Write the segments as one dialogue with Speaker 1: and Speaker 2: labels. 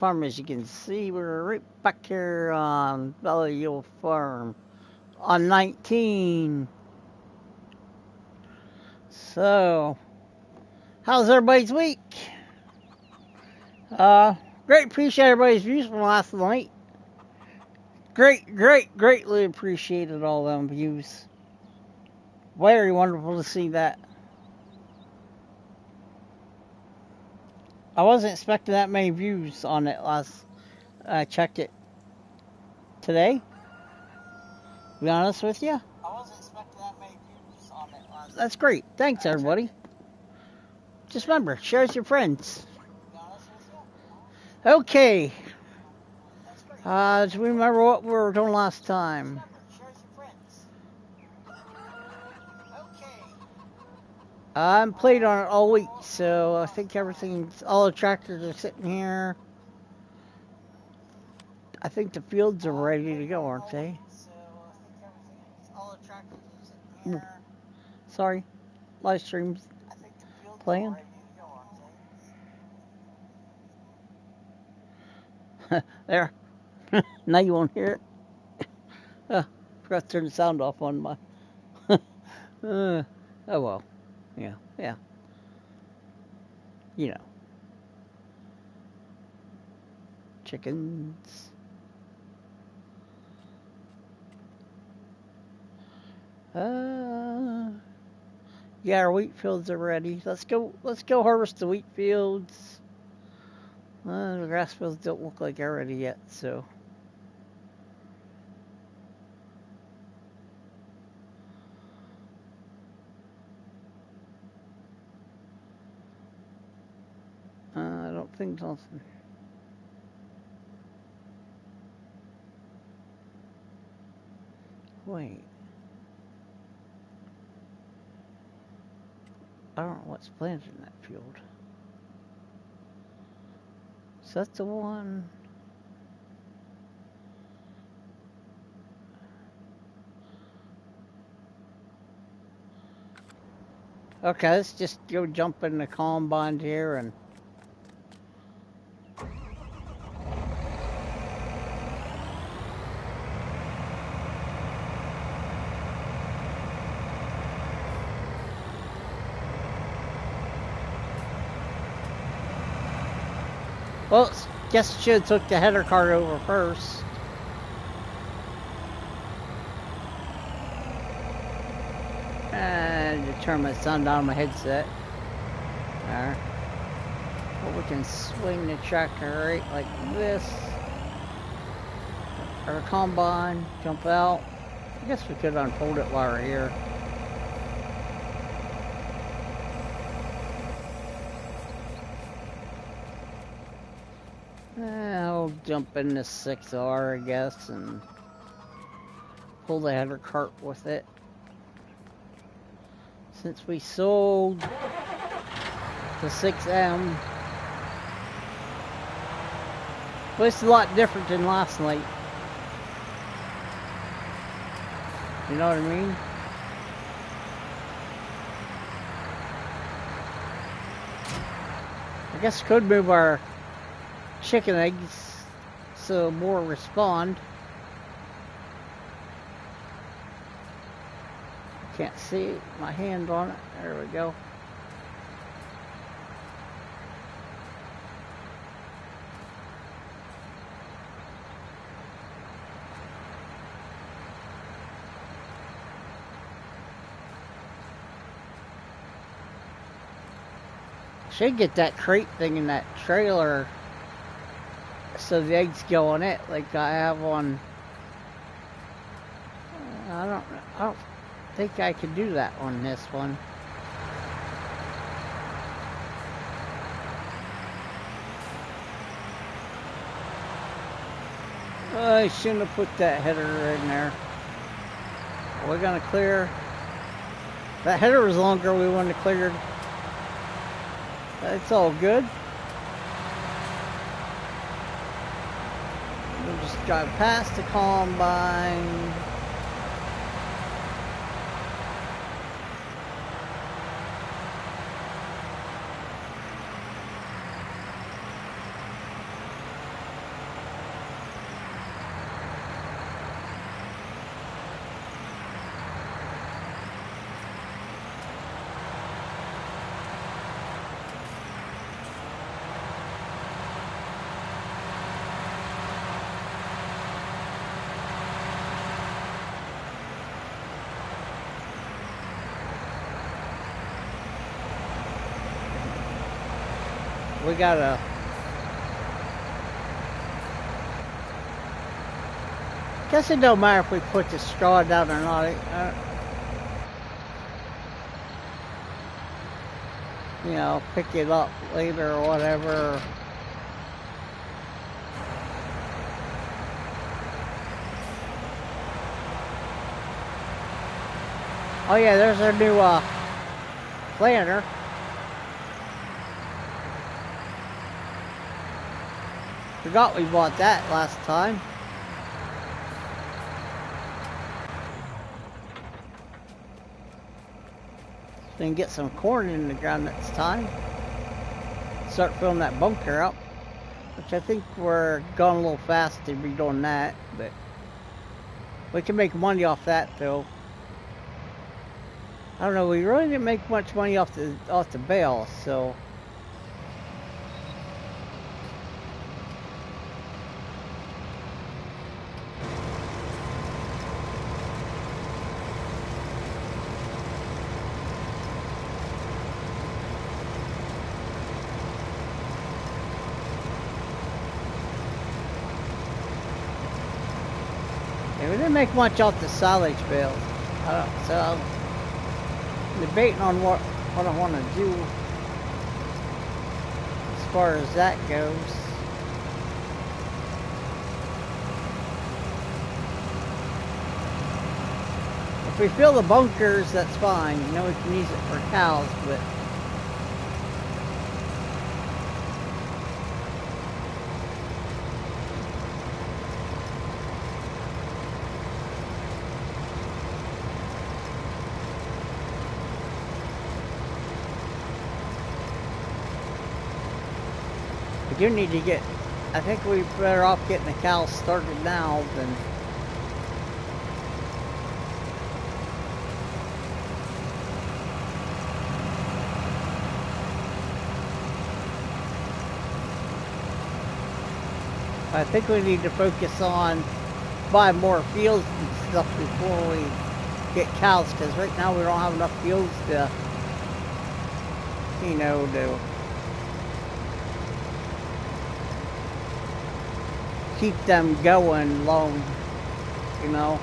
Speaker 1: Farm, as you can see, we're right back here on Valley Farm on 19. So, how's everybody's week? Uh, Great, appreciate everybody's views from last night. Greatly appreciated all them views. Very wonderful to see that. I wasn't expecting that many views on it last. I checked it today. To be honest with you, I wasn't expecting that many views on it last. That's great. Thanks, everybody. Just remember, share with your friends. Okay. Do we remember what we were doing last time? I haven't played on it all week, so I think all the tractors are sitting here. I think the fields are ready to go, aren't they? Sorry, live stream's playing. There. Now you won't hear it. Forgot to turn the sound off on my. Oh well. Yeah. You know. Chickens. Yeah, our wheat fields are ready. Let's go harvest the wheat fields. The grass fields don't look like they're ready yet, so. I don't think nothing. Wait. I don't know what's planted in that field. Is that the one? Okay, let's just go jump in the combine here and. Well, guess I should have took the header cart over first. And to turn my sound down on my headset. There. But we can swing the tractor right like this. Our combine, jump out. I guess we could unfold it while we're here. I'll jump in this 6R, I guess, and pull the header cart with it. Since we sold the 6M, well, it's a lot different than last night. You know what I mean? I guess could move our chicken eggs so more respond. Can't see my hand on it. There we go. Should get that crate thing in that trailer so the eggs go on it like I have on. I don't think I could do that on this one. I shouldn't have put that header in there. We're gonna clear. That header was longer. We wanted to clear. It's all good. We'll just drive past the combine. we gotta. Guess it don't matter if we put the straw down or not. You know, pick it up later or whatever. Oh yeah, there's our new planter. Forgot we bought that last time. Then get some corn in the ground next time. Start filling that bunker up. Which I think we're going a little fast to be doing that, but we can make money off that though. I don't know, we really didn't make much money off the bale, so we didn't make much off the silage bales. So I'm debating on what I want to do as far as that goes. If we fill the bunkers, that's fine. You know, we can use it for cows, but we do need to get, I think we're better off getting the cows started now than I think we need to focus on buying more fields and stuff before we get cows, because right now we don't have enough fields to, you know, to keep them going long, you know.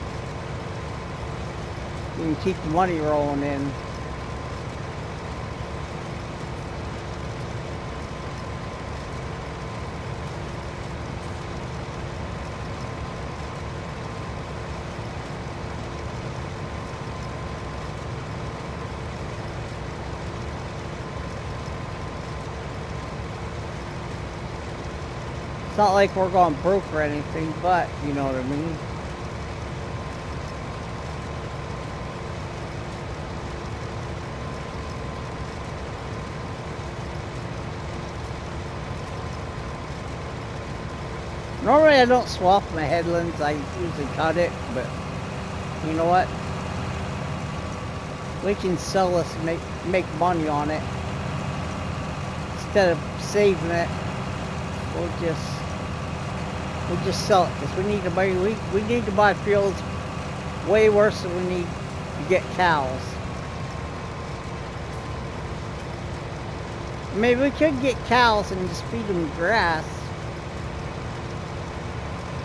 Speaker 1: You can keep the money rolling in. It's not like we're going broke or anything, but you know what I mean. Normally I don't swap my headlands, I usually cut it, but you know what? We can sell this and make money on it. Instead of saving it, we'll just sell it, because we need to buy we need to buy fields way worse than we need to get cows. Maybe we could get cows and just feed them grass,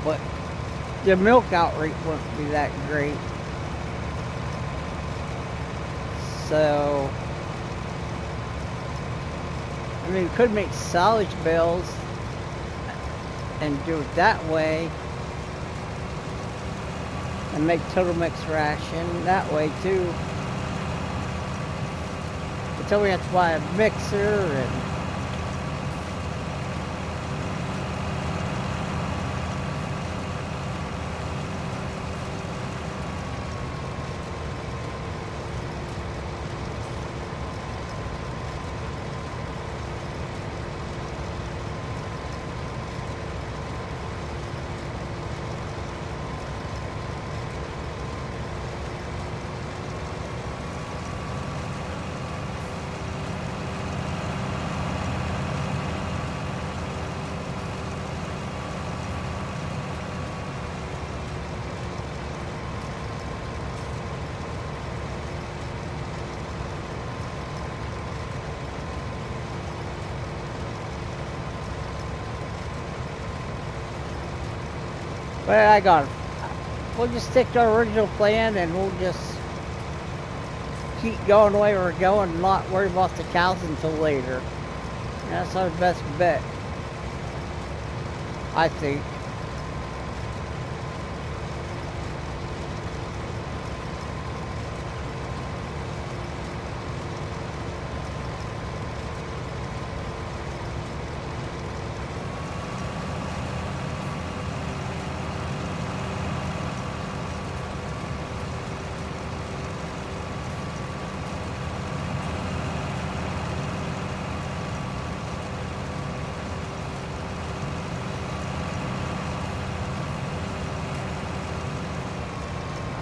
Speaker 1: but the milk out rate wouldn't be that great. So I mean, we could make silage bales and do it that way, and make total mix ration that way too. Until we have to buy a mixer and But I got it. We'll just stick to our original plan and we'll just keep going the way we're going and not worry about the cows until later. And that's our best bet, I think.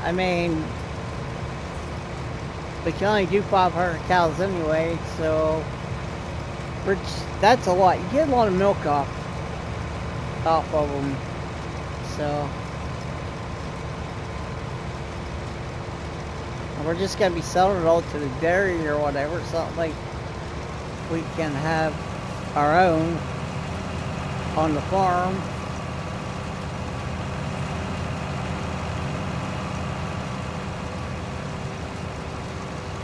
Speaker 1: I mean, we can only do 500 cows anyway, so that's a lot. You get a lot of milk off of them, so we're just gonna be selling it all to the dairy or whatever. Something like we can have our own on the farm.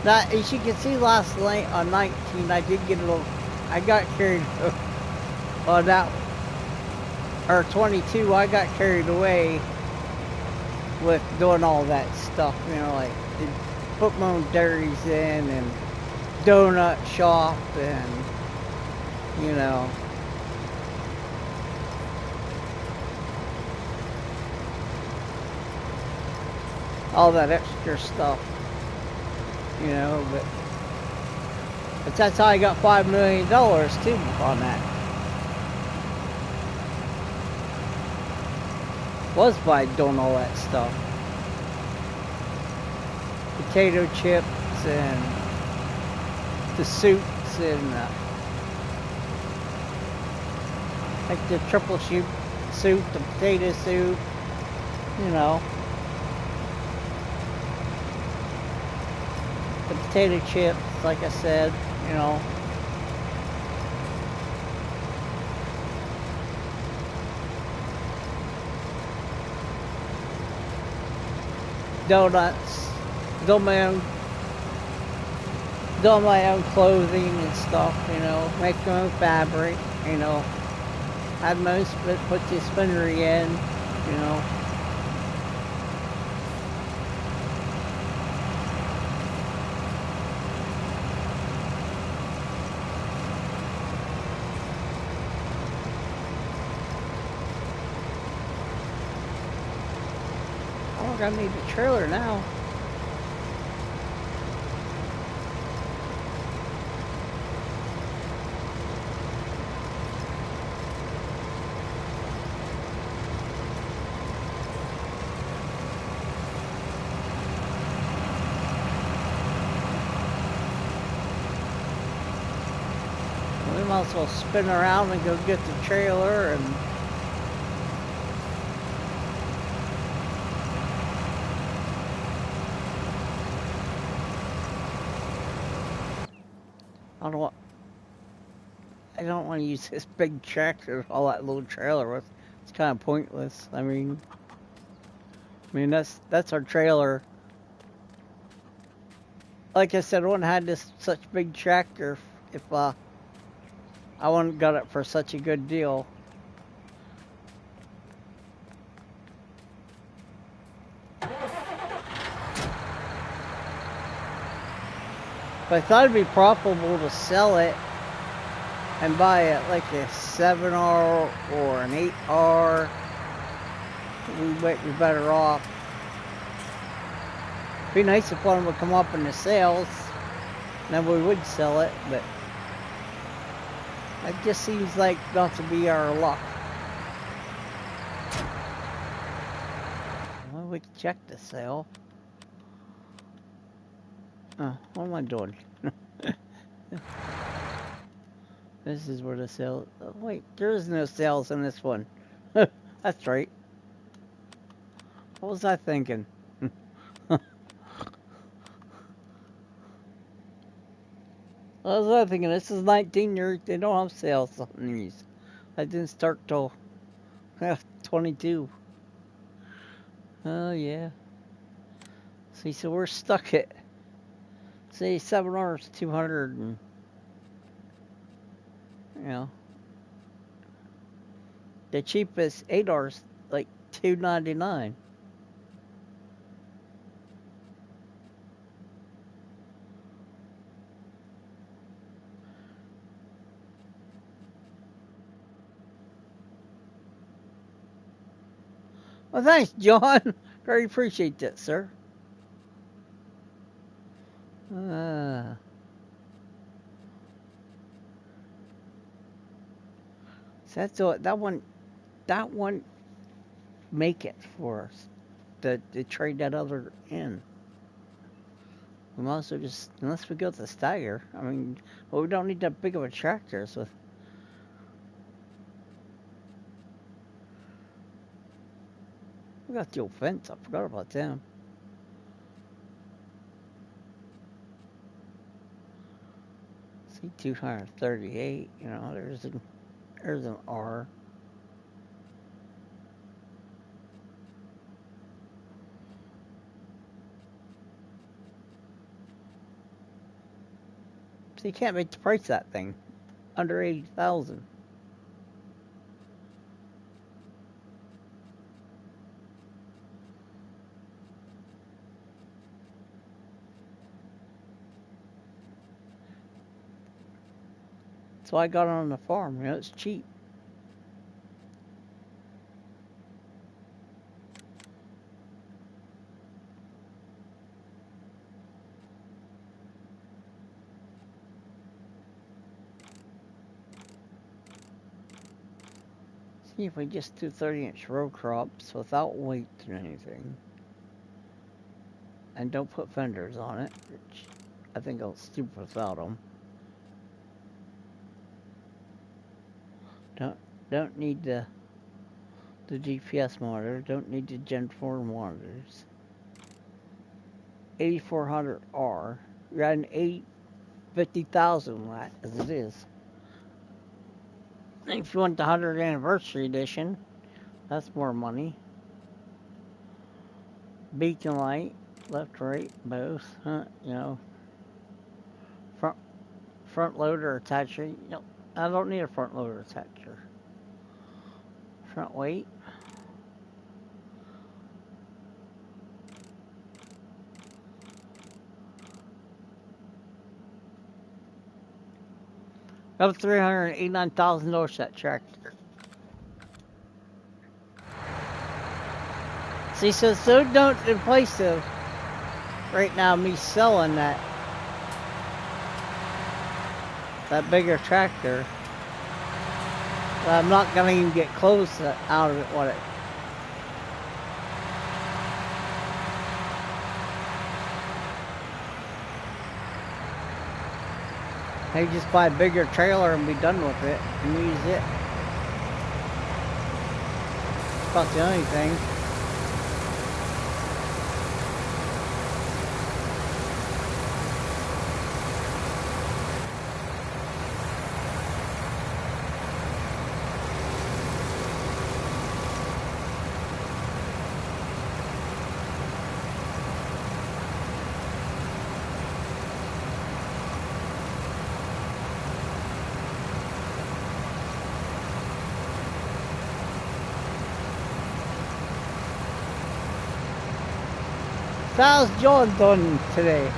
Speaker 1: Now, as you can see, last night on 19, I did get a little. I got carried on that, or 22. I got carried away with doing all that stuff. You know, like put my own dairies in and donut shop and you know. All that extra stuff. You know, but that's how I got $5 million too on that. Was by doing all that stuff. Potato chips and the soups and like the triple soup, the potato soup, you know. The potato chips, like I said, you know. Donuts, do my own clothing and stuff, you know. Make my own fabric, you know. Had my own put the spinnery in, you know. I need a trailer now. We might as well spin around and go get the trailer and I don't want to use this big tractor, all that little trailer with. It's kind of pointless. I mean that's our trailer. Like I said, I wouldn't have had this such big tractor if I wouldn't got it for such a good deal. But I thought it'd be profitable to sell it and buy it like a 7R or an 8R. We might be better off. It'd be nice if one would come up in the sales, then we would sell it, but it just seems like not to be our luck. Well, we can check the sale. Oh, what am I doing? This is where the sale. Oh, wait, there is no sales in this one. That's right. What was I thinking? What was I thinking? This is 19 years. They don't have sales on these. I didn't start till 22. Oh, yeah. See, so we're stuck at, say, 7 hours, 200, and, you know, the cheapest 8 hours, like, $2.99. Well, thanks, John. Very appreciate that, sir. So that's all. That one, make it for us. To trade that other in. We might as well just, unless we go with the Stagger. I mean, well, we don't need that big of a tractor. So we got the old fence. I forgot about them. See, 238. You know, there's an R. So you can't make the price of that thing under 80,000. So I got it on the farm. You know, it's cheap. See if we just do 30-inch row crops without weight or anything. And don't put fenders on it, which I think I'll stupid without them. Don't need the GPS monitor. Don't need the Gen 4 monitors. 8400R. You're at an 50,000 watt as it is. And if you want the 100th anniversary edition, that's more money. Beacon light, left, right, both. You know, front loader attacher. Nope, I don't need a front loader attacher. Front weight. Up $389,000 that tractor. See, so don't in place of right now me selling that bigger tractor. I'm not gonna even get close out of it. What it? Hey, just buy a bigger trailer and be done with it and use it. That's about the only thing. How's John done today?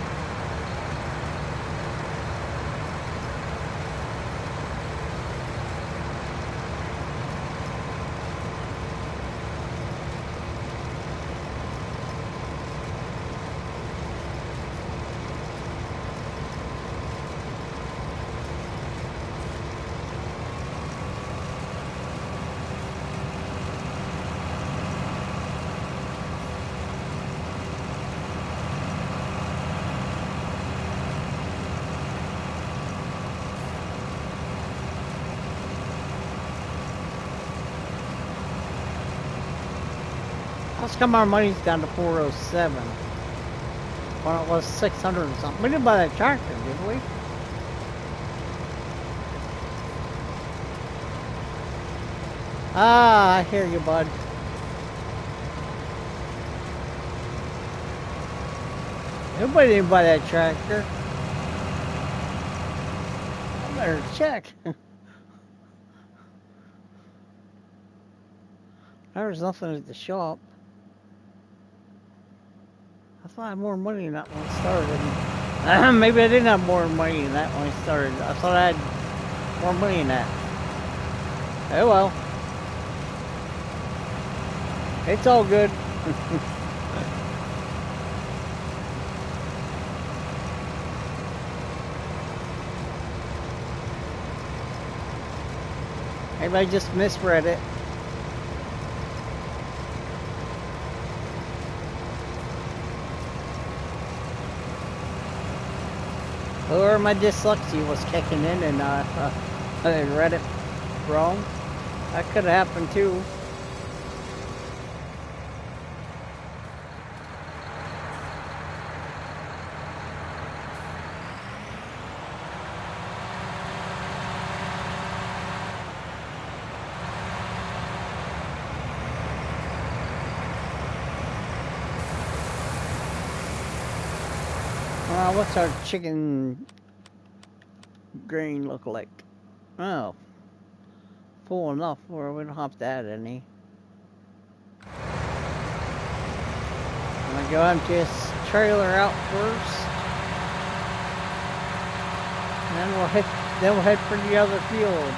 Speaker 1: How's come our money's down to 407 when it was 600 or something? We didn't buy that tractor, did we? Ah, I hear you, bud. Nobody didn't buy that tractor. I better check. There was nothing at the shop. I thought I had more money than that when it started. Maybe I didn't have more money than that when it started. I thought I had more money than that. Oh well. It's all good. Maybe I just misread it. Or my dyslexia was kicking in and I read it wrong. That could have happened too. What's our chicken grain look like? Oh, full enough where we don't have to add any. I'm gonna go empty this trailer out first, and then we'll head for the other field.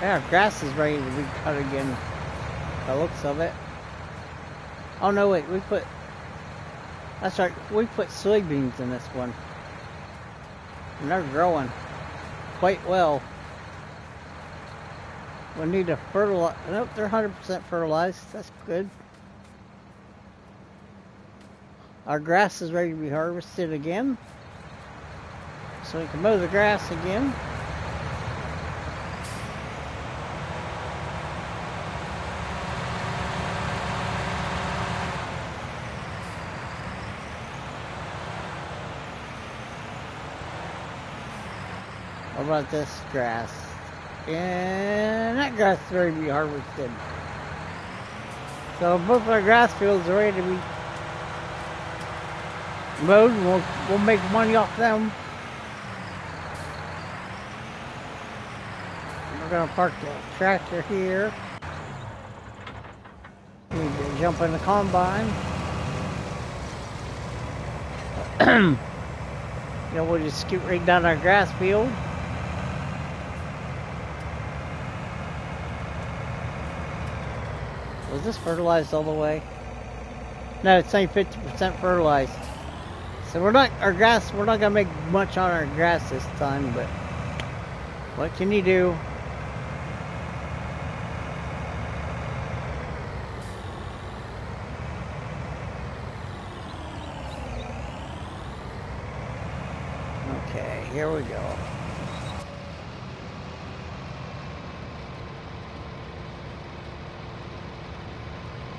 Speaker 1: Yeah, grass is ready to be cut again. The looks of it. Oh no, wait, that's right, we put soybeans in this one. And they're growing quite well. We need to fertilize. Nope, they're 100% fertilized. That's good. Our grass is ready to be harvested again. So we can mow the grass again. What about this grass? And that grass is ready to be harvested. So both our grass fields are ready to be mowed. We'll make money off them. We're gonna park the tractor here. We need to jump in the combine. Then we'll just scoot right down our grass field. Was this fertilized all the way? No, it's only 50% fertilized. So we're not gonna make much on our grass this time, but what can you do? Okay, here we go.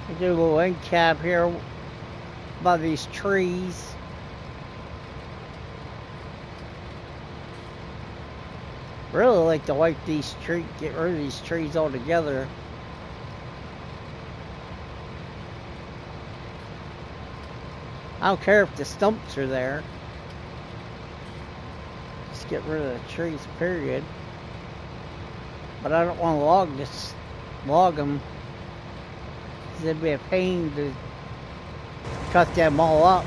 Speaker 1: We do a little end cap here by these trees. Really like to wipe these trees, get rid of these trees altogether. I don't care if the stumps are there. Just get rid of the trees, period. But I don't want to log them. It'd be a pain to cut them all up.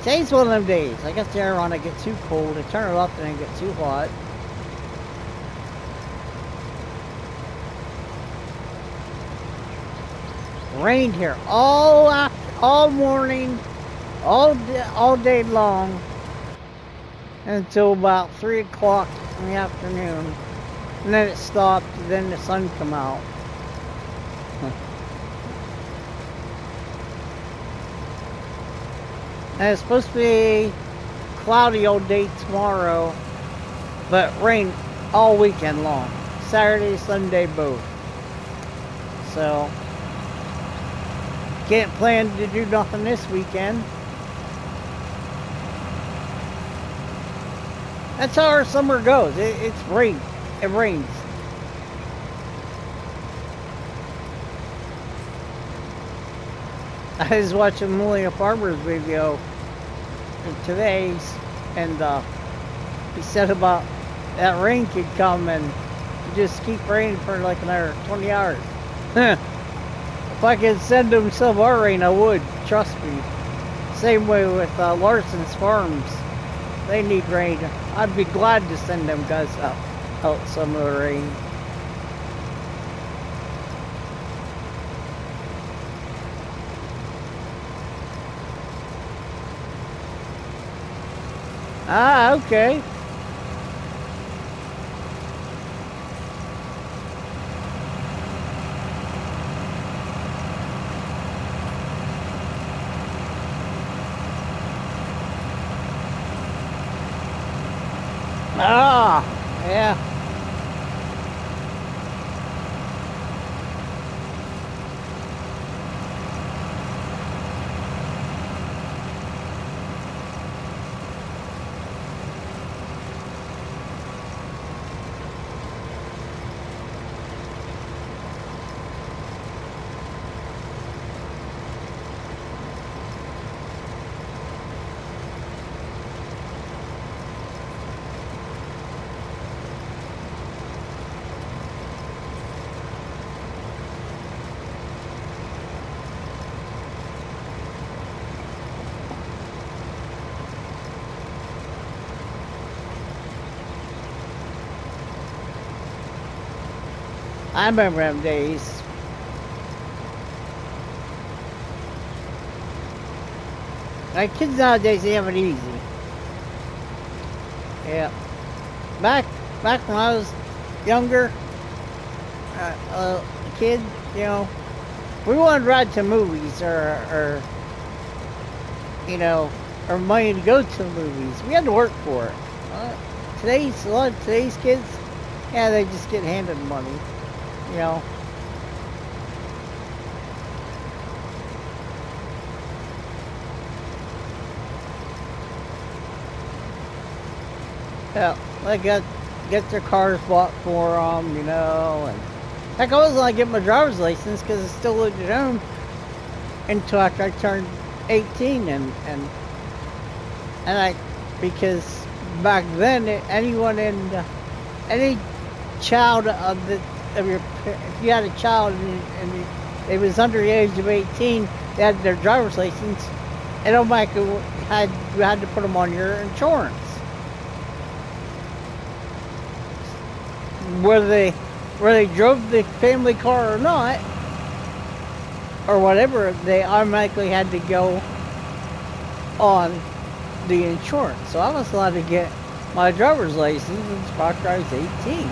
Speaker 1: Today's one of them days. I got the air on, I get too cold, I turn it up and I get too hot. Rained here all morning, all day long, until about 3 o'clock in the afternoon. And then it stopped, and then the sun come out. And it's supposed to be cloudy all day tomorrow, but rain all weekend long. Saturday, Sunday, both. So, can't plan to do nothing this weekend. That's how our summer goes. It's rain. It rains. I was watching Millennial Farmer's video today, and he said about that rain could come and just keep raining for like another 20 hours. If I could send them some of our rain, I would. Trust me. Same way with Larson's Farms. They need rain. I'd be glad to send them guys out some of the rain. Ah, okay. Ah, yeah. I remember them days. Like kids nowadays, they have it easy. Yeah. Back when I was younger, a kid, you know, we wanted to ride to movies or you know, or money to go to the movies. We had to work for it. A lot of today's kids, yeah, they just get handed money. You know. Yeah, they get their cars bought for them, you know, and heck, I wasn't like get my driver's license because I still lived at home until after I turned 18, and because back then anyone in any child of your, if you had a child and they was under the age of 18, they had their driver's license, and automatically you had to put them on your insurance. Whether they drove the family car or not, or whatever, they automatically had to go on the insurance. So I was allowed to get my driver's license after I was 18.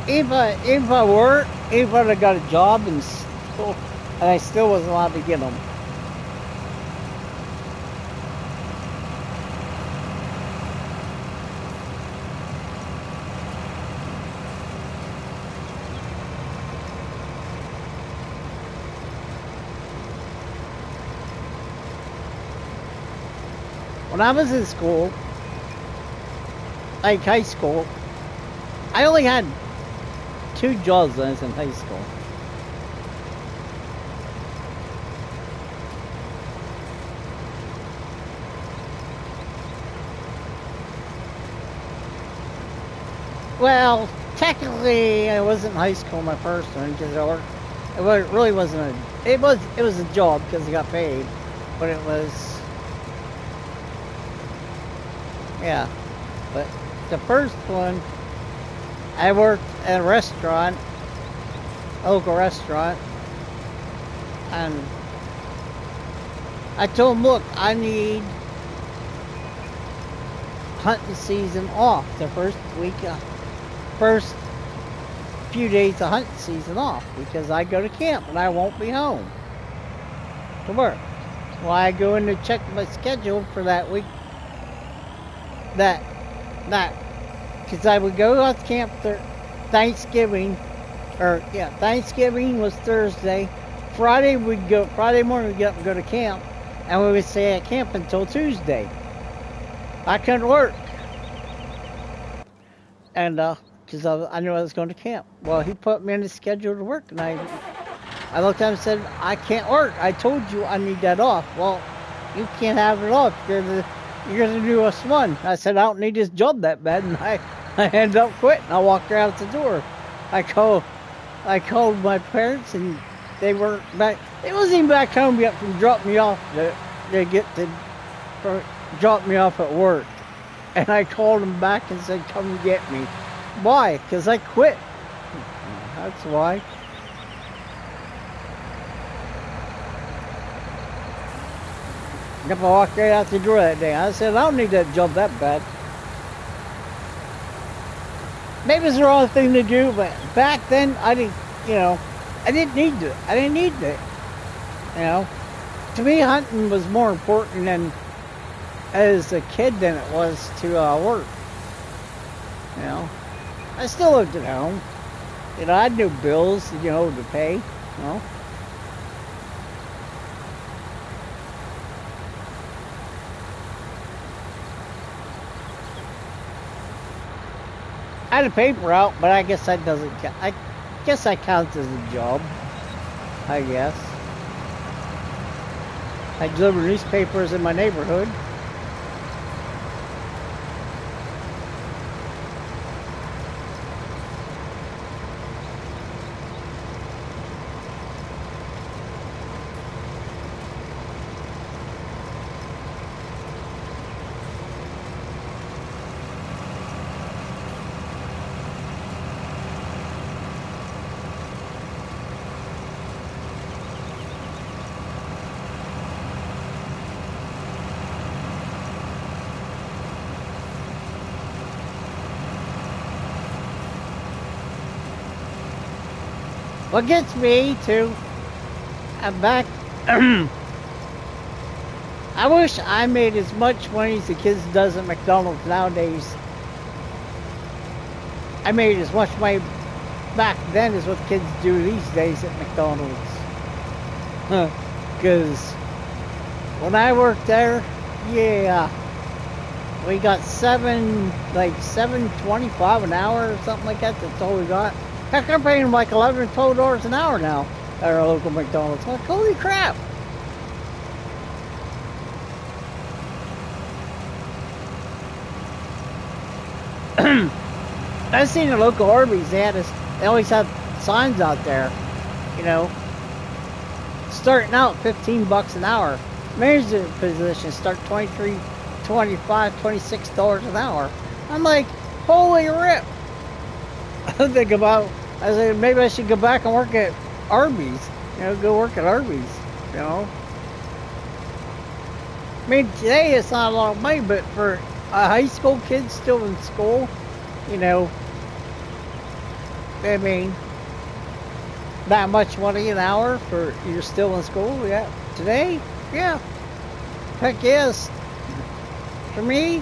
Speaker 1: If I got a job and I still wasn't allowed to get them. When I was in school, like high school, I only had 2 jobs when I was in high school. Well, technically, I was in high school my first one because it really wasn't a. It was a job because I got paid, but it was. Yeah, but the first one, I worked at a restaurant, a local restaurant, and I told them, look, I need hunting season off the first week. First few days of hunting season off because I go to camp and I won't be home to work. Well, I go in to check my schedule for that week. Because I would go out to camp Thanksgiving, Thanksgiving was Thursday. Friday morning we'd get up and go to camp, and we would stay at camp until Tuesday. I couldn't work. And, because I knew I was going to camp. Well, he put me in the schedule to work, and I looked at him and said, I can't work. I told you I need that off. Well, you can't have it off. You're the newest one. I said, I don't need this job that bad, and I ended up quitting. I walked her out the door. I called my parents, and they weren't back. They wasn't even back home yet from dropping me off drop me off at work. And I called them back and said, come and get me. Why? Because I quit. That's why. I walked right out the door that day. I said, I don't need that job that bad. Maybe it's the wrong thing to do, but back then I didn't need it. I didn't need it. To me, hunting was more important than as a kid than it was to work. I still lived at home. I had no bills, to pay. I had a paper out, but I guess that doesn't count. I guess that counts as a job. I guess. I deliver newspapers in my neighborhood. What gets me to back, I wish I made as much money as the kids does at McDonald's nowadays. I made as much money back then as what kids do these days at McDonald's. Because when I worked there, yeah, we got $7.25 an hour or something like that. That's all we got. Heck, I'm paying like $11 or $12 an hour now at our local McDonald's. I'm like, holy crap! I've seen the local Arby's. They always have signs out there, starting out $15 an hour. Manager positions start $23, $25, $26 an hour. I'm like, holy rip! I think I said, maybe I should go back and work at Arby's. Go work at Arby's, I mean, today it's not a lot of money, but for a high school kid still in school, I mean, that much money an hour for you're still in school, yeah. Today, yeah. Heck yes. For me,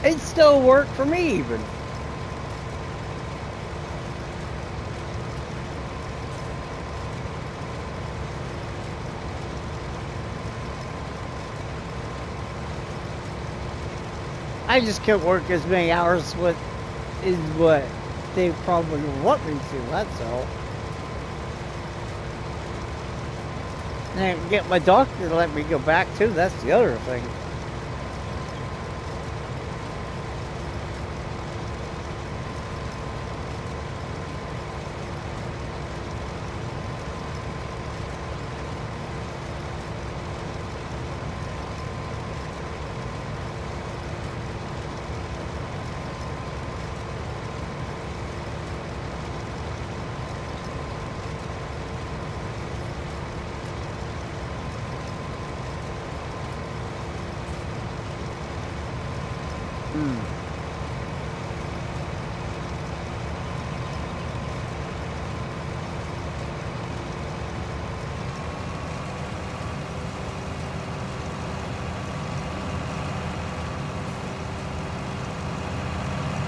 Speaker 1: it still worked for me even. I just couldn't work as many hours with is what they probably want me to, that's all. And get my doctor to let me go back too, that's the other thing.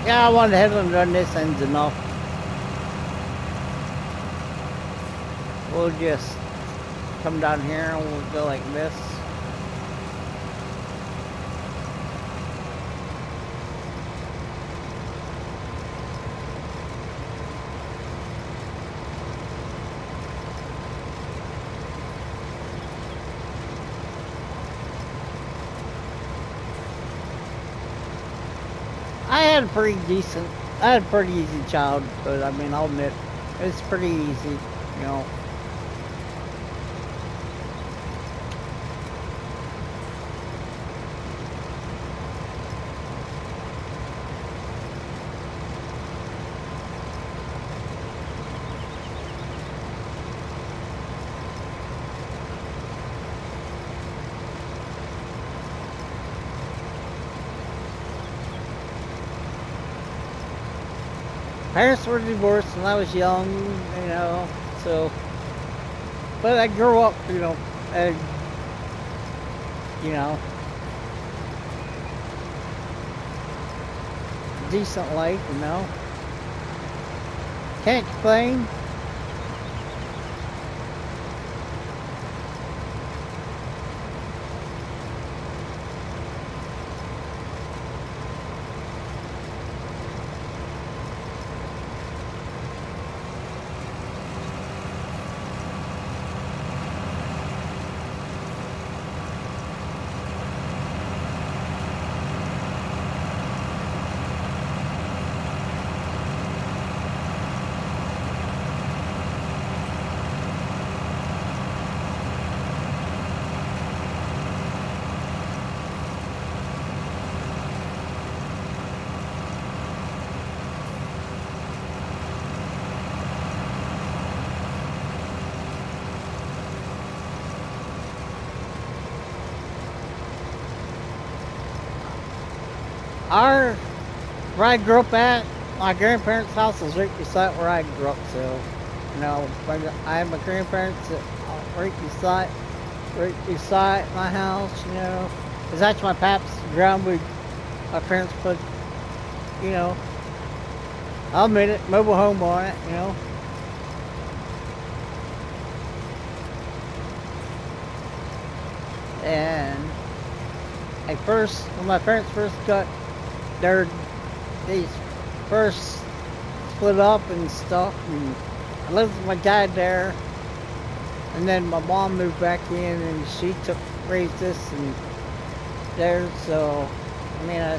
Speaker 1: Yeah, I went ahead and run this engine off. We'll just come down here and we'll go like this. I had a pretty easy childhood. I mean, I'll admit, it's pretty easy, you know. Parents were divorced when I was young, you know, so, but I grew up, you know, and, you know, decent life, you know. Can't complain. Where I grew up at, my grandparents' house was right beside where I grew up, so, you know, I have my grandparents right beside my house, you know. It's actually my pap's ground where my parents put, you know, I'll admit it, mobile home on it, you know. And when my parents first got they first split up and stuff, and I lived with my dad there, and then my mom moved back in and she raised us and there, so I mean I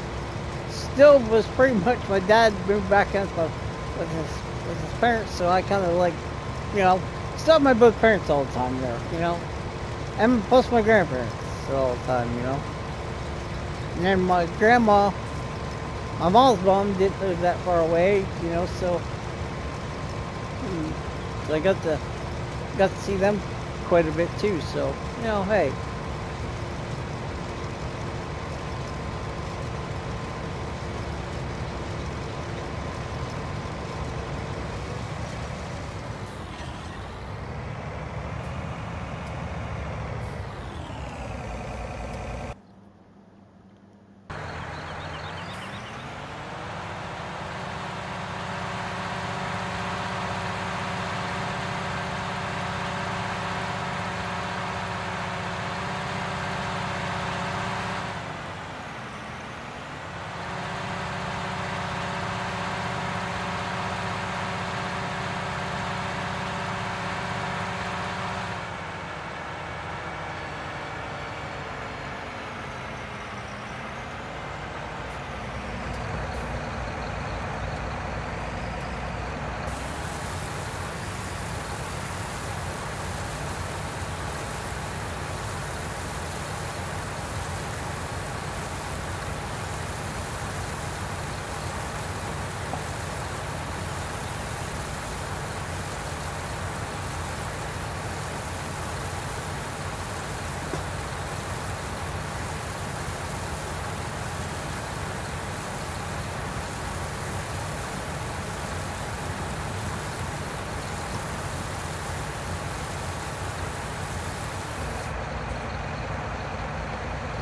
Speaker 1: still was pretty much, my dad moved back in with his parents, so I kind of like, you know, still have my both parents all the time there, you know, and plus my grandparents all the time, you know. And then my grandma, my mom's mom didn't live that far away, you know, so I got to see them quite a bit too, so, you know, hey.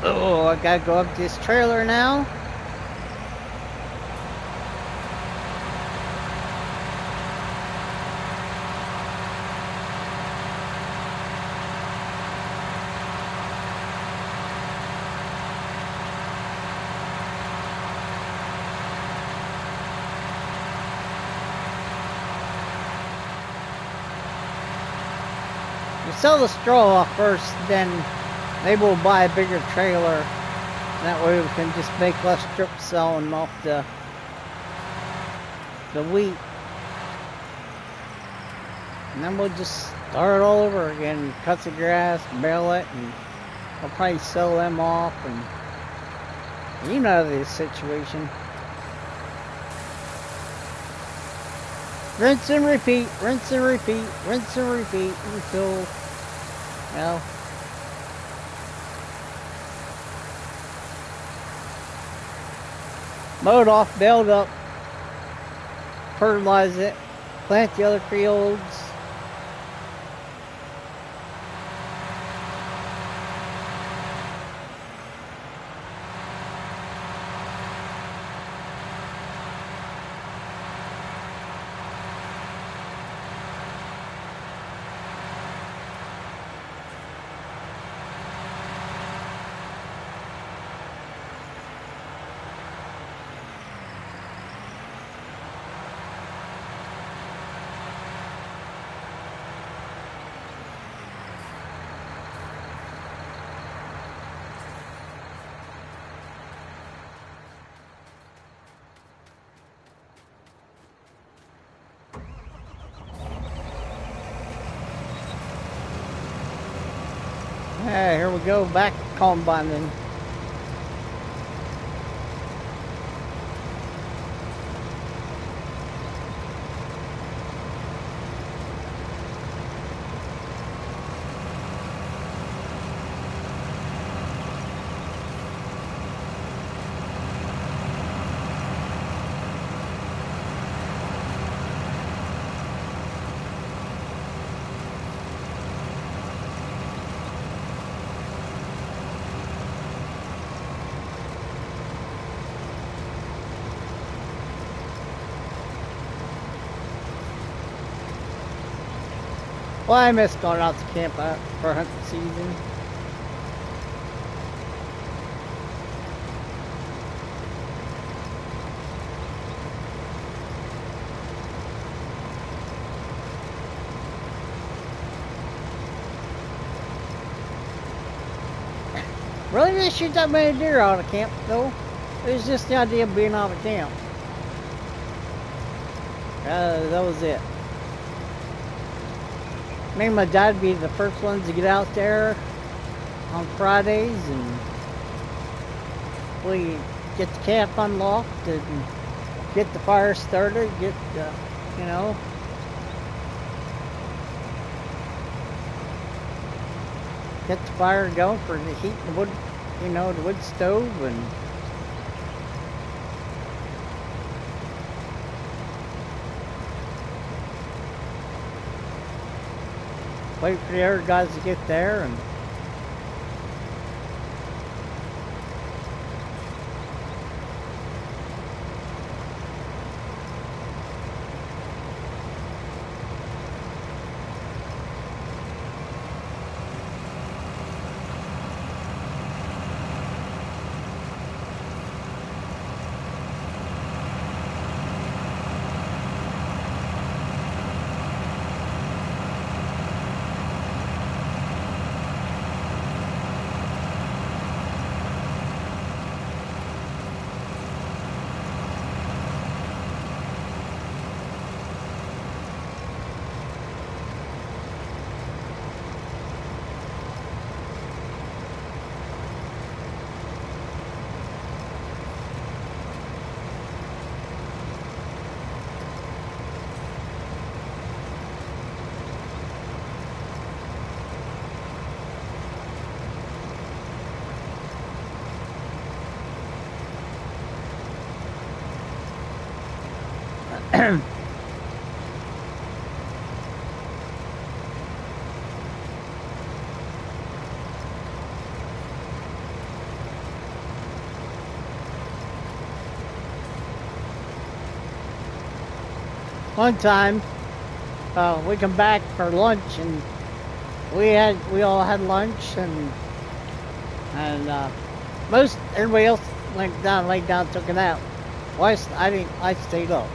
Speaker 1: Oh, I gotta go up this trailer now. You sell the straw off first, then maybe we'll buy a bigger trailer. That way we can just make less trips selling off the wheat. And then we'll just start all over again. Cut the grass, bale it, and I'll probably sell them off. And you know this situation. Rinse and repeat, rinse and repeat, rinse and repeat until, you know. Mowed off, baled up, fertilize it, plant the other fields. Yeah, here we go, back combining. Well, I miss going out to camp for hunting season. Really didn't shoot that many deer out of camp, though. It was just the idea of being out of camp. That was it. Me and my dad be the first ones to get out there on Fridays, and we get the camp unlocked and get the fire started, get you know, get the fire going for the heat and wood, you know, the wood stove, and wait for the other guys to get there. And One time, we come back for lunch, and we all had lunch, and everybody else went down, laid down, took a nap. Well, I didn't. I stayed up.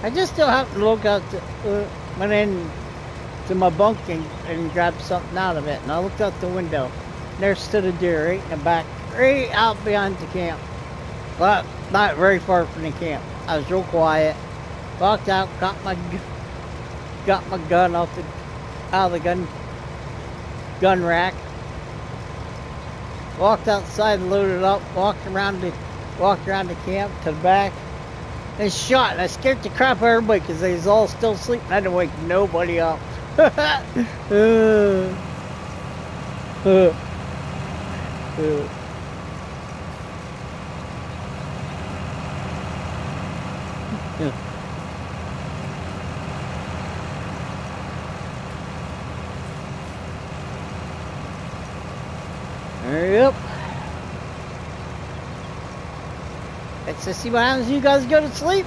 Speaker 1: I just still happened to look out, went in to my bunk and grabbed something out of it, and I looked out the window. And there stood a deer right in the back, right out behind the camp, but not very far from the camp. I was real quiet. Walked out, got my gun out of the gun rack. Walked outside, loaded up, walked around the camp to the back, and shot. And I scared the crap out of everybody because they was all still sleeping. I didn't wake nobody up. Yep. Let's just see what happens when you guys go to sleep.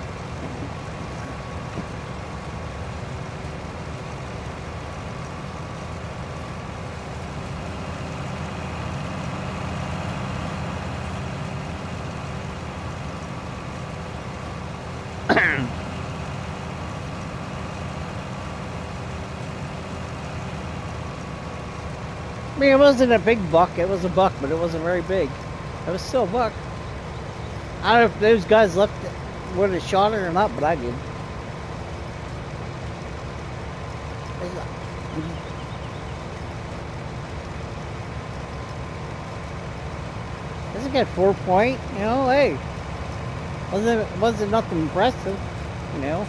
Speaker 1: I mean, it wasn't a big buck. It was a buck, but it wasn't very big. It was still a buck. I don't know if those guys would have shot it or not, but I did. This is a good 4-point, you know, hey. Wasn't nothing impressive, you know.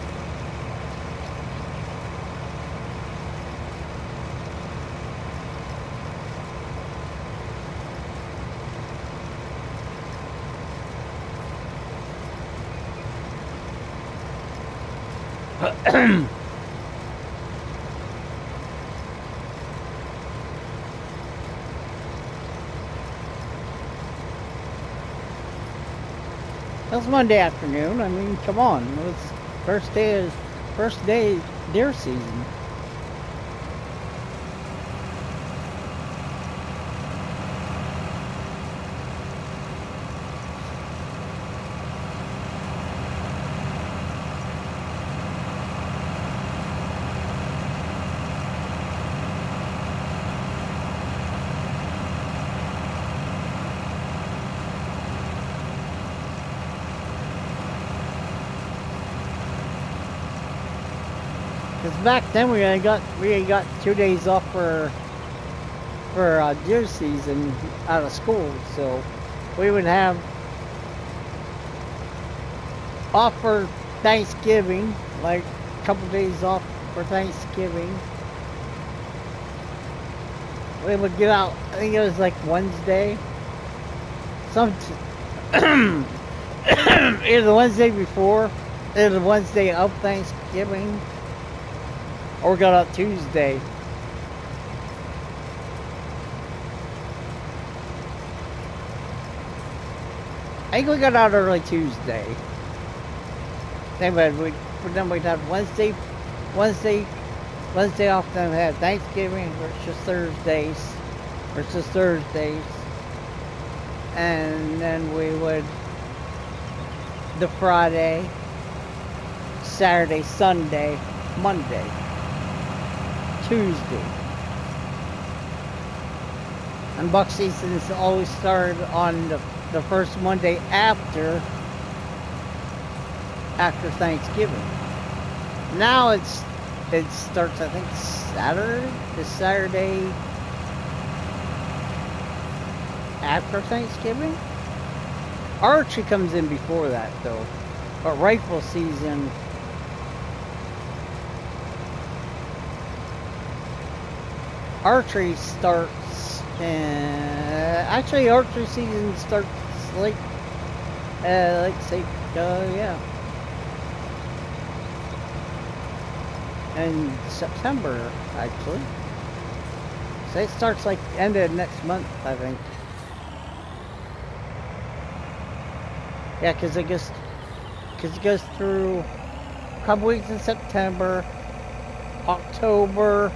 Speaker 1: That was Monday afternoon. I mean, come on. It was first day deer season. Back then we only got 2 days off for deer season out of school, so we would have off for Thanksgiving, like a couple days off for Thanksgiving. We would get out, I think it was like Wednesday, either the Wednesday before, either the Wednesday of Thanksgiving, or got out Tuesday. I think we got out early Tuesday. Then we'd have Wednesday off, then we had Thanksgiving versus Thursdays. And then we would the Friday, Saturday, Sunday, Monday, Tuesday. And buck seasons always started on the first Monday after Thanksgiving. Now it starts, I think, Saturday after Thanksgiving. Archery comes in before that though, but rifle season archery starts, actually archery season starts like say, yeah, in September actually. So it starts like end of next month, I think. Yeah, because I guess because it goes through a couple weeks in September, October,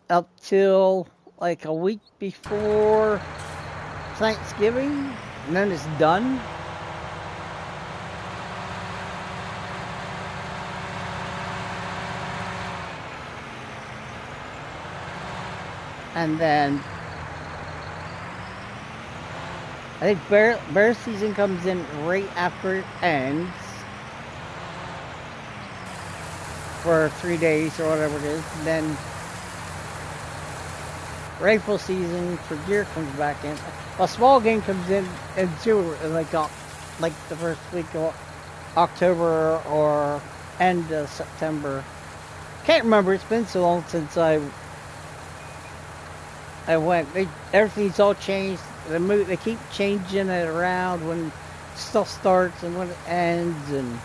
Speaker 1: up till like a week before Thanksgiving, and then it's done. And then I think bear season comes in right after it ends for 3 days or whatever it is. And then rifle season for deer comes back in. A small game comes in too, like the first week of October or end of September. Can't remember. It's been so long since I went. Everything's all changed. They keep changing it around when stuff starts and when it ends, and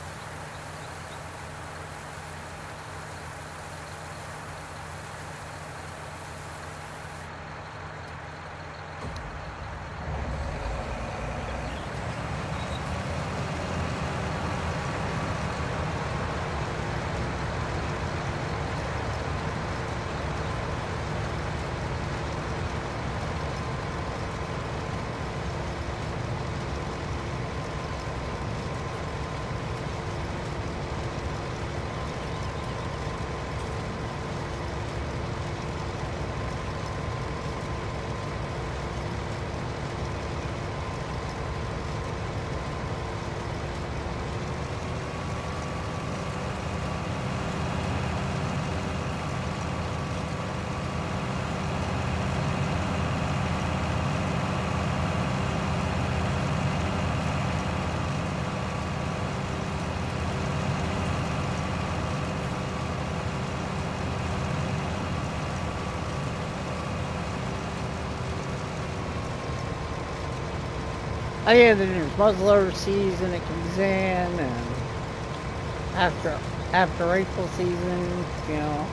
Speaker 1: oh yeah, there's muzzleloader season that comes in, and after rifle season, you know.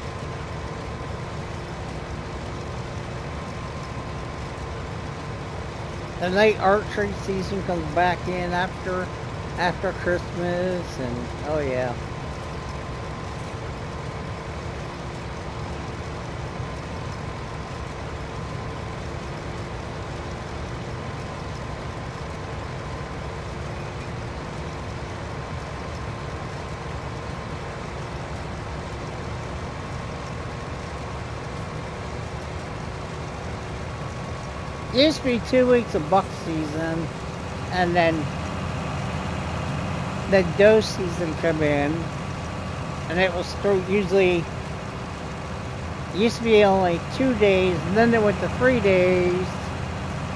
Speaker 1: The night archery season comes back in after Christmas, and oh yeah. It used to be 2 weeks of buck season, and then the doe season come in, and it was through usually, it used to be only 2 days, and then they went to 3 days,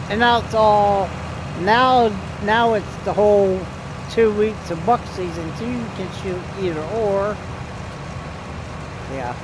Speaker 1: and now it's all, now it's the whole 2 weeks of buck season, so you can shoot either or. Yeah.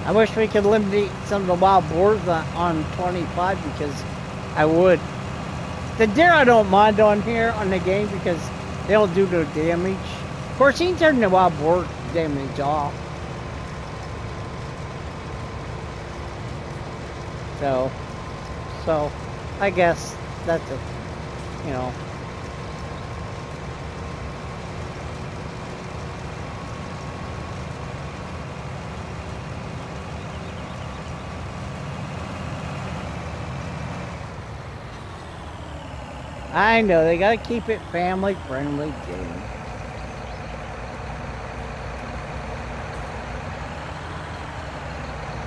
Speaker 1: I wish we could eliminate some of the wild boars on 25, because I would. The deer I don't mind on here on the game because they don't do no damage. Of course, you can turn the wild boar damage off. So I guess that's a, you know. I know, they gotta keep it family friendly game.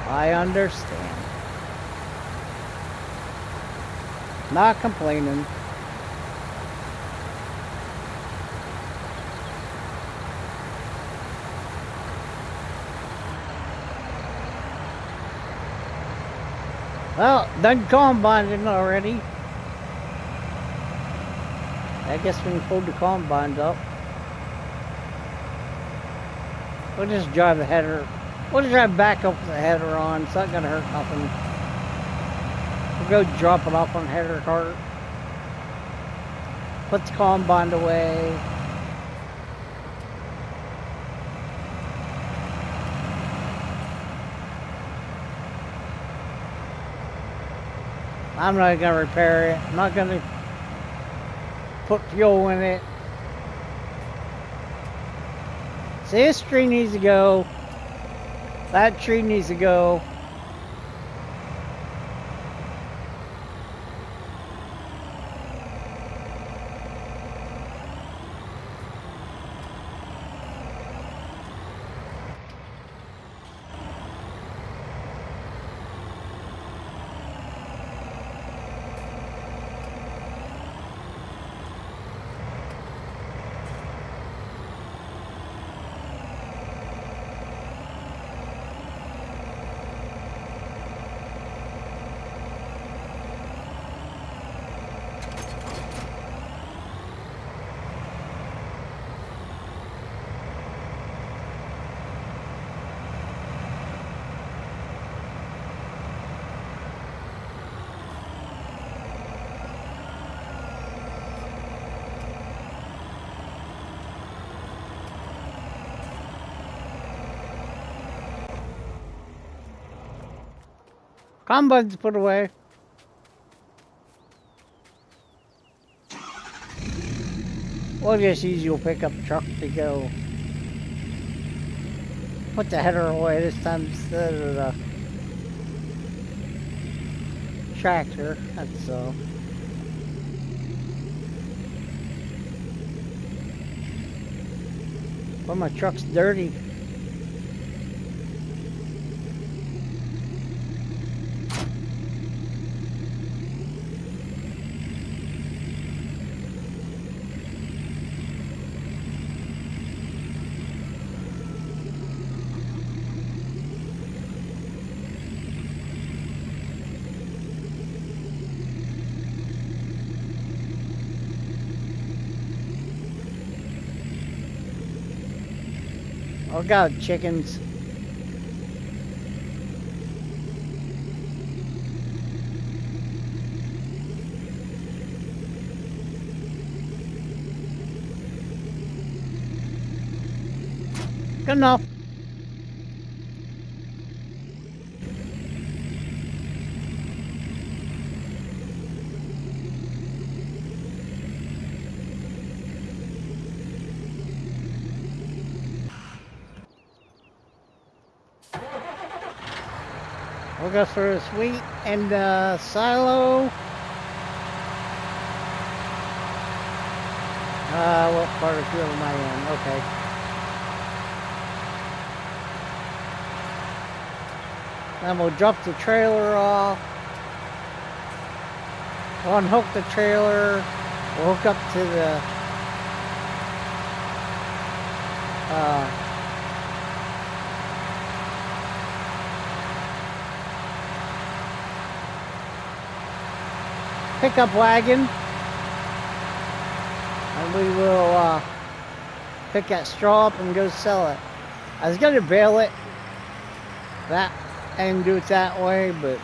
Speaker 1: I understand. Not complaining. Well, done combining already. I guess we can pull the combines up. We'll just drive the header. We'll just drive back up with the header on. It's not gonna hurt nothing. We'll go drop it off on the header cart. Put the combine away. I'm not gonna repair it. I'm not gonna put fuel in it. See, this tree needs to go. That tree needs to go. Combine's put away. We'll just use your pickup truck to go. Put the header away this time instead of the tractor. That's all. Well, my truck's dirty. Oh God, chickens. Good enough. We'll go through this wheat and silo. What part of the field am I in? Okay. Then we'll drop the trailer off. We'll unhook the trailer. We'll hook up to the pickup wagon, and we will pick that straw up and go sell it. I was gonna bale it that and do it that way, but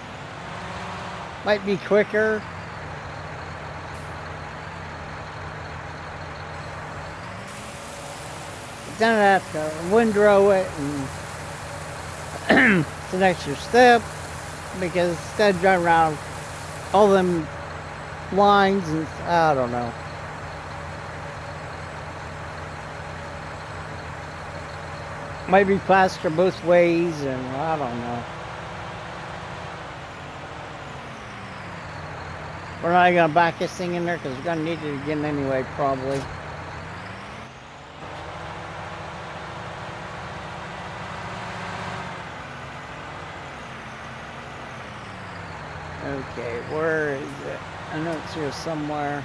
Speaker 1: might be quicker. Then I have to windrow it, and it's an extra step because instead of driving around all them lines and I don't know. Might be faster both ways, and I don't know. We're not gonna back this thing in there because we're gonna need it again anyway, probably. Okay, where is it? I know it's here somewhere.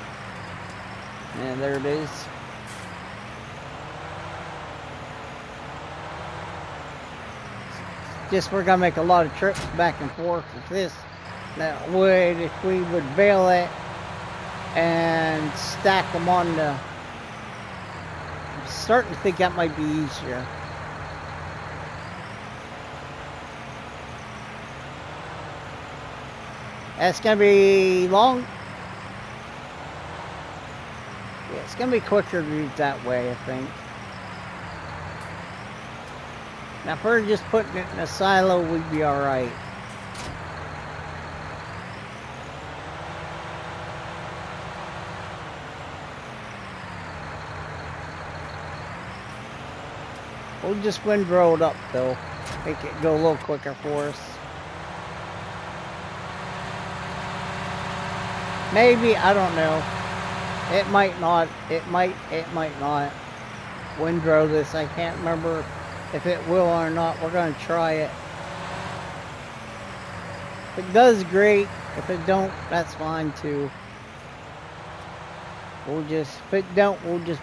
Speaker 1: Yeah, there it is. Just we're gonna make a lot of trips back and forth with this that would, if we would bale it and stack them on the... I'm starting to think that might be easier. That's going to be long. Yeah, it's going to be quicker to do it that way, I think. Now, if we're just putting it in a silo, we'd be alright. We'll just windrow it up, though. Make it go a little quicker for us. Maybe, I don't know. It might not. It might not. Windrow this. I can't remember if it will or not. We're going to try it. If it does, great. If it don't, that's fine too. We'll just, if it don't, we'll just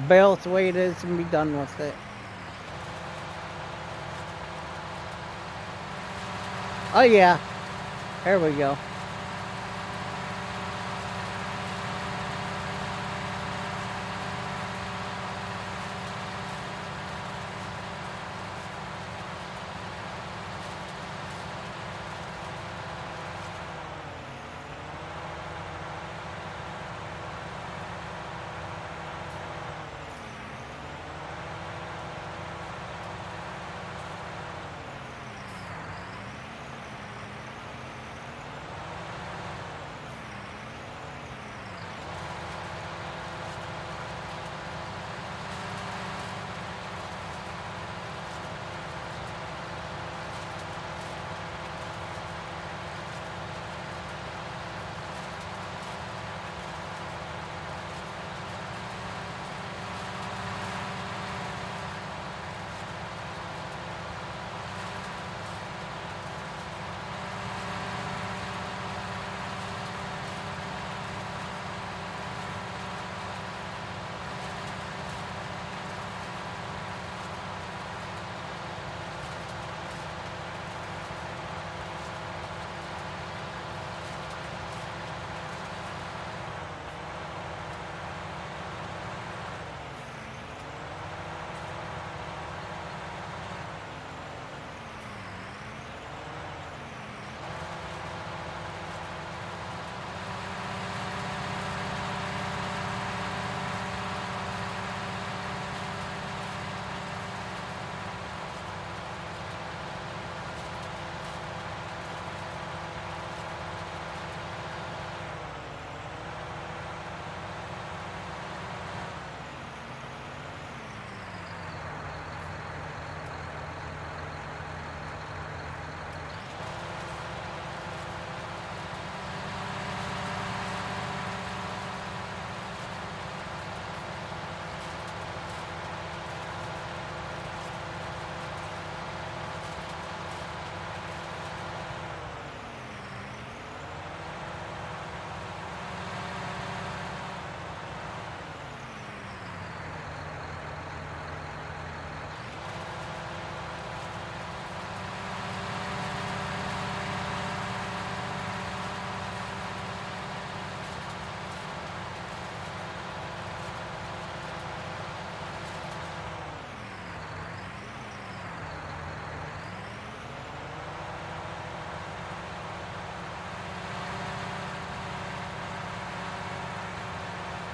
Speaker 1: bale it the way it is and be done with it. Oh yeah. There we go.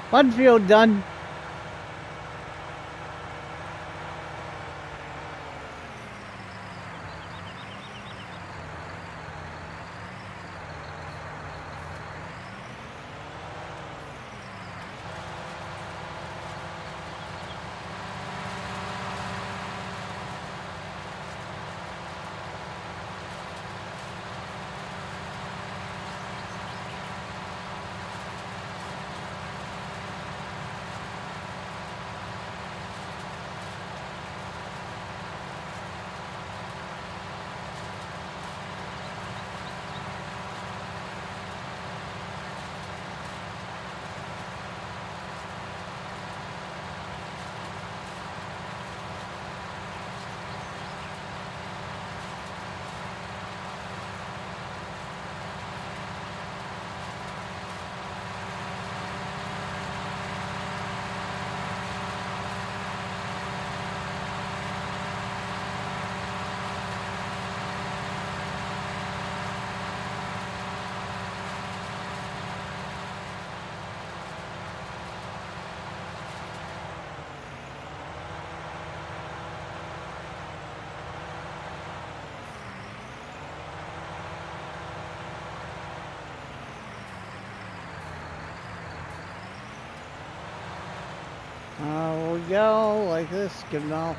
Speaker 1: One field done. We go like this, good enough.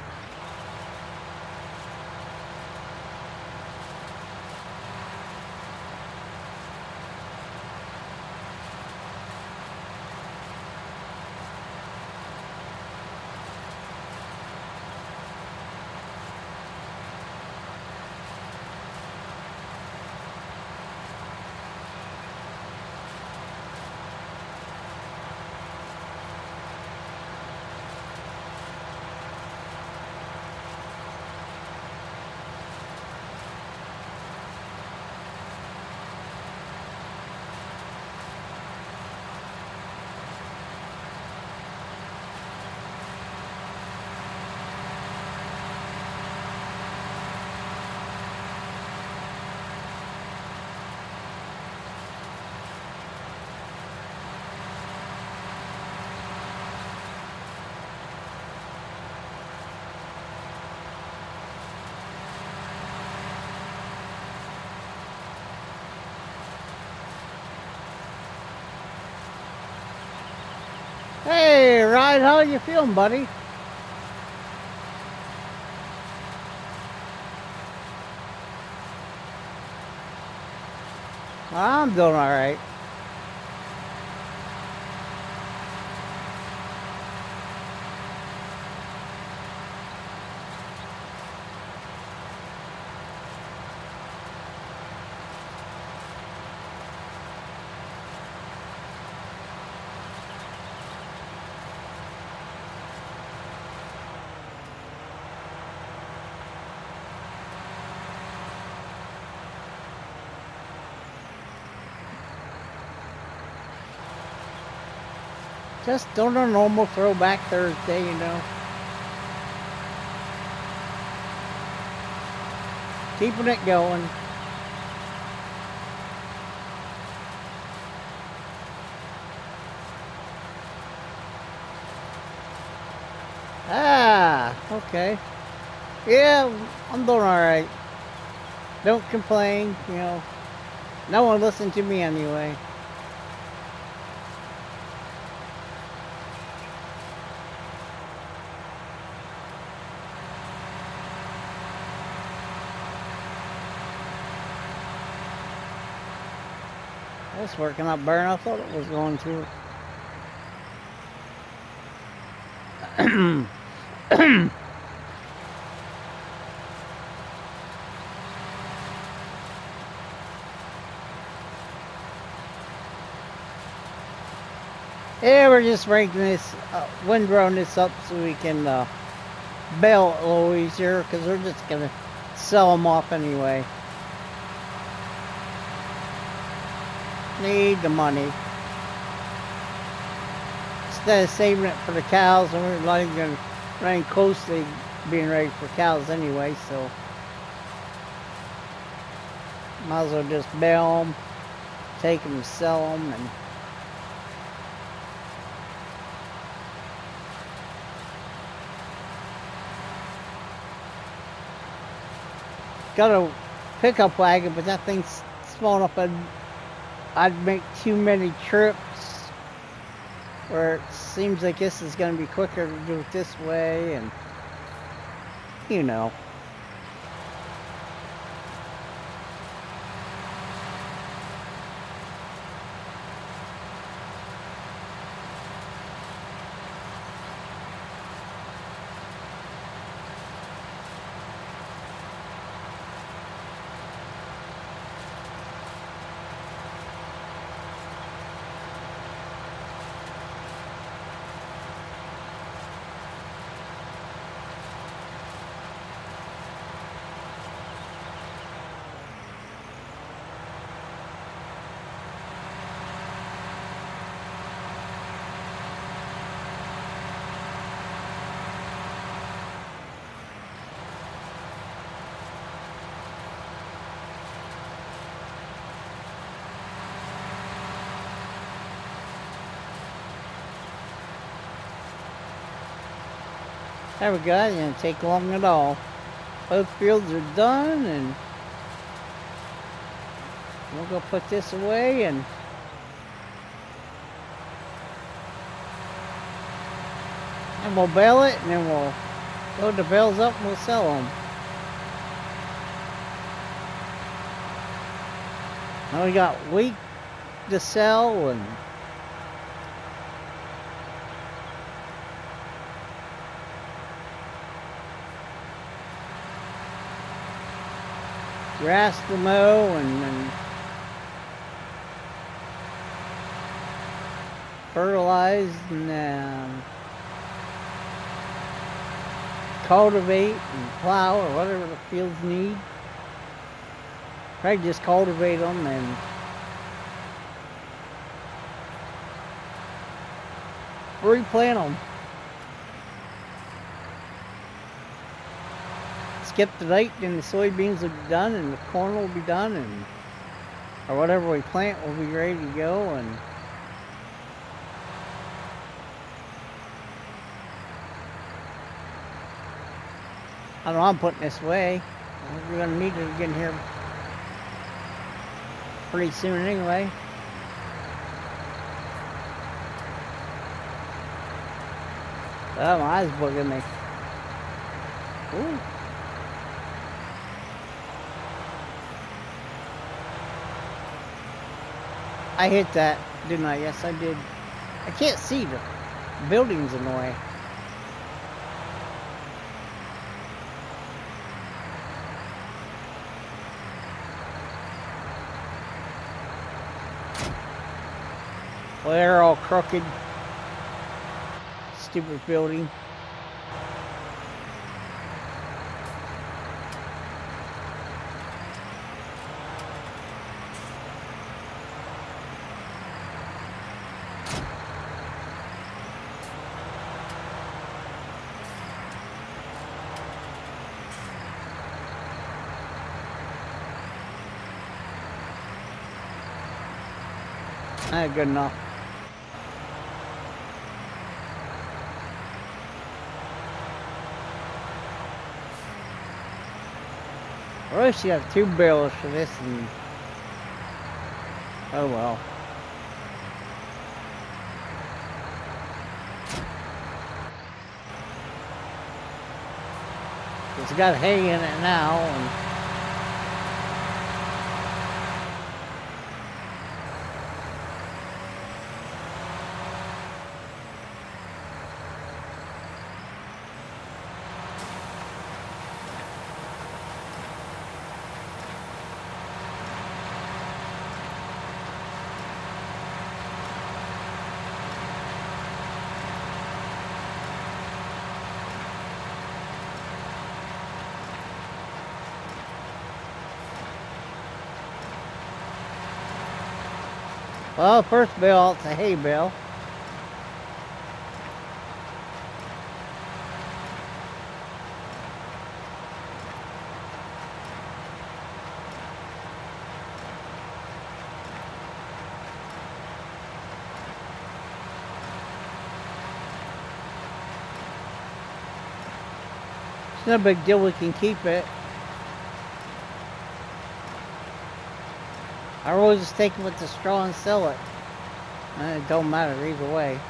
Speaker 1: Hey, Ryan, how you feeling, buddy? I'm doing all right. Just doing a normal throwback Thursday, you know. Keeping it going. Ah, okay. Yeah, I'm doing all right. Don't complain, you know. No one listened to me anyway. It's working out better than I thought it was going to. Yeah, we're just breaking this, windrowing this up so we can bail a little easier because we're just going to sell them off anyway. Need the money. Instead of saving it for the cows, and we're not even going to run close to being ready for cows anyway, so might as well just bail them, take them, sell them, and got a pickup wagon, but that thing's small enough I'd make too many trips. Where it seems like this is going to be quicker to do it this way, and you know. There we go, it didn't take long at all. Both fields are done, and we'll go put this away, and And we'll bale it, and then we'll load the bales up and we'll sell them. Now we got wheat to sell and grass to mow and fertilize and cultivate and plow or whatever the fields need. Probably just cultivate them and replant them. Skip the date, then the soybeans will be done and the corn will be done, and or whatever we plant will be ready to go. And I don't know, I'm putting this away. We're gonna need it again here pretty soon anyway. Oh, my eyes bugging me. Ooh. I hit that, didn't I? Yes, I did. I can't see the buildings in the way. Well, they're all crooked. Stupid building. Not good enough. I really should have 2 barrels for this, and oh well. It's got hay in it now, and well, first bale, it's a hay bale. It's no big deal, we can keep it. I always just take it with the straw and sell it. And it don't matter either way.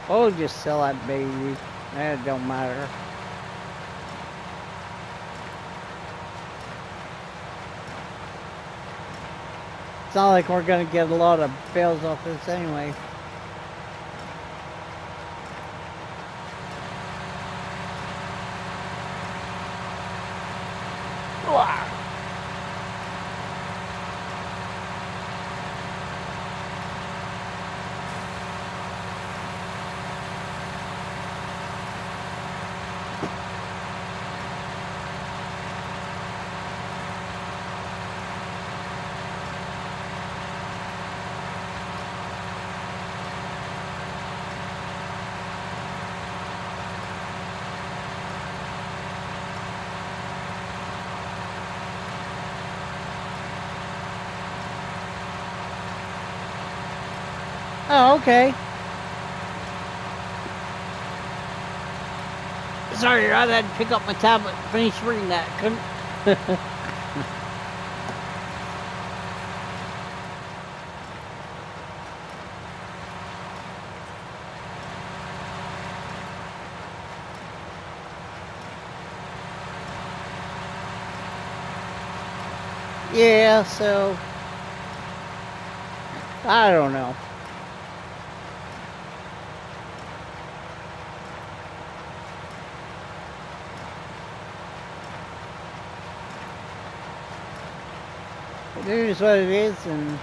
Speaker 1: Or just sell that baby. It don't matter. It's not like we're gonna get a lot of bales off this anyway. Oh, okay. Sorry, I had to pick up my tablet and finish reading that. Couldn't. Yeah, so I don't know. It is what it is, and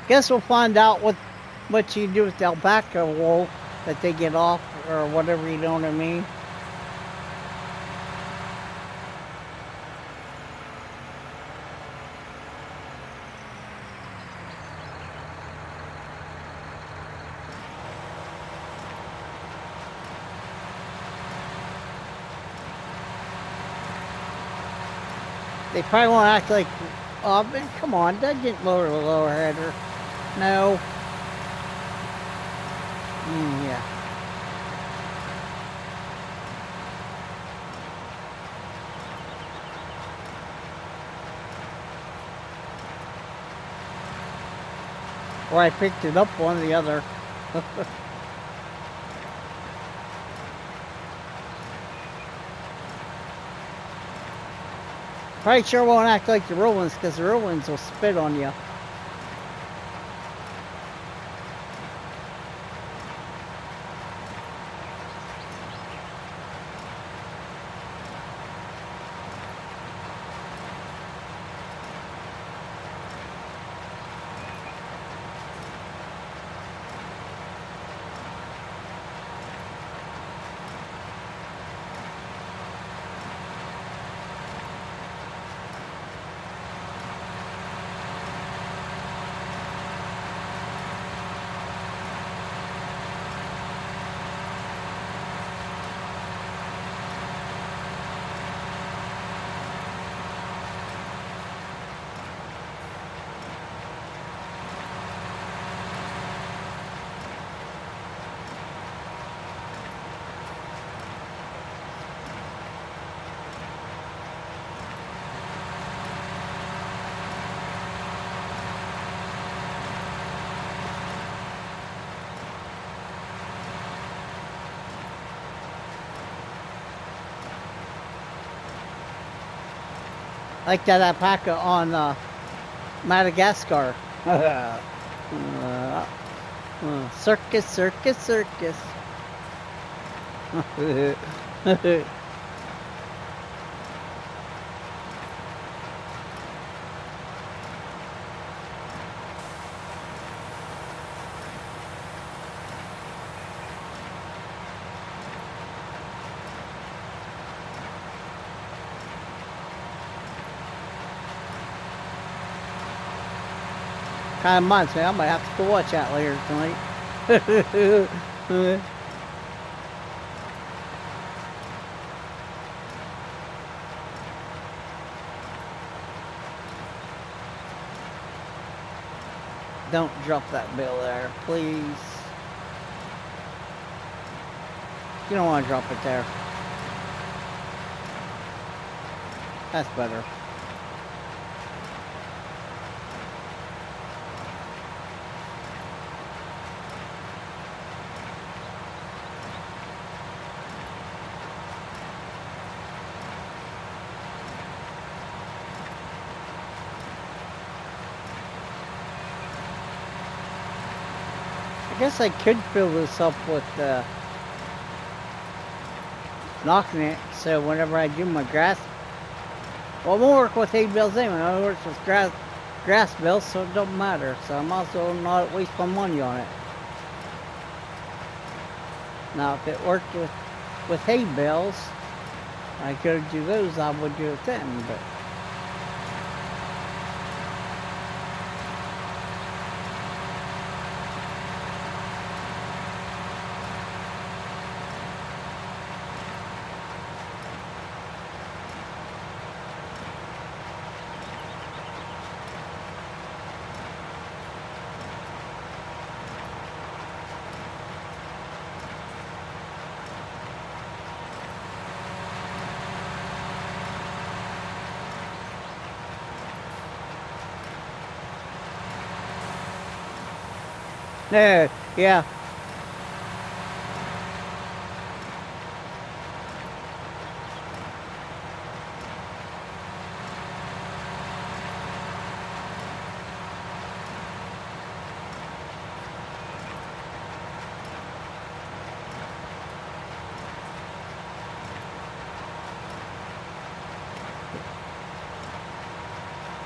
Speaker 1: guess we'll find out what you do with the alpaca wool that they get off or whatever, you know what I mean? They probably won't act like, oh, but come on, that didn't lower the lower header. No. Yeah. Or I picked it up, one or the other. Probably sure won't act like the real ones, because the real ones will spit on you. Like that alpaca on Madagascar. Circus, circus, circus. Kind of reminds me, I might have to go watch that later tonight. Don't drop that bill there, please. You don't want to drop it there. That's better. I guess I could fill this up with knocking it, so whenever I do my grass, well, it won't work with hay bales anyway. It works with grass bales, so it don't matter. So I'm also not waste my money on it. Now, if it worked with hay bales, I could do those. I would do it then, but No, yeah.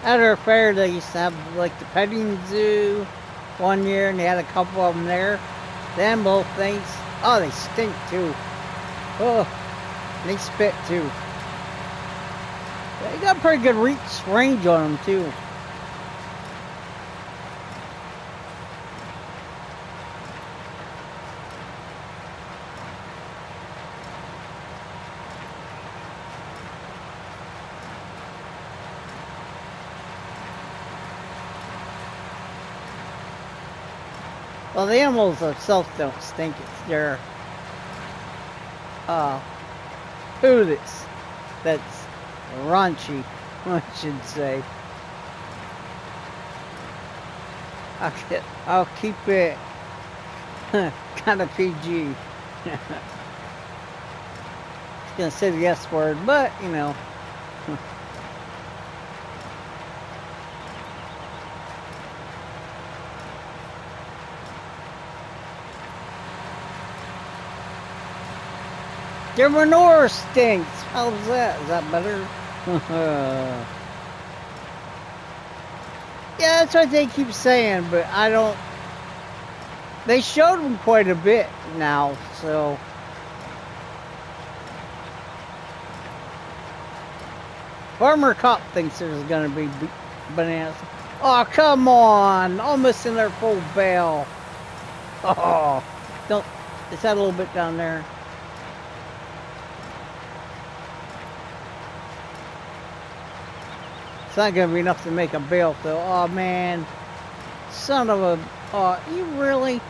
Speaker 1: At our fair, they used to have like the petting zoo one year, and they had a couple of them there. Them little things, oh, they stink too. Oh, they spit too. They got pretty good range on them too. Well, the animals themselves don't stink. It's their food that's raunchy, I should say. I'll keep it kind of PG. Gonna say the S word, but you know. Their manure stinks. How's that? Is that better? Yeah, that's what they keep saying, but I don't. They showed them quite a bit now, so. Farmer Cop thinks there's gonna be bananas. Oh, come on! Almost in their full bale. Oh, don't. Is that a little bit down there? It's not gonna be enough to make a bale though. Oh man, son of a. Oh, you really?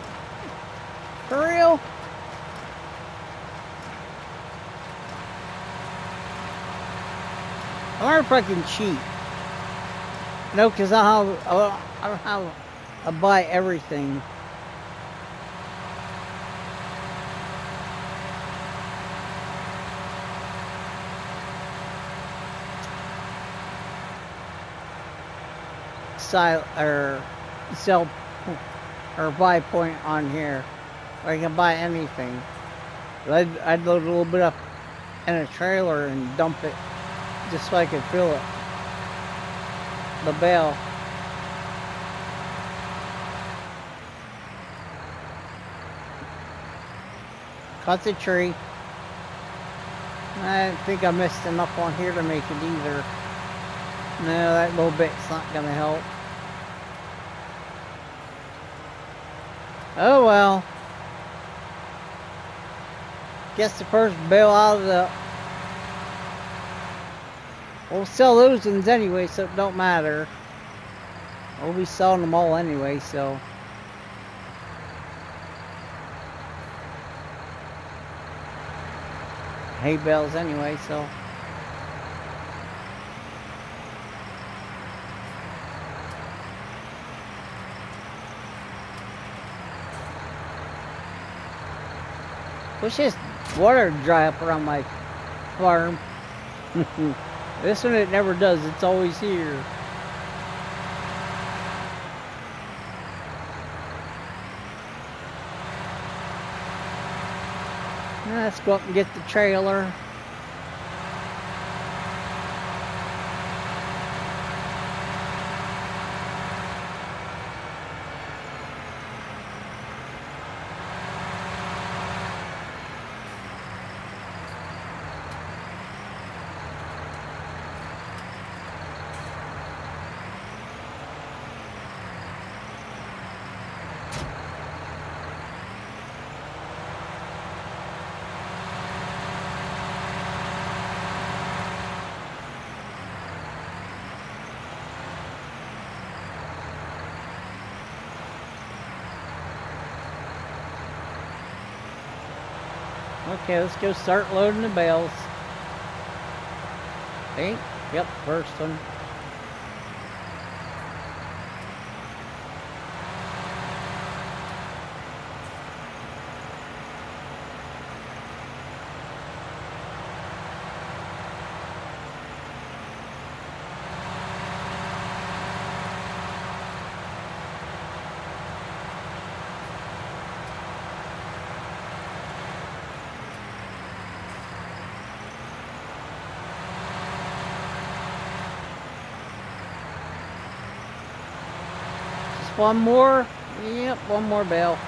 Speaker 1: For real? I wonder if I can cheat. No, because I don't have. I buy everything. Sell or buy point on here. Or I can buy anything. But I'd load a little bit up in a trailer and dump it just so I could fill it. The bale. Cut the tree. I think I missed enough on here to make it either. No, that little bit's not gonna help. Oh well. Guess the first bale out of the... We'll sell those ones anyway, so it don't matter. We'll be selling them all anyway, so... Hay bales anyway, so... Wish this water would dry up around my farm. This one it never does, it's always here. Let's go up and get the trailer. Okay, let's go start loading the bales. Hey, yep, first one. one more. Yep, one more bale.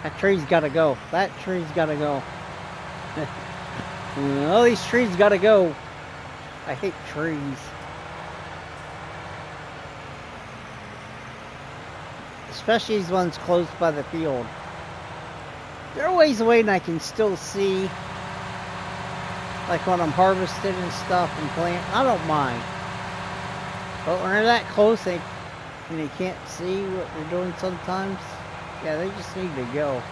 Speaker 1: That tree's gotta go. That tree's gotta go. All these trees gotta go. I hate trees. Especially these ones close by the field. They're a ways away and I can still see, like when I'm harvesting and stuff and plant. I don't mind. But when they're that close and you can't see what they're doing sometimes, yeah, they just need to go.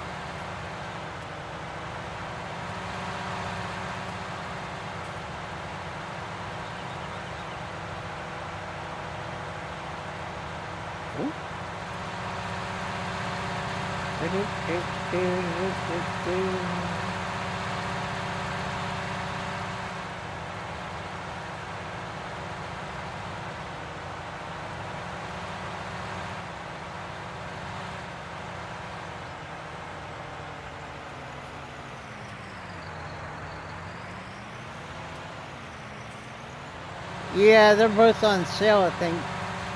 Speaker 1: Yeah, they're both on sale, I think,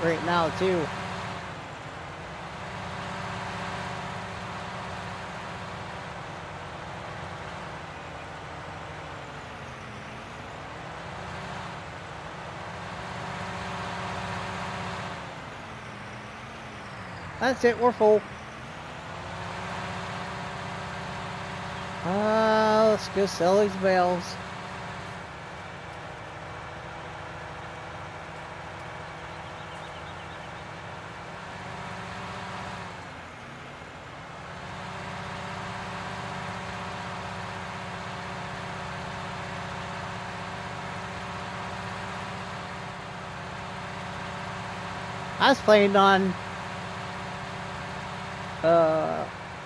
Speaker 1: right now, too. That's it, we're full. Let's go sell these bales. I was playing on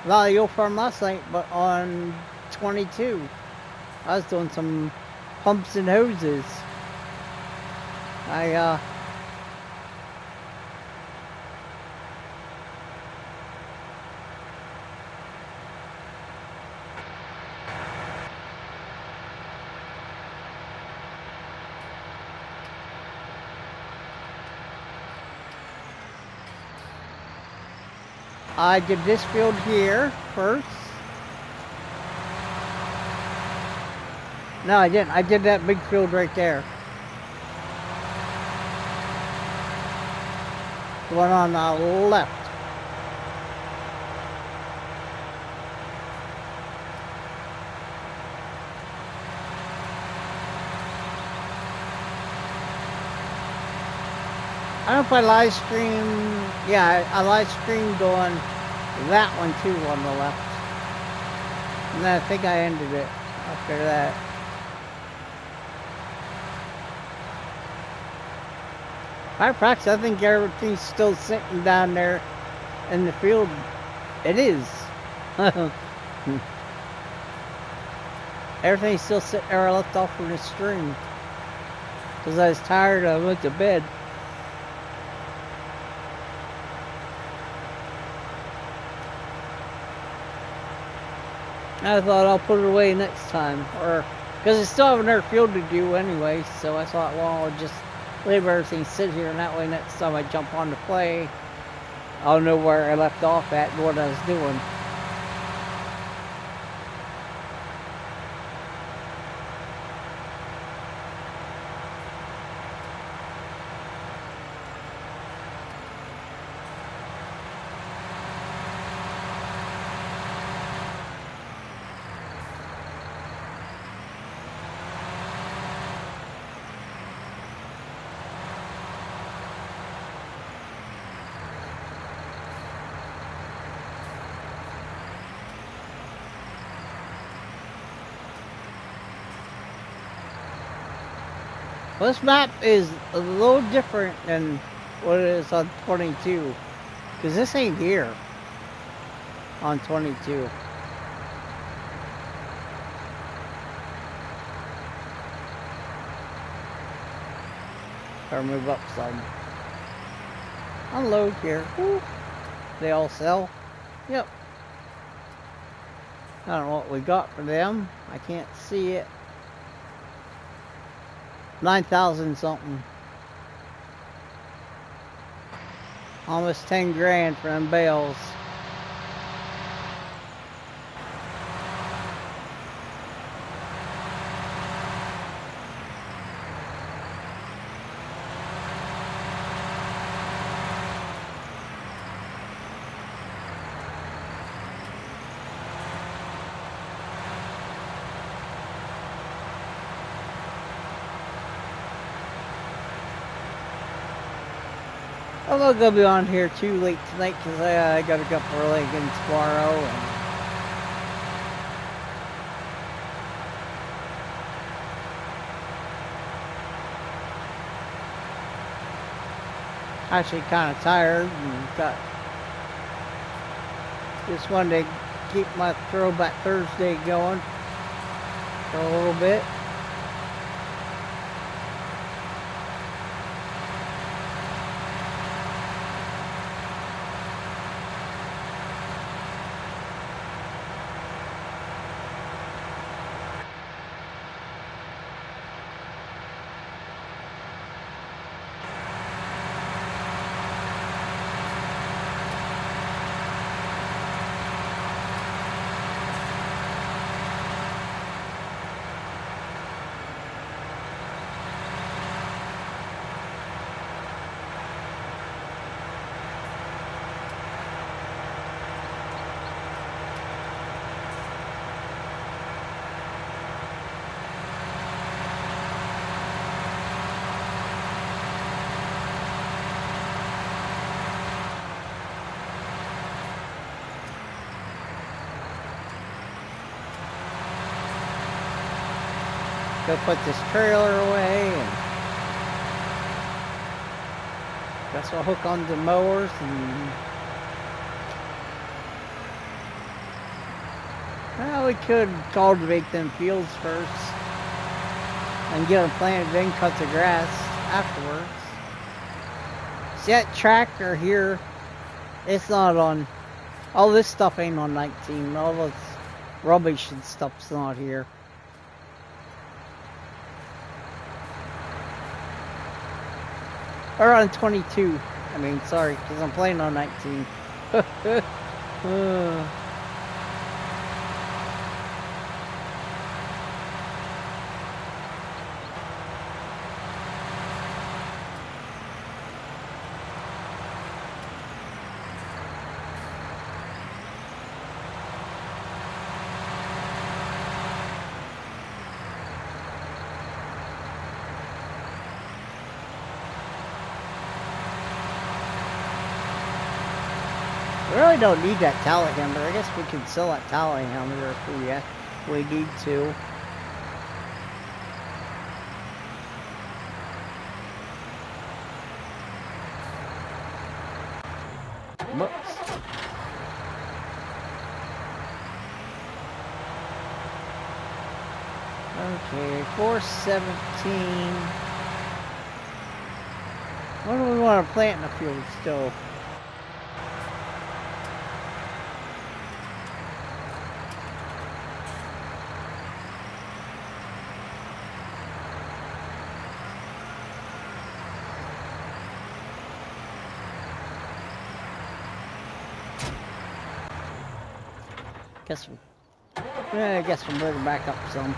Speaker 1: Valley Old Farm last night, but on 22. I was doing some pumps and hoses. I did this field here first. No, I didn't. I did that big field right there. The one on the left. I don't know if I live stream. Yeah, I live streamed on that one too on the left. And then I think I ended it after that. I practice. I think everything's still sitting down there in the field. It is. Everything's still sitting there. I left off from the stream because I was tired. I went to bed. I thought I'll put it away next time, or because I still have another field to do anyway. So I thought, well, I'll just leave everything sit here, and that way next time I jump on to play, I'll know where I left off at and what I was doing. Well, this map is a little different than what it is on 22, because this ain't here on 22. Or move up some. Unload here. Woo. They all sell. Yep. I don't know what we got for them. I can't see it. 9,000 something. Almost 10 grand for them bales. I'm not gonna be on here too late tonight because I gotta get up early again tomorrow. And actually kind of tired and just wanted to keep my Throwback Thursday going for a little bit. Go put this trailer away, and guess I'll hook on the mowers and well, we could cultivate them fields first and get them planted, then cut the grass afterwards. See that tractor here? It's not on. All this stuff ain't on 19. All this rubbish and stuff's not here. Or on 22. I mean, sorry, because I'm playing on 19. We really don't need that telehandler. I guess we can sell that telehandler if we need to. Whoops. Okay, 417. What do we want to plant in the field still? I guess we'll move it back up some.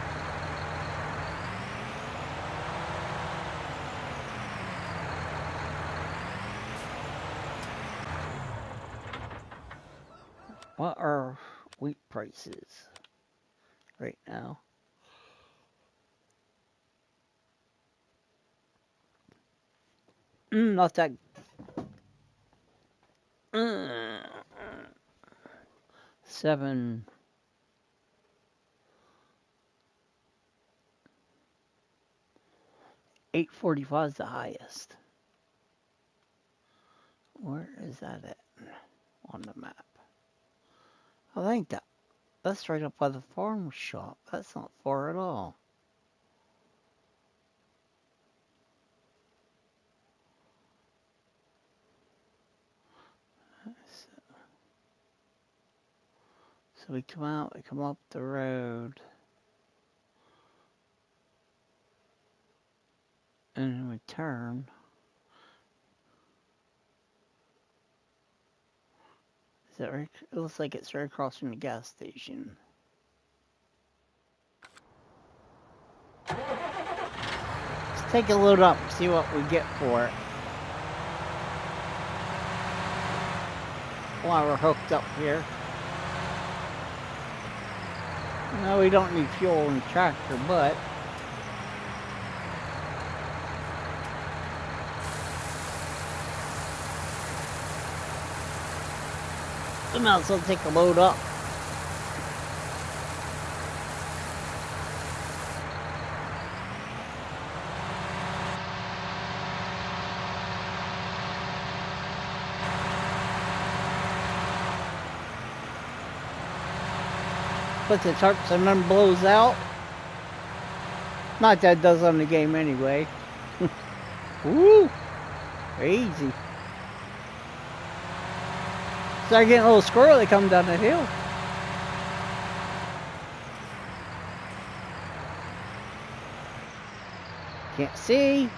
Speaker 1: What are wheat prices right now? Not that. 7. 845 is the highest. Where is that at on the map? I think that's right up by the farm shop. That's not far at all. So we come out, we come up the road. And then we turn. Is that right? It looks like it's right across from the gas station. Let's take a load up and see what we get for it. While we're hooked up here. No, we don't need fuel in the tractor, but we might as well take a load up. Puts the tarps and then blows out. Not that it does on the game anyway. Woo! Easy. Start getting a little squirrely coming down the hill. Can't see.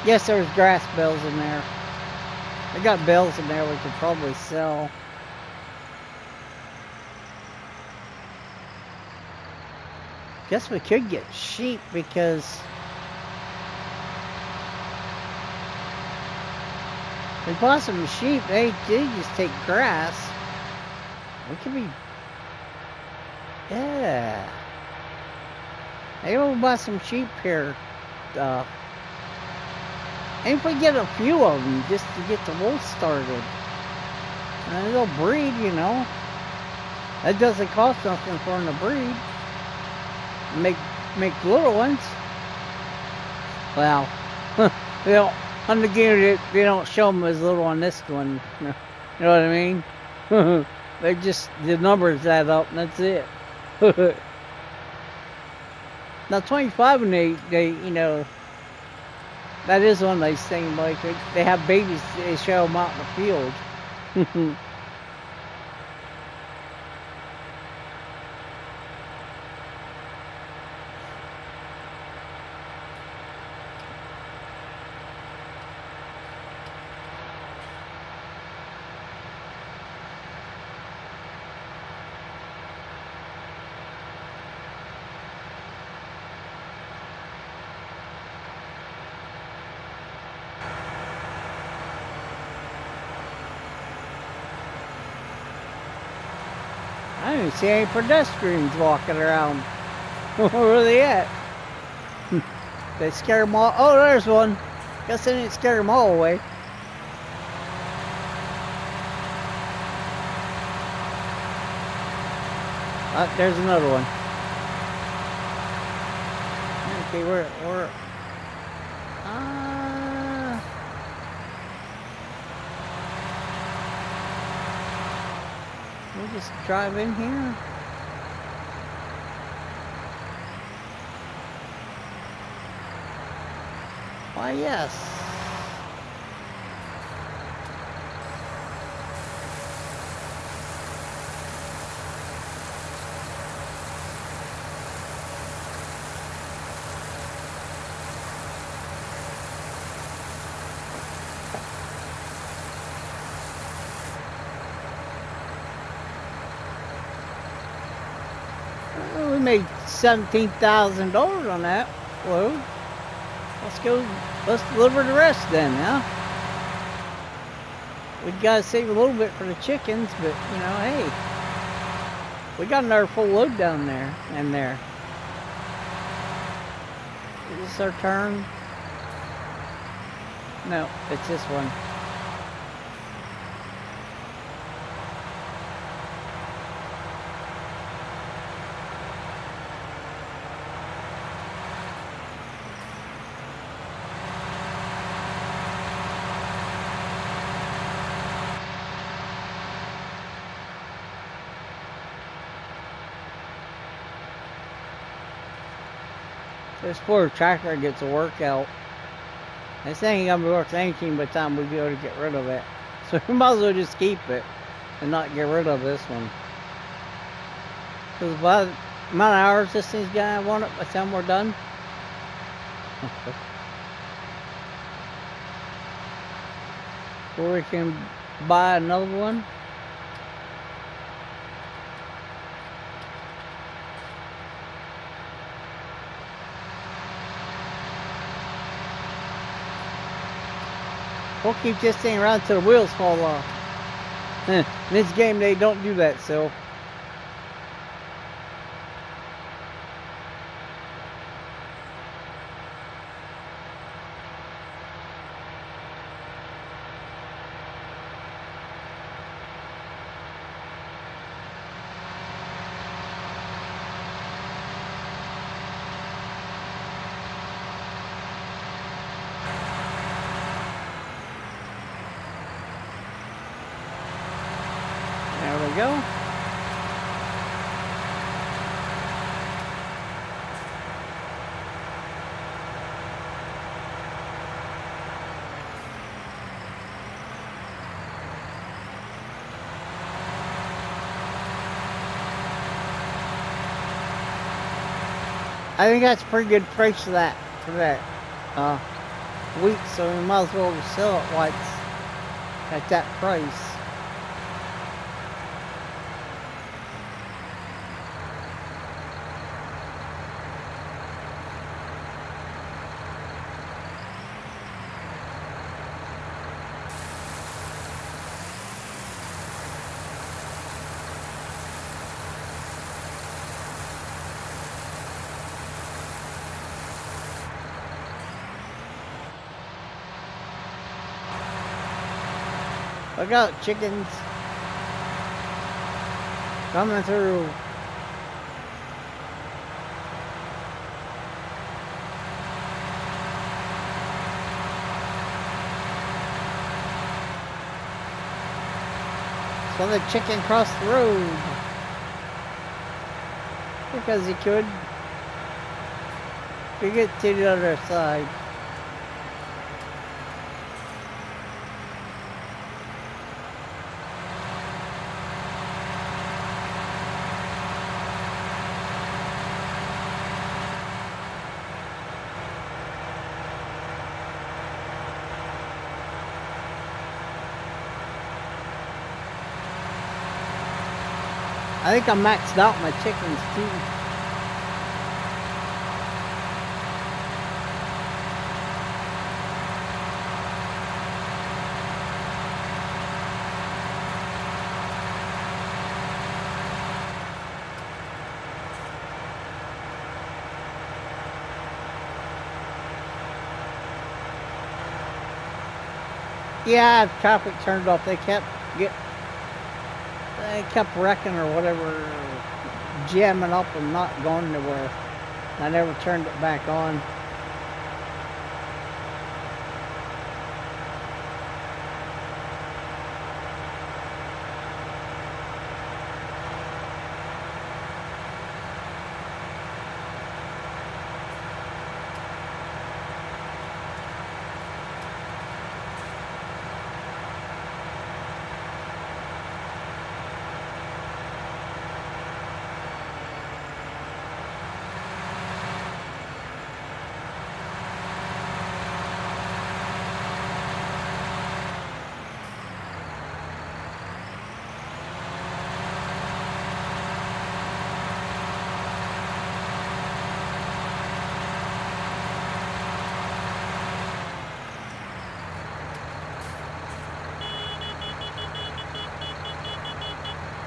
Speaker 1: Yes, there's grass bells in there. I got bells in there we could probably sell. Guess we could get sheep because we bought some sheep. They just take grass. We could be, yeah. Maybe we'll buy some sheep here. And if we get a few of them just to get the wool started, and they'll breed, you know. That doesn't cost nothing for them to breed. Make little ones. Well, they don't, on the game they don't show them as little on this one. You know what I mean? They just, the numbers add up and that's it. Now 25 and they you know, that is one of those things, like they have babies, they show them out in the field. I didn't see any pedestrians walking around. Where are they at? They scare them all. Oh, there's one. Guess they didn't scare them all away. There's another one. Okay, we're we'll just drive in here. Why, yes. Well, we made $17,000 on that load. Let's deliver the rest then, huh? We gotta save a little bit for the chickens, but you know, hey, we got another full load down there and there. Is this our turn? No, it's this one. This poor tractor gets a workout. This thing ain't gonna be worth anything by the time we go to get rid of it. So we might as well just keep it and not get rid of this one. Because by the amount of hours this thing's gonna want it by the time we're done. Or we can buy another one. We'll keep this thing around till the wheels fall off. In this game they don't do that, so. There we go. I think that's a pretty good price for that wheat, so we might as well sell it while it's at that price. Look out, chickens coming through. So the chicken crossed the road because he could. We get to the other side. I think I maxed out my chickens too. Yeah, traffic turned off. They kept wrecking or whatever, jamming up and not going nowhere. I never turned it back on.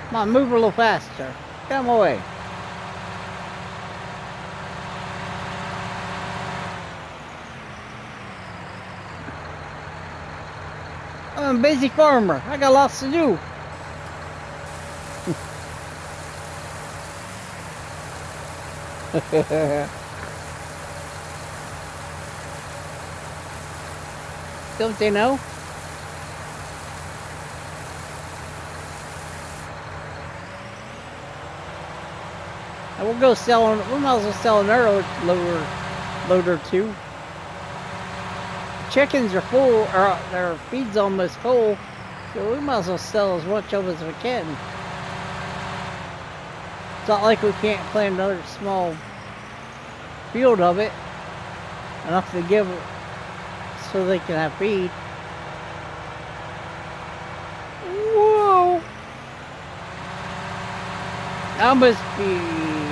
Speaker 1: Come on, move a little faster. Come away. I'm a busy farmer. I got lots to do. Don't they know? We'll go sell. We might as well sell another loader too. Chickens are full, or their feed's almost full. So we might as well sell as much of it as we can. It's not like we can't plant another small field of it. Enough to give it so they can have feed. Whoa! I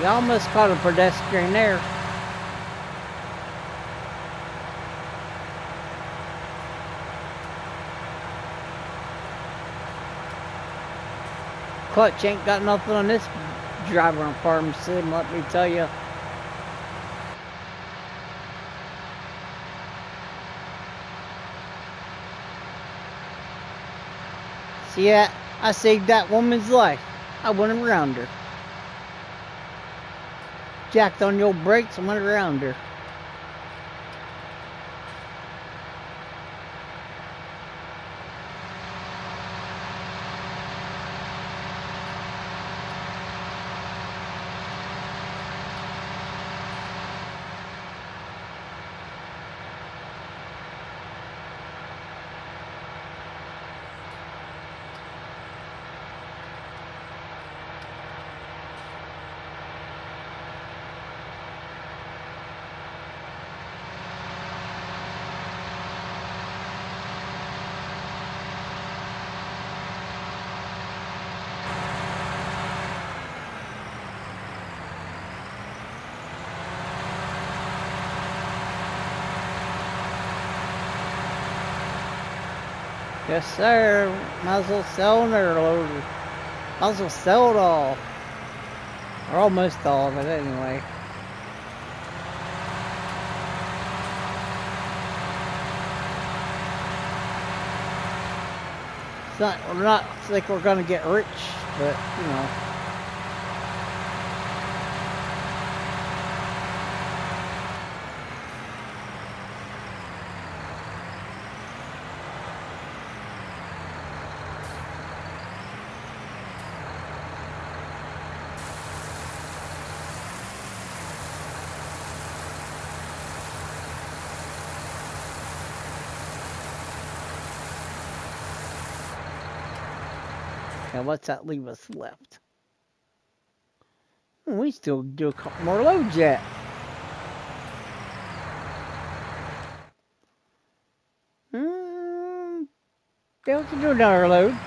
Speaker 1: almost caught a pedestrian there. Clutch ain't got nothing on this driver on farm sim, let me tell you. See, I saved that woman's life. I went around her. Jacked on your brakes and went around her. Yes, sir. Might as well sell another load. Might as well sell it all. Or almost all of it, anyway. We're not like we're gonna get rich, but, you know. Now, what's that leave us left? We still do a couple more loads yet. Yeah, we can do another load.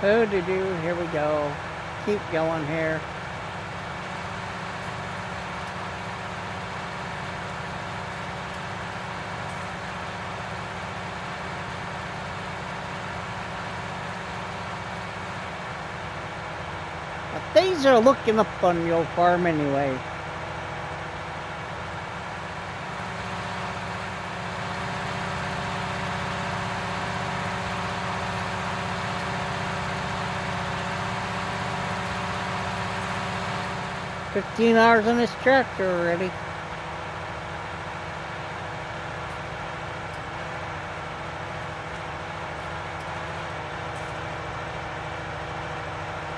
Speaker 1: Oh, to do. Here we go. Keep going here. But things are looking up on your farm anyway. $15 on this tractor already.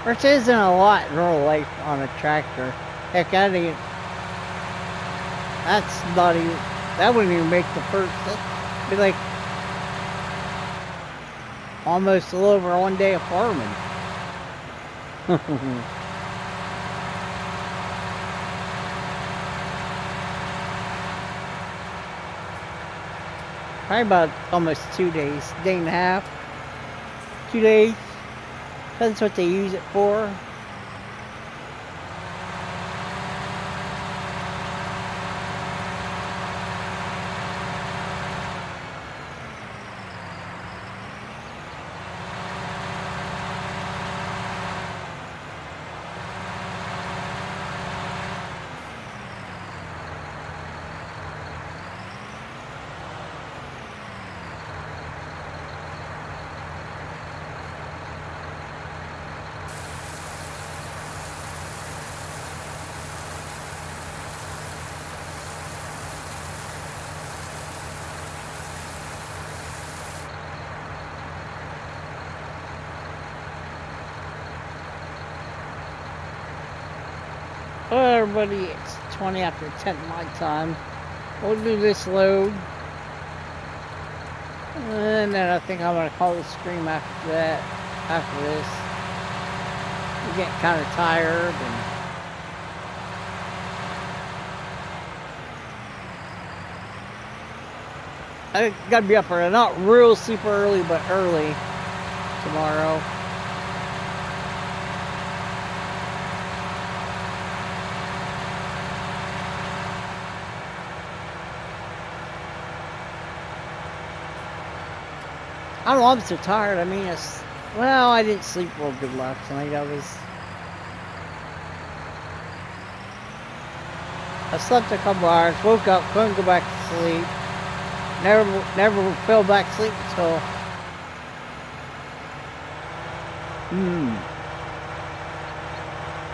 Speaker 1: Which isn't a lot in real life on a tractor. Heck, that's not even, that wouldn't even make the first, that'd be like almost a little over 1 day of farming. Probably about almost 2 days, day and a half, 2 days. That's what they use it for. Well, everybody, it's 20 after 10 my time. We'll do this load. And then I think I'm going to call the stream after that, after this. We're getting kind of tired. And I got to be up early. Not real super early, but early tomorrow. I don't know, I'm so tired. I mean, well, I didn't sleep real good last night. I slept a couple hours, woke up, couldn't go back to sleep. Never fell back asleep until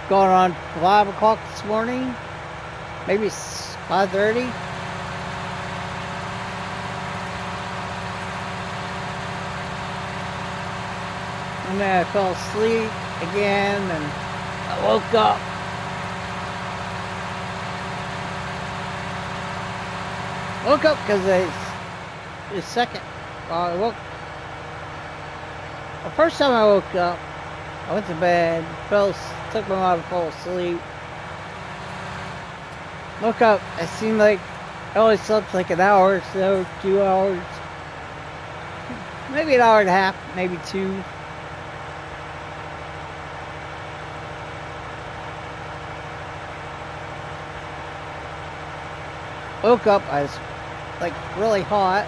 Speaker 1: going on 5 o'clock this morning, maybe 5:30. And then I fell asleep again, and I woke up. Woke up because the first time I woke up, I went to bed, took my while to fall asleep. Woke up, it seemed like I only slept like an hour or so, 2 hours. Maybe an hour and a half, maybe 2. Woke up, I was like really hot.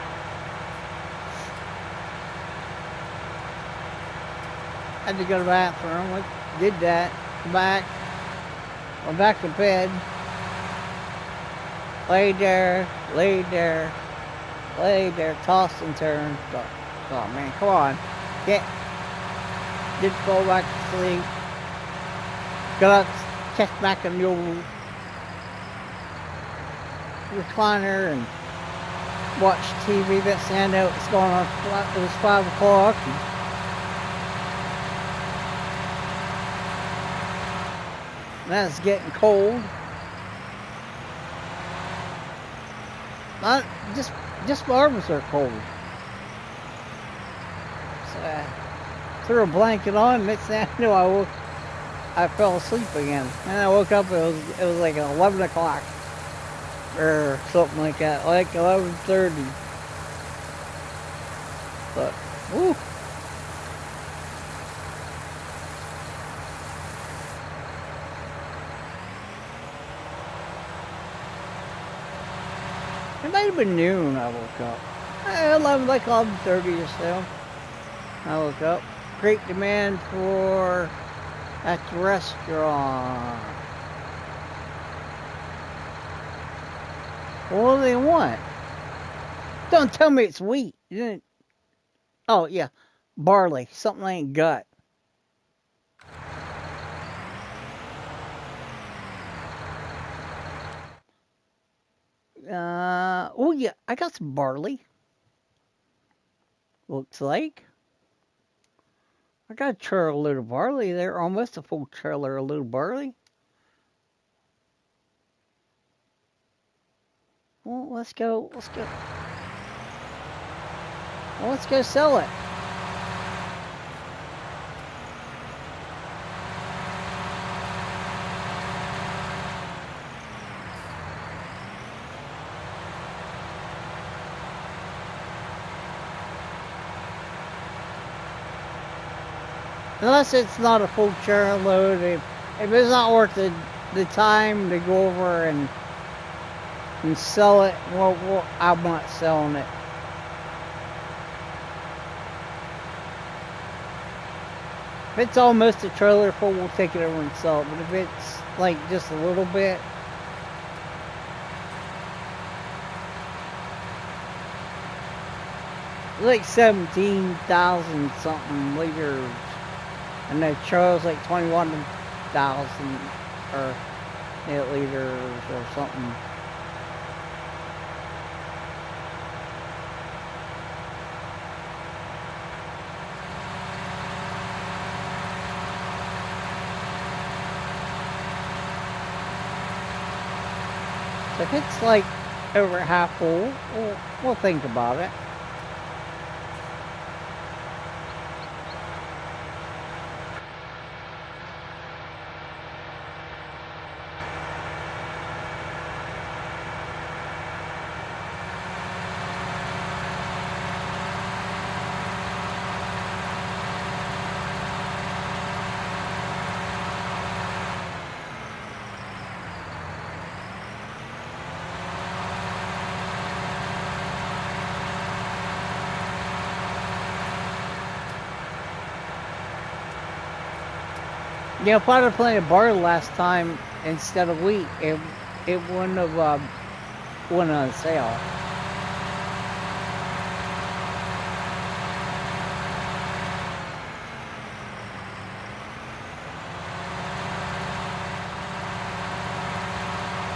Speaker 1: Had to go to the bathroom, did that, come back, went back to bed, laid there, tossed and turned. Oh man, come on. Did fall back to sleep. Got up, checked back in the old recliner and watched TV. That stand out was going on. It was 5 o'clock. Now it's getting cold. Not just my arms are cold. So I threw a blanket on. Next thing I knew, I fell asleep again. And I woke up. It was like 11 o'clock. Or something like that, like 11:30. But, woo. It might have been noon I woke up. 11, like 11:30 or so. I woke up. Great demand for at the restaurant. What do they want? Don't tell me it's wheat. You didn't... Oh, yeah. Barley. Something I ain't got. Oh, yeah. I got some barley. Looks like. I got a trailer load of barley there. Almost a full trailer load of barley. Well, let's go. Let's go. Well, let's go sell it. Unless it's not a full trailer load. If it's not worth the time to go over and sell it, well, I'm not selling it. If it's almost a trailer full, we'll take it over and sell it. But if it's like just a little bit, like 17,000 something liters, and the trailer's like 21,000 or liters or something. So if it's like over half full, we'll think about it. Yeah, if I'd have planted barley last time instead of wheat, it wouldn't have went on sale.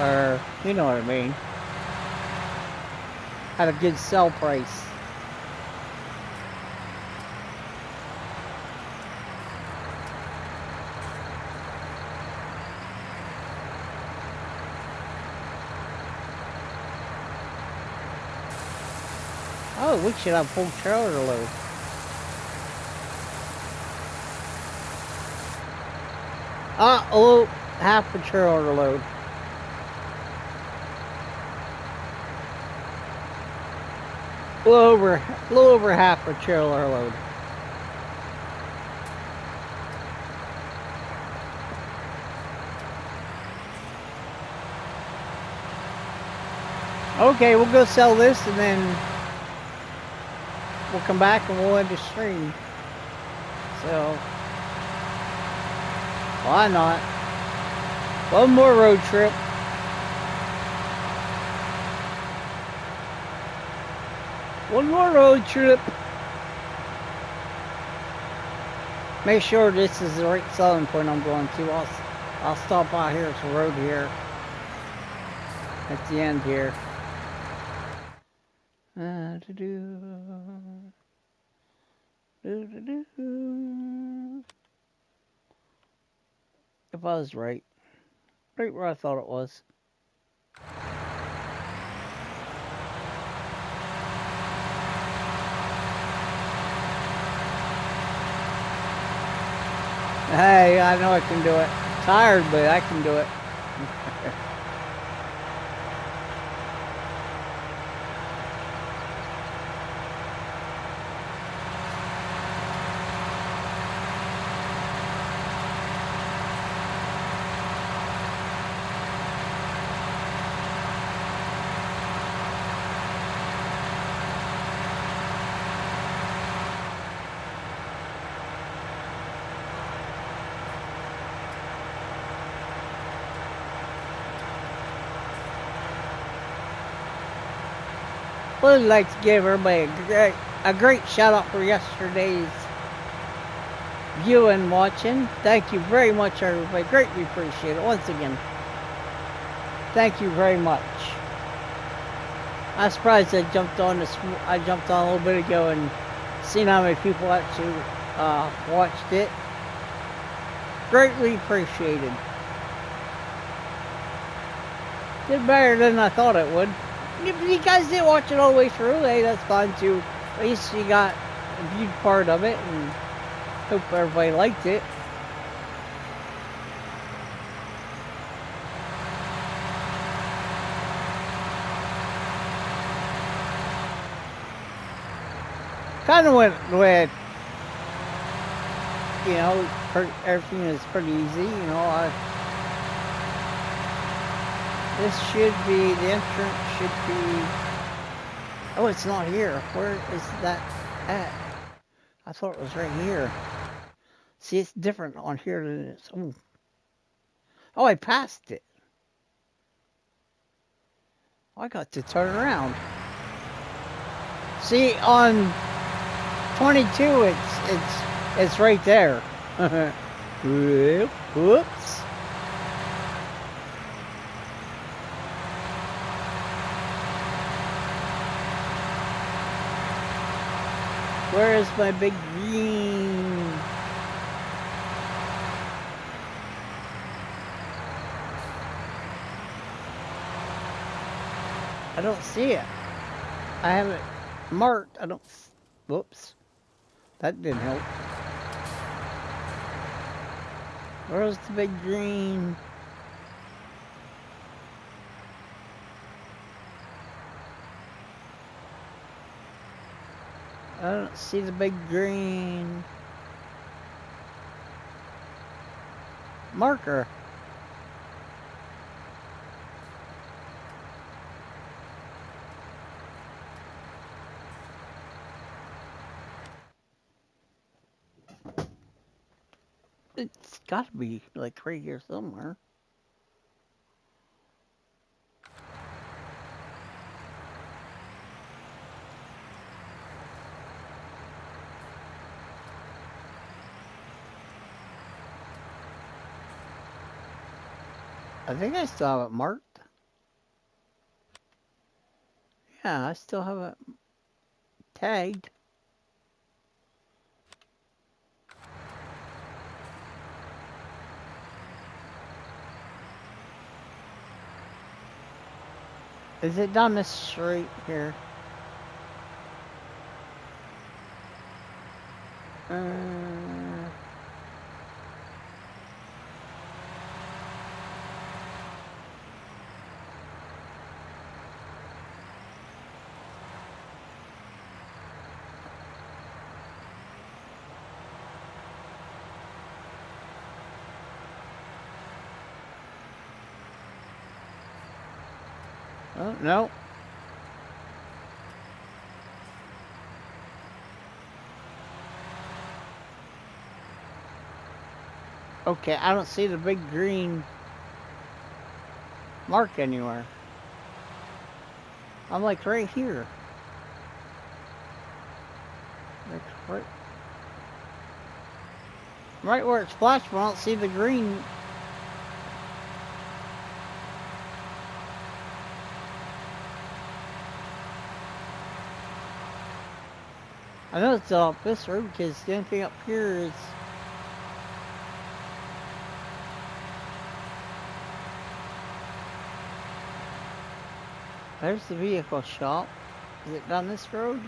Speaker 1: Or, you know what I mean. Had a good sell price. Oh, we should have full trailer load. Oh, half a trailer load. A little over half a trailer load. Okay, we'll go sell this and then we'll come back and we'll end the stream. So, why not? One more road trip. One more road trip. Make sure this is the right selling point I'm going to. I'll stop out here. It's a road here. At the end here. If I was right. Right where I thought it was. Hey, I know I can do it. I'm tired, but I can do it. Would like to give everybody a great shout out for yesterday's viewing and watching. Thank you very much, everybody. Greatly appreciate it. Once again, thank you very much. I'm surprised I jumped on this. I jumped on a little bit ago and seen how many people actually watched it. Greatly appreciated. Did better than I thought it would. If you guys didn't watch it all the way through, hey, that's fine too. At least you got a viewed part of it, and hope everybody liked it. Kind of went with, you know, everything is pretty easy, you know. This should be, the entrance should be, oh, it's not here. Where is that at? I thought it was right here. See, it's different on here than it is. Ooh. Oh, I passed it. I got to turn around. See, on 22, it's right there. Whoops. Where is my big green? I don't see it. I have it marked. I don't. Whoops. That didn't help. Where's the big green? I don't see the big green marker. It's got to be like right here somewhere. I think I still have it marked. Yeah, I still have it tagged. Is it down this street here? Oh, no. Okay, I don't see the big green mark anywhere. I'm like right here. Like right where it's flashed, but I don't see the green. I know it's up this road because the only thing up here is there's the vehicle shop. Is it down this road?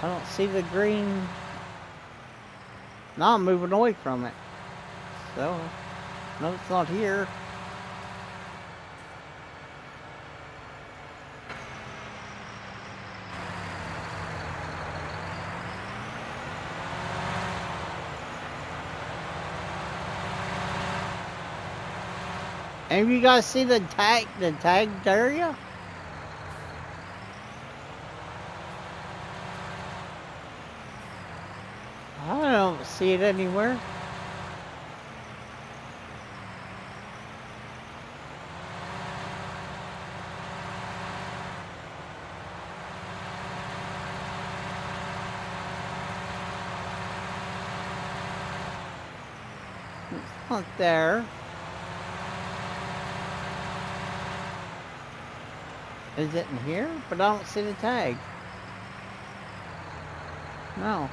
Speaker 1: I don't see the green. Now I'm moving away from it. So, no, it's not here. And you guys see the tagged area? I don't see it anywhere. It's not there. Is it in here? But I don't see the tag. No.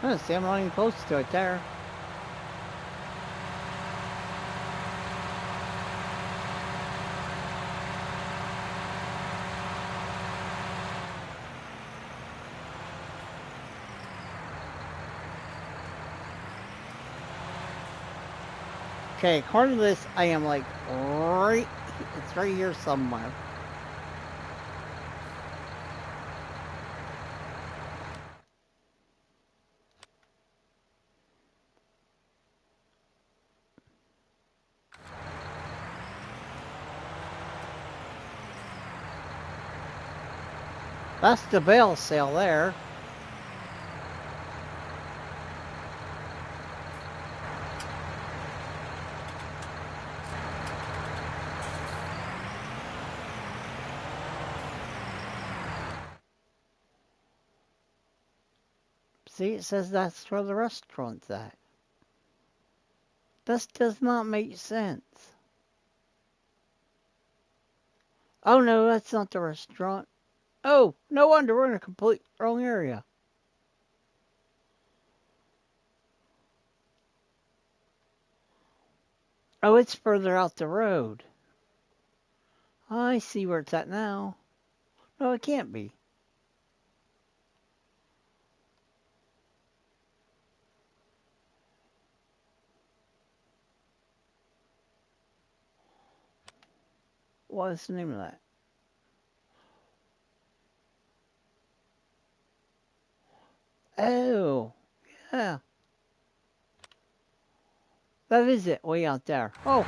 Speaker 1: Oh, see, I'm not even close to it there. Okay, according to this, I am like right, it's right here somewhere. That's the bale sale there. See, it says that's where the restaurant's at. This does not make sense. Oh no, that's not the restaurant. Oh, no wonder we're in a complete wrong area. Oh, it's further out the road. I see where it's at now. No, it can't be. What's the name of that? Oh, yeah. That is it, way out there. Oh,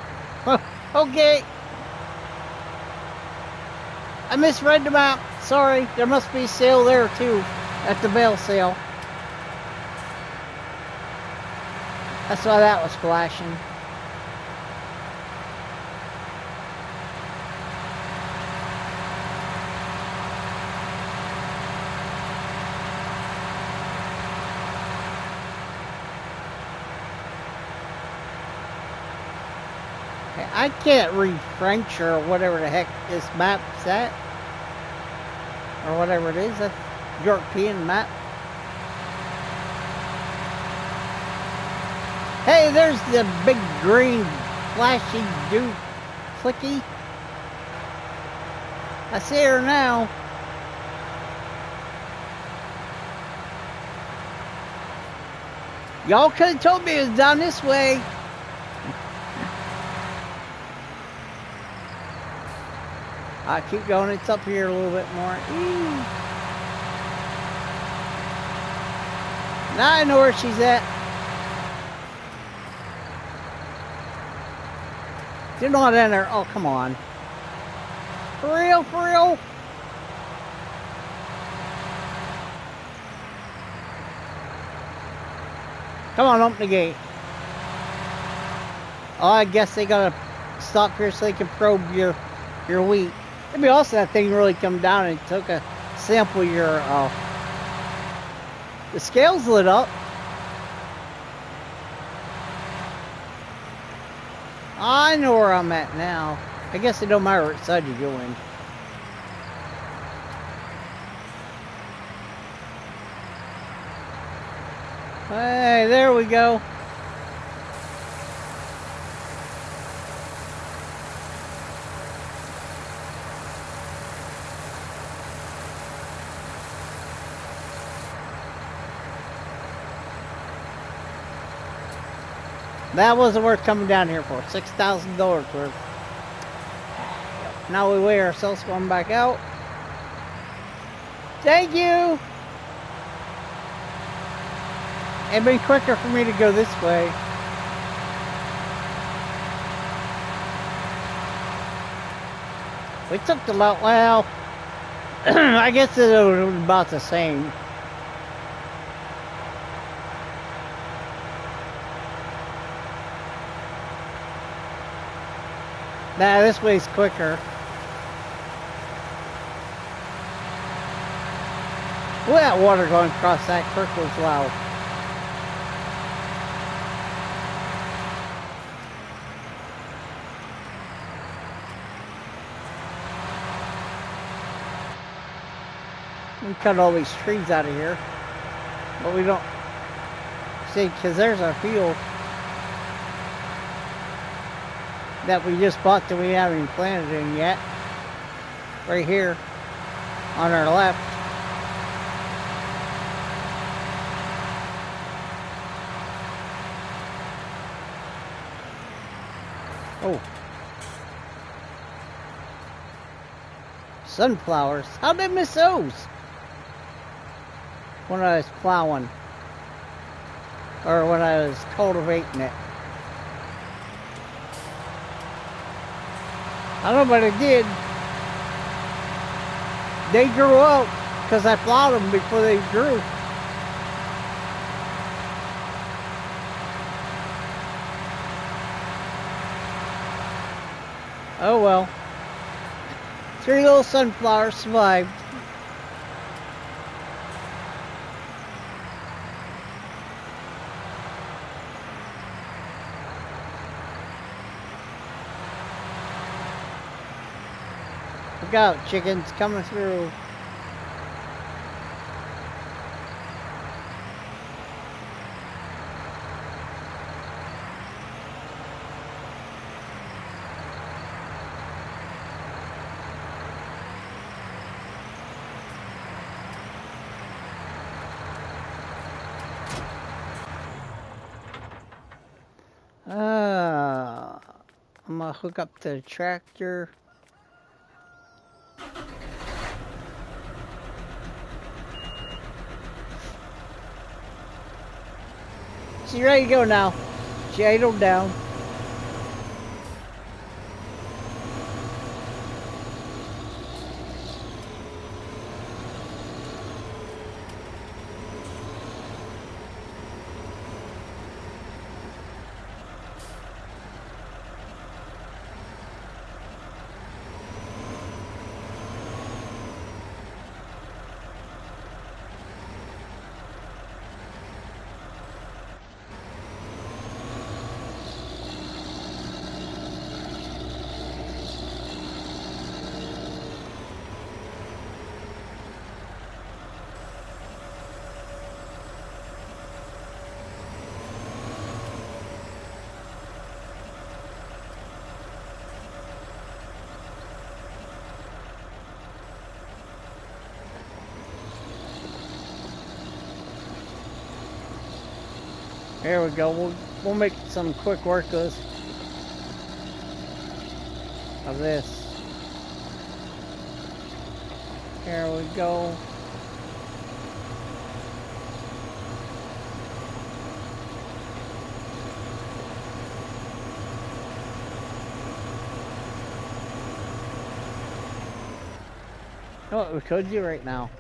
Speaker 1: okay. I misread the map. Sorry, there must be a sale there too, at the bale sale. That's why that was flashing. I can't read French or whatever the heck this map's at. Or whatever it is, that's European map. Hey, there's the big green flashy dude clicky. I see her now. Y'all could have told me it was down this way. I keep going, it's up here a little bit more. Eee. Now I know where she's at. You're not in there. Oh, come on. For real, for real? Come on, open the gate. Oh, I guess they gotta stop here so they can probe your wheat. It'd be awesome that thing really come down and took a sample of your, the scales lit up. I know where I'm at now. I guess it don't matter which side you go in. Hey, there we go. That wasn't worth coming down here for. $6,000 worth. Now we weigh ourselves going back out. Thank you. it'd be quicker for me to go this way. We took the lot, well, I guess it was about the same. Nah, this way's quicker. Look at that water going across that creek was loud. We cut all these trees out of here, but we don't see, because there's our field that we just bought that we haven't even planted in yet. Right here on our left. Oh. Sunflowers. How'd I miss those? When I was plowing. Or when I was cultivating it. I don't know, but I did. They grew up because I plowed them before they grew. Oh well. 3 little sunflowers survived. Look out, chickens coming through. I'm gonna hook up the tractor. She's ready to go now. She idled down. There we go. We'll make some quick work of this. Here we go. You know what we could do right now?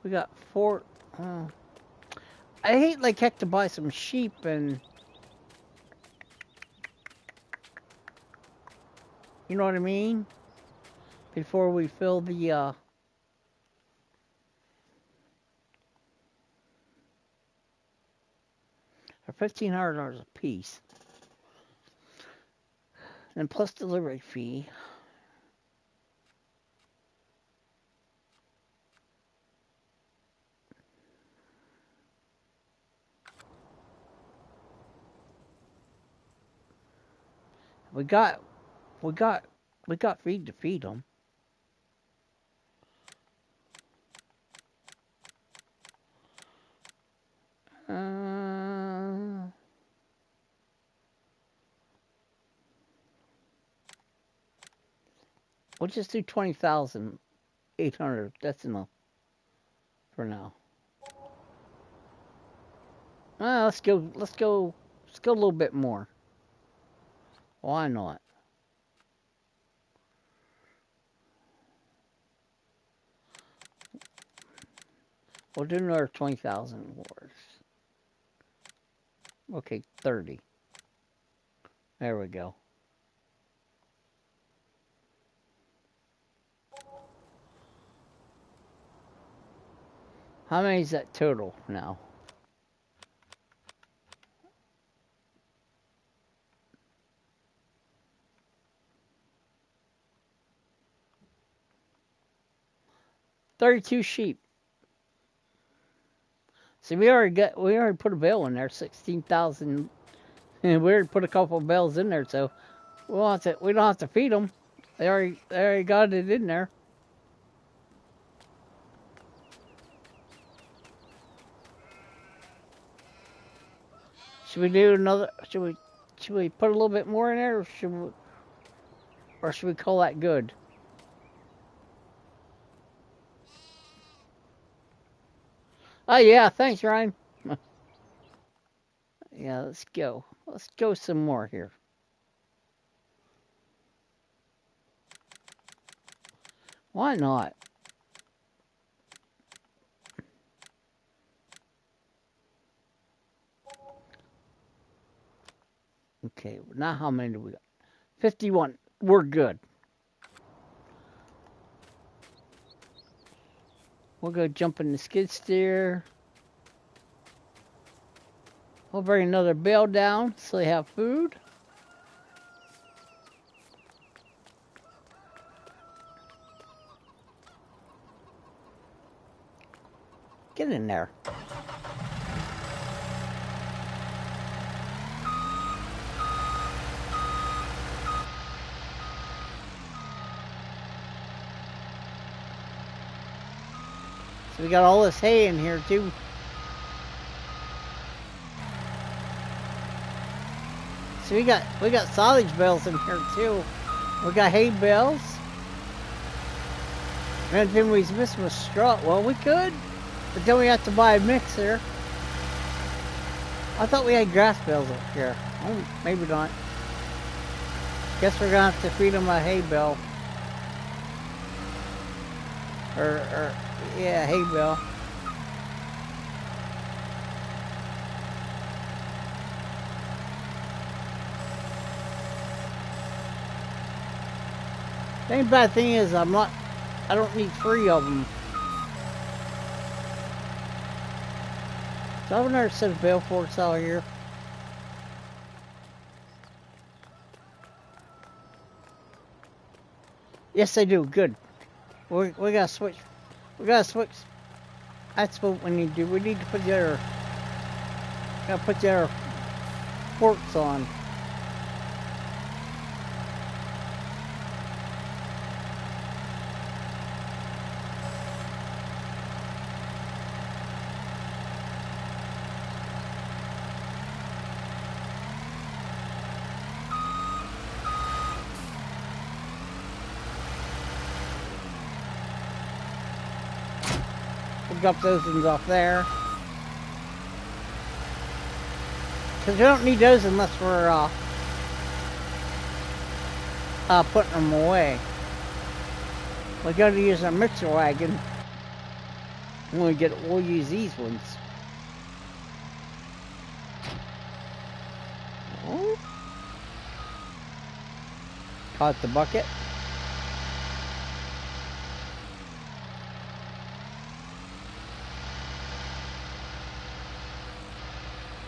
Speaker 1: We got 4. I hate like heck to buy some sheep and you know what I mean? Before we fill the they're $1,500 a piece. And plus delivery fee. We got feed to feed them. We'll just do 20,000 800. That's enough for now. Let's go. Let's go. Let's go a little bit more. Why not? We'll do another 20,000 wars. Okay, 30. There we go. How many is that total now? $32 sheep. See, we already put a bale in there, 16,000, and we already put a couple of bales in there, so we don't have to feed them. They already got it in there. Should we do another? Should we put a little bit more in there, or should we call that good? Oh yeah, thanks, Ryan. Yeah, let's go. Let's go some more here. Why not? Okay, now how many do we got? 51. We're good. We'll go jump in the skid steer. We'll bring another bale down so they have food. Get in there. So we got all this hay in here too. So we got silage bales in here too. We got hay bales. And then we missing with straw. Well, we could, but then we have to buy a mixer. I thought we had grass bales up here. Oh, maybe not. Guess we're gonna have to feed them a hay bale. Yeah, hay bale. The only bad thing is I don't need 3 of them. So I have another set of bale forks out here. Yes, they do. Good. We gotta switch. We gotta switch. That's what we need to do. We need to put the other. Gotta put the other forks on. Drop those ones off there. Because we don't need those unless we're putting them away. We gotta use our mixer wagon. When we'll use these ones. Oh. Caught the bucket.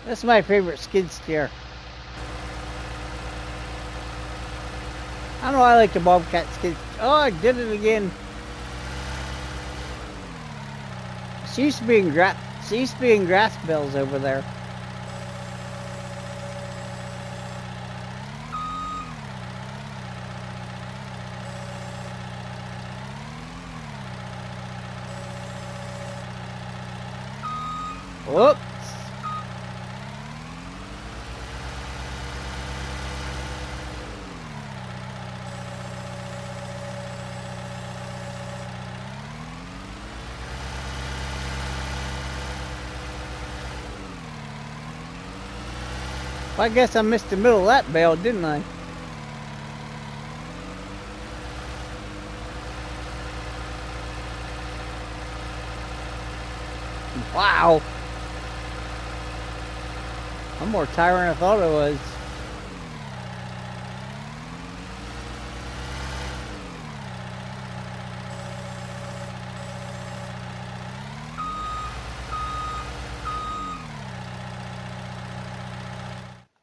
Speaker 1: That's my favorite skid steer. I don't know why I like the Bobcat skid. Oh, I did it again. She used to be in grass bales over there. Whoops. I guess I missed the middle of that bale, didn't I? Wow. I'm more tired than I thought I was.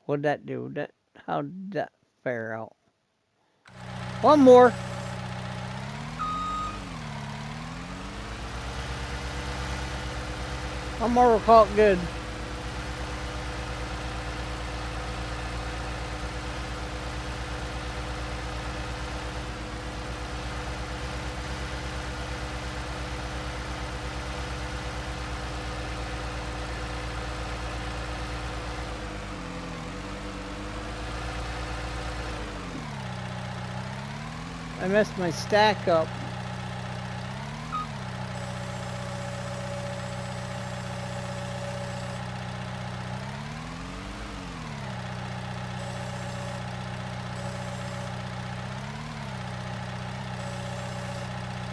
Speaker 1: What'd that do? How did that fare out? One more. One more will call it good. I messed my stack up.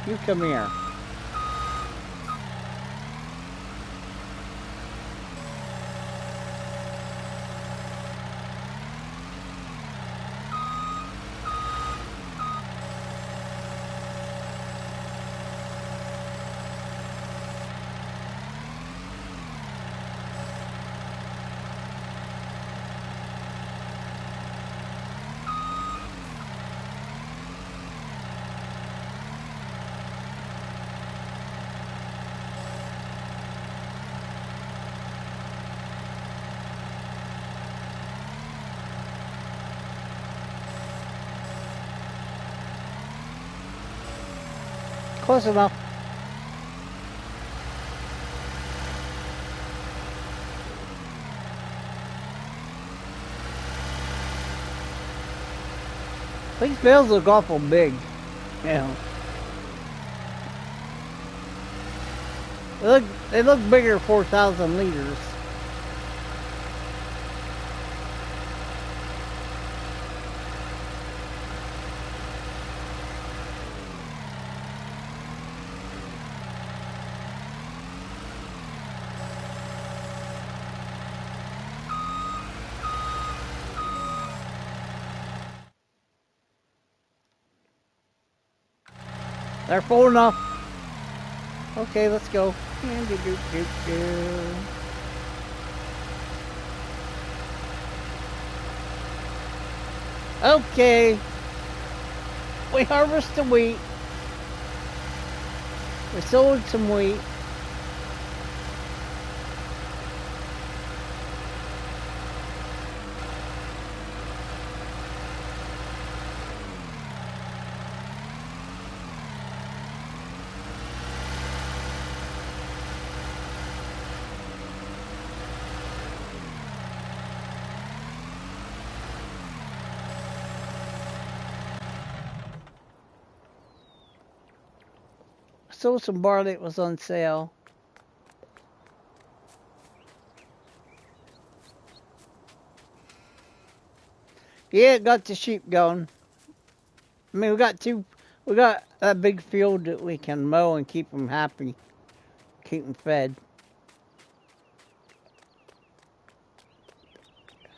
Speaker 1: You come here. Close enough. These bales look awful big. Yeah. They look bigger 4,000 liters. They're full enough. Okay, let's go. Okay. We harvest the wheat. We sold some wheat. Sold some barley that was on sale. Yeah, it got the sheep going. I mean, we got a big field that we can mow and keep them happy, keep them fed.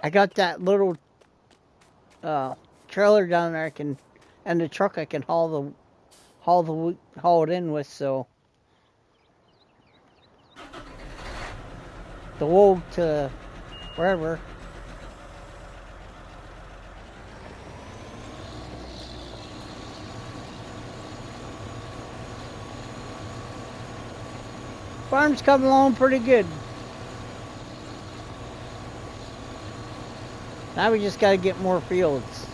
Speaker 1: I got that little trailer down there and the truck I can haul it in with, so the wool to wherever. Farm's coming along pretty good. Now we just got to get more fields.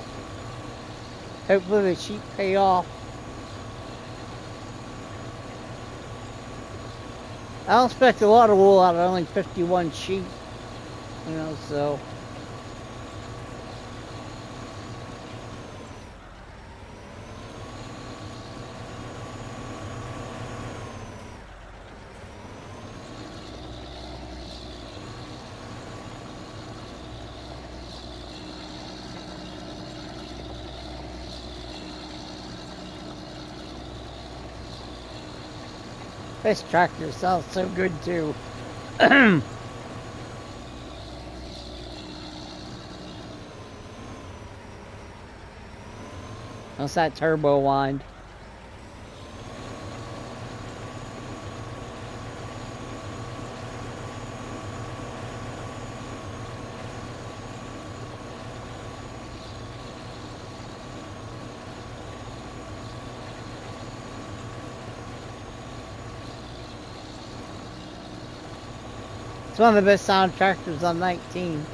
Speaker 1: Hopefully the sheep pay off. I don't expect a lot of wool out of only 51 sheep, you know, so. This tractor sounds so good too. What's that turbo wind? It's one of the best sound tractors on 19.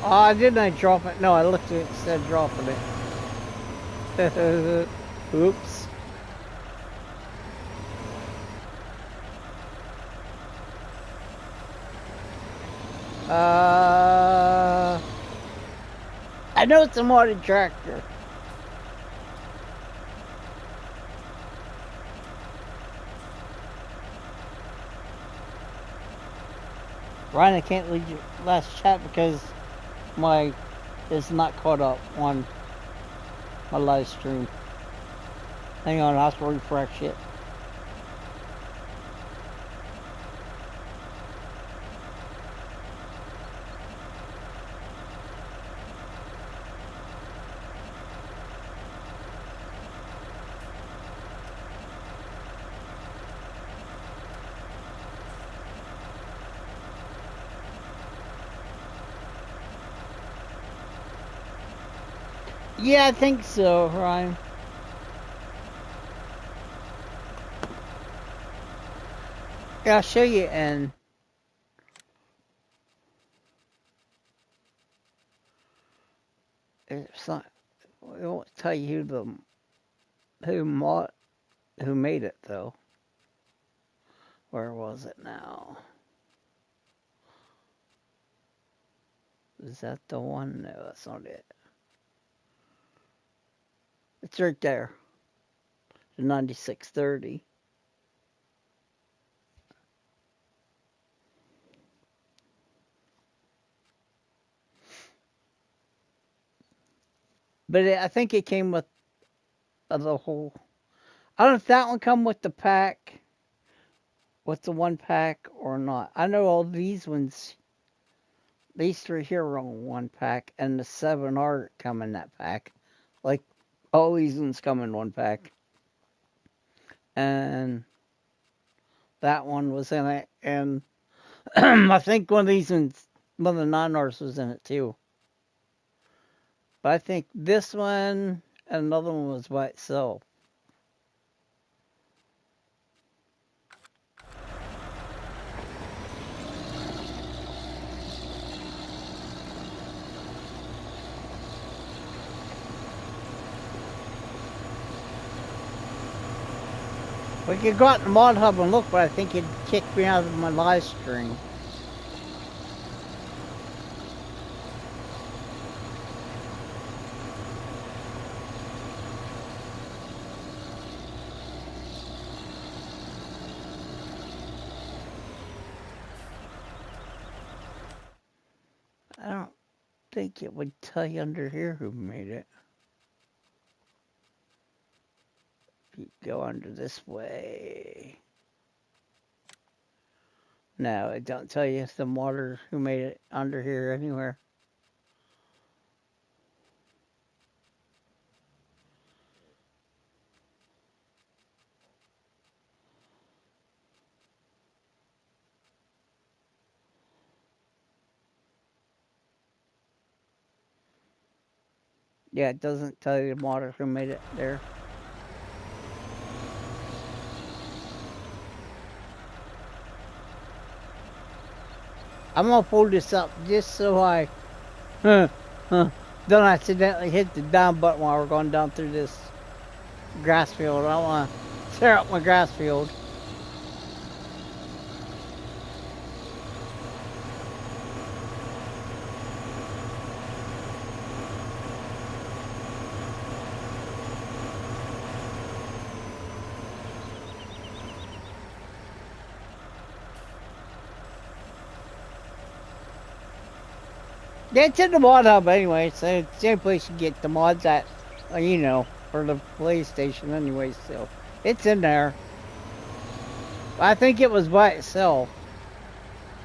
Speaker 1: Oh, didn't I drop it? No, I looked at it instead of dropping it. Oops. I know it's a modded tractor. Ryan, I can't leave your last chat because my is not caught up on my live stream. Hang on, I'll have to refresh it. Yeah, I think so, Ryan. Yeah, I'll show you, and it's not. It won't tell you who made it though. Where was it now? Is that the one? No, that's not it. It's right there. The 9630. But I think it came with the whole. I don't know if that one come with the pack, with the one pack or not. I know all these ones, these three here are on one pack, and the 7R come in that pack. Like all these ones come in one pack, and that one was in it, and I think one of these ones, one of the non-Rs was in it too. But I think this one and another one was by itself. We could go out in the mod hub and look, but I think it'd kick me out of my live stream. I don't think it would tell you under here who made it. If you go under this way. No, it don't tell you the modder who made it under here anywhere. Yeah, it doesn't tell you the modder who made it there. I'm gonna pull this up just so I don't accidentally hit the down button while we're going down through this grass field. I don't wanna tear up my grass field. Yeah, it's in the mod hub anyway, so it's the same place you get the mods at, you know, for the PlayStation anyway, so it's in there. I think it was by itself.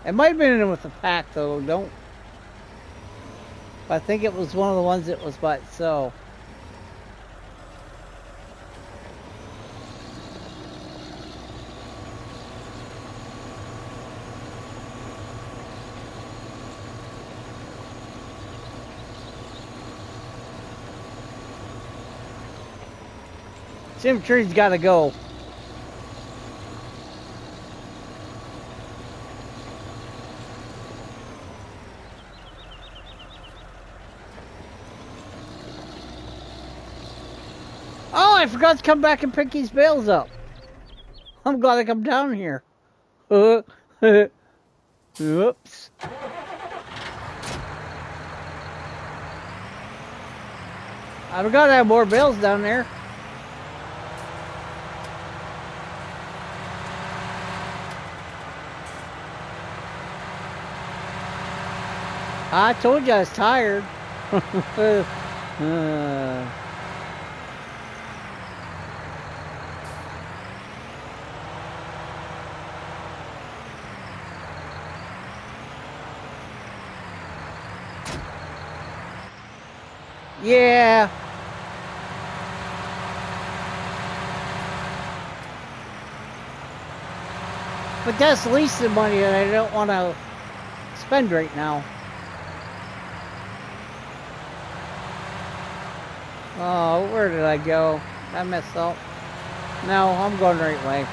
Speaker 1: It might have been in with the pack though, don't. I think it was one of the ones that was by itself. Sim Tree's gotta go. Oh, I forgot to come back and pick these bales up. I'm glad I come down here. Oops. I forgot I have more bales down there. I told you I was tired. Yeah. But that's the least of the money that I don't want to spend right now. Oh, where did I go? I messed up. No, I'm going the right way.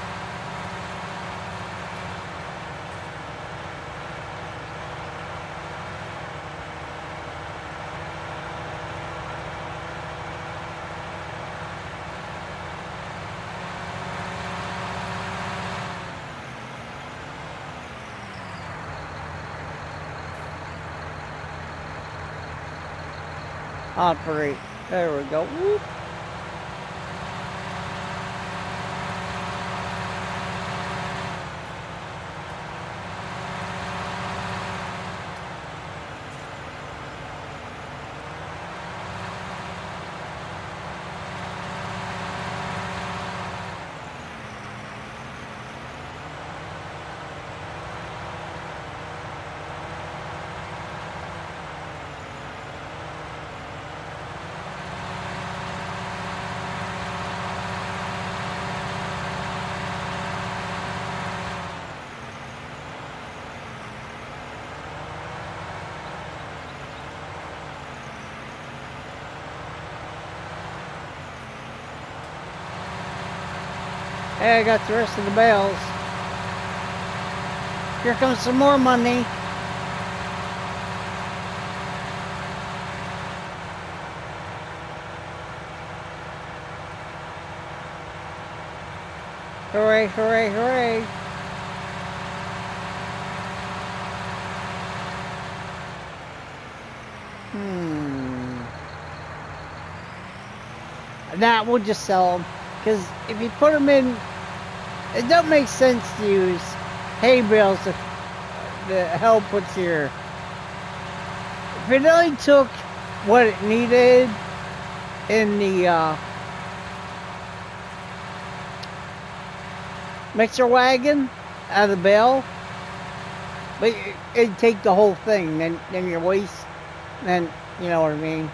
Speaker 1: Operate. There we go. Whoop. Hey, I got the rest of the bales. Here comes some more money. Hooray, hooray, hooray. Nah, we'll just sell them. Because if you put them in, it don't make sense to use hay bales to help with your... If it only took what it needed in the mixer wagon out of the bale, but it'd take the whole thing, then your waste, then, you know what I mean.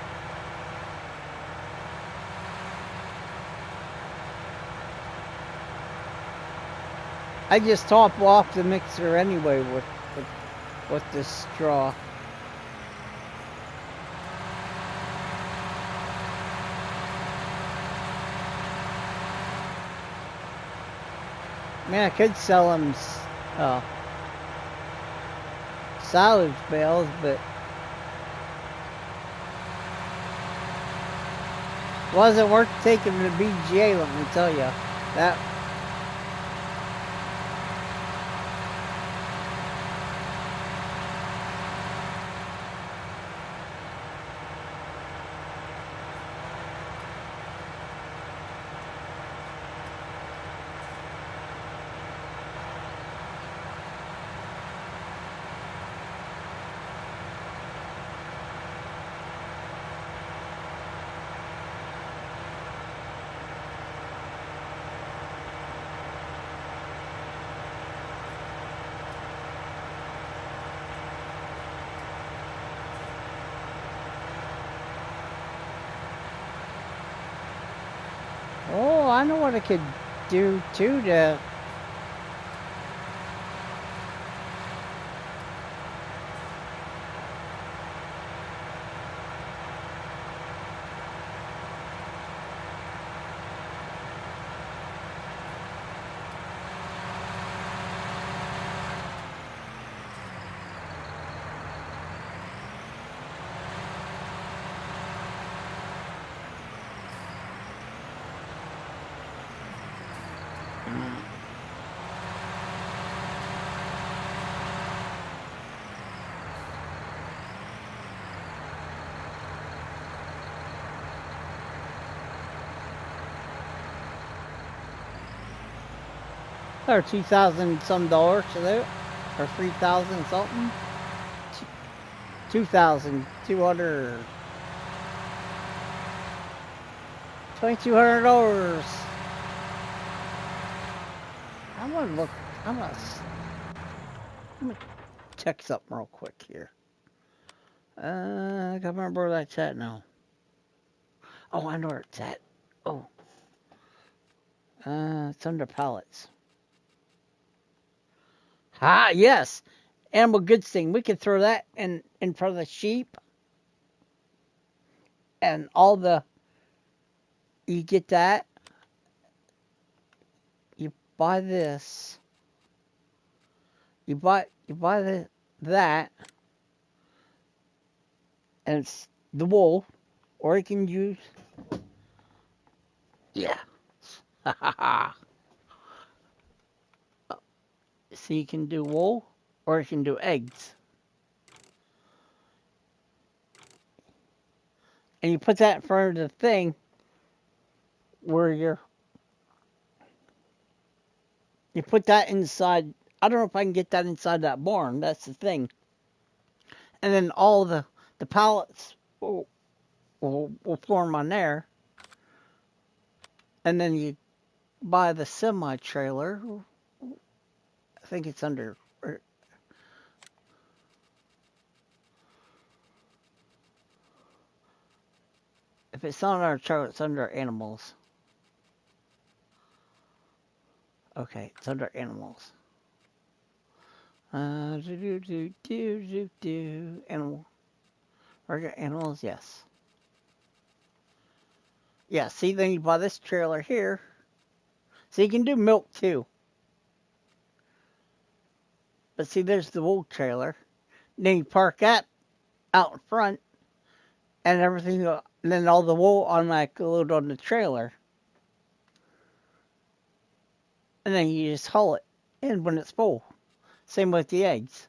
Speaker 1: I just top off the mixer anyway with this straw. I mean, I could sell them uh, silage bales, but it wasn't worth taking to BGA, let me tell you. That oh, I know what I could do too to. Or 2,000 some dollars to that, or 3,000 something. 2,200, $2,200. I'm gonna look. I'm gonna let me check something real quick here. I can't remember where that's at now. Oh, I know where it's at. Oh, it's under pallets. Ah, yes, animal goods thing. We could throw that in front of the sheep and all the. You get that. You buy this. You buy that, and it's the wool, or you can use. Yeah. So you can do wool, or you can do eggs, and you put that in front of the thing where you put that inside. I don't know if I can get that inside that barn. That's the thing. And then all the pallets will form on there, and then you buy the semi trailer. I think it's under. If it's not our trailer, it's under animals. Okay, it's under animals. Do. Animal. Regular animals, yes. Yeah, see, then you buy this trailer here. So you can do milk too. But see, there's the wool trailer. Then you park that out in front, and everything, and then all the wool automatically load on the trailer. And then you just haul it in when it's full. Same with the eggs.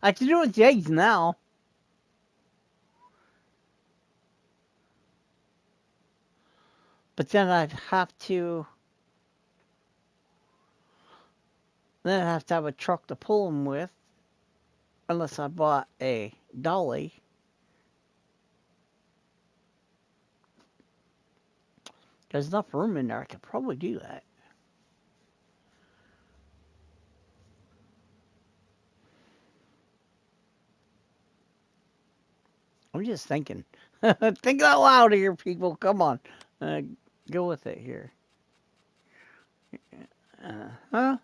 Speaker 1: I can do it with the eggs now. But then I'd have to have a truck to pull them with, unless I bought a dolly. There's enough room in there. I could probably do that. I'm just thinking. Think out loud here, people. Come on. Uh, go with it here. Huh?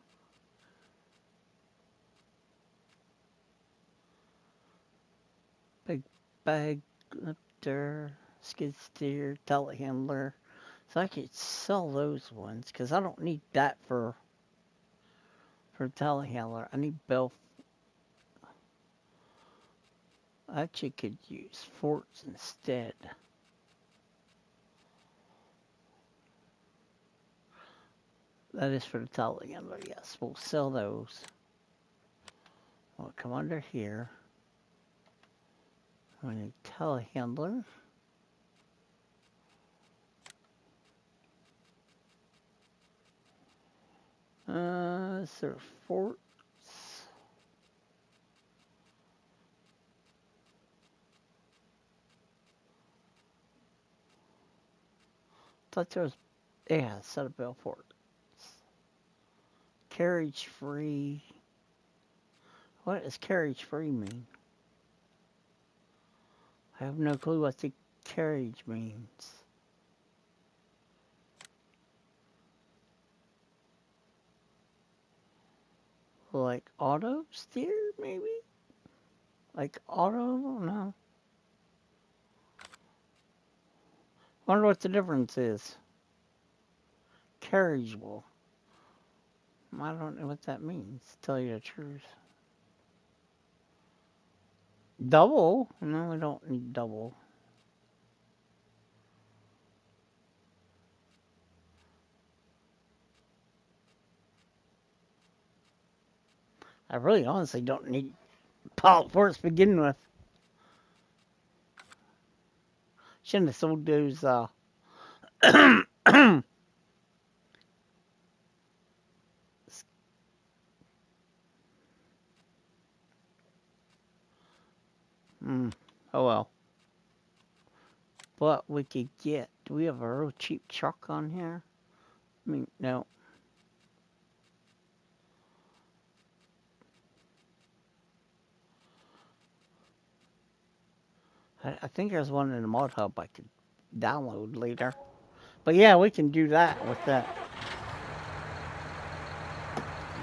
Speaker 1: Big bag lifter, skid steer, telehandler. So I could sell those ones because I don't need that for for telehandler. I need bell. I actually could use forts instead. That is for the telehandler, yes. We'll sell those. We'll come under here. We need telehandler. Is there forts? Thought there was, yeah, set up bell forts. Carriage free. What does carriage free mean? I have no clue what the carriage means. Like auto steer, maybe? Like auto? No. Wonder what the difference is. Carriageable. I don't know what that means, to tell you the truth. Double? No, we don't need double. I really honestly don't need pilot force to begin with. Shouldn't have sold those, oh well. But we could get, do we have a real cheap truck on here? I mean, no. I think there's one in the mod hub I could download later. But yeah, we can do that with that.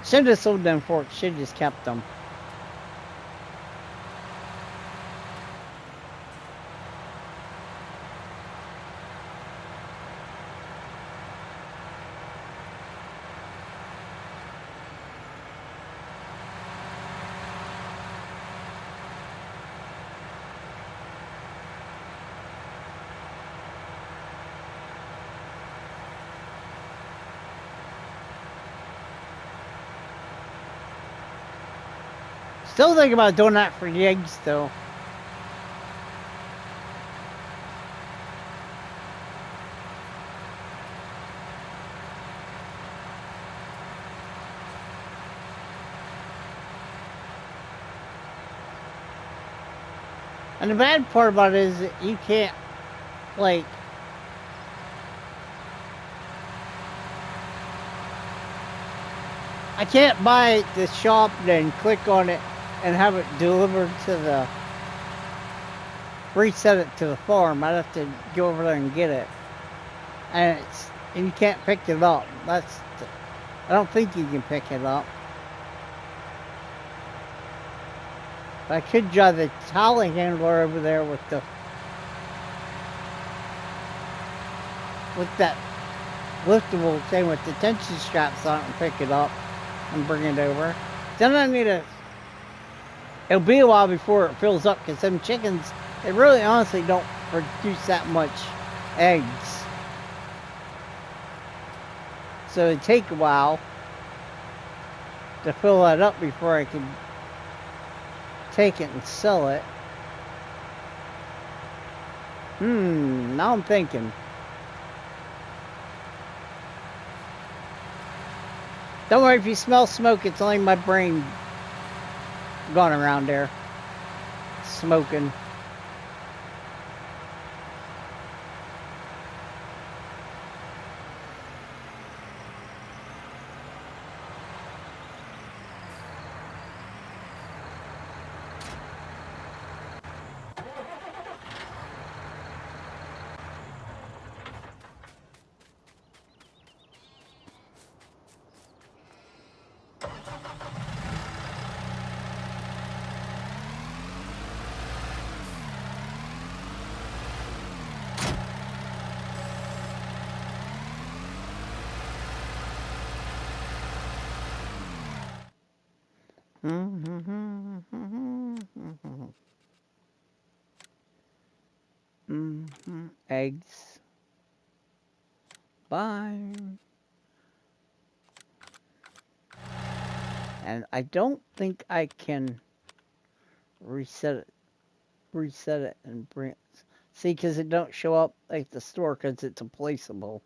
Speaker 1: Should have sold them forks, should have just kept them. Still thinking about doing that for the eggs, though. And the bad part about it is that you can't, like, I can't buy it at the shop, then click on it and have it delivered to the, reset it to the farm. I'd have to go over there and get it. And you can't pick it up. I don't think you can pick it up. But I could drive the telehandler over there with that liftable thing with the tension straps on it and pick it up and bring it over. Then I need it'll be a while before it fills up because them chickens, they really honestly don't produce that much eggs. So it'd take a while to fill that up before I could take it and sell it. Now I'm thinking. Don't worry, if you smell smoke, it's only my brain going around there, smoking. Eggs. Bye. And I don't think I can reset it and bring it. See, because it don't show up at the store because it's a placeable.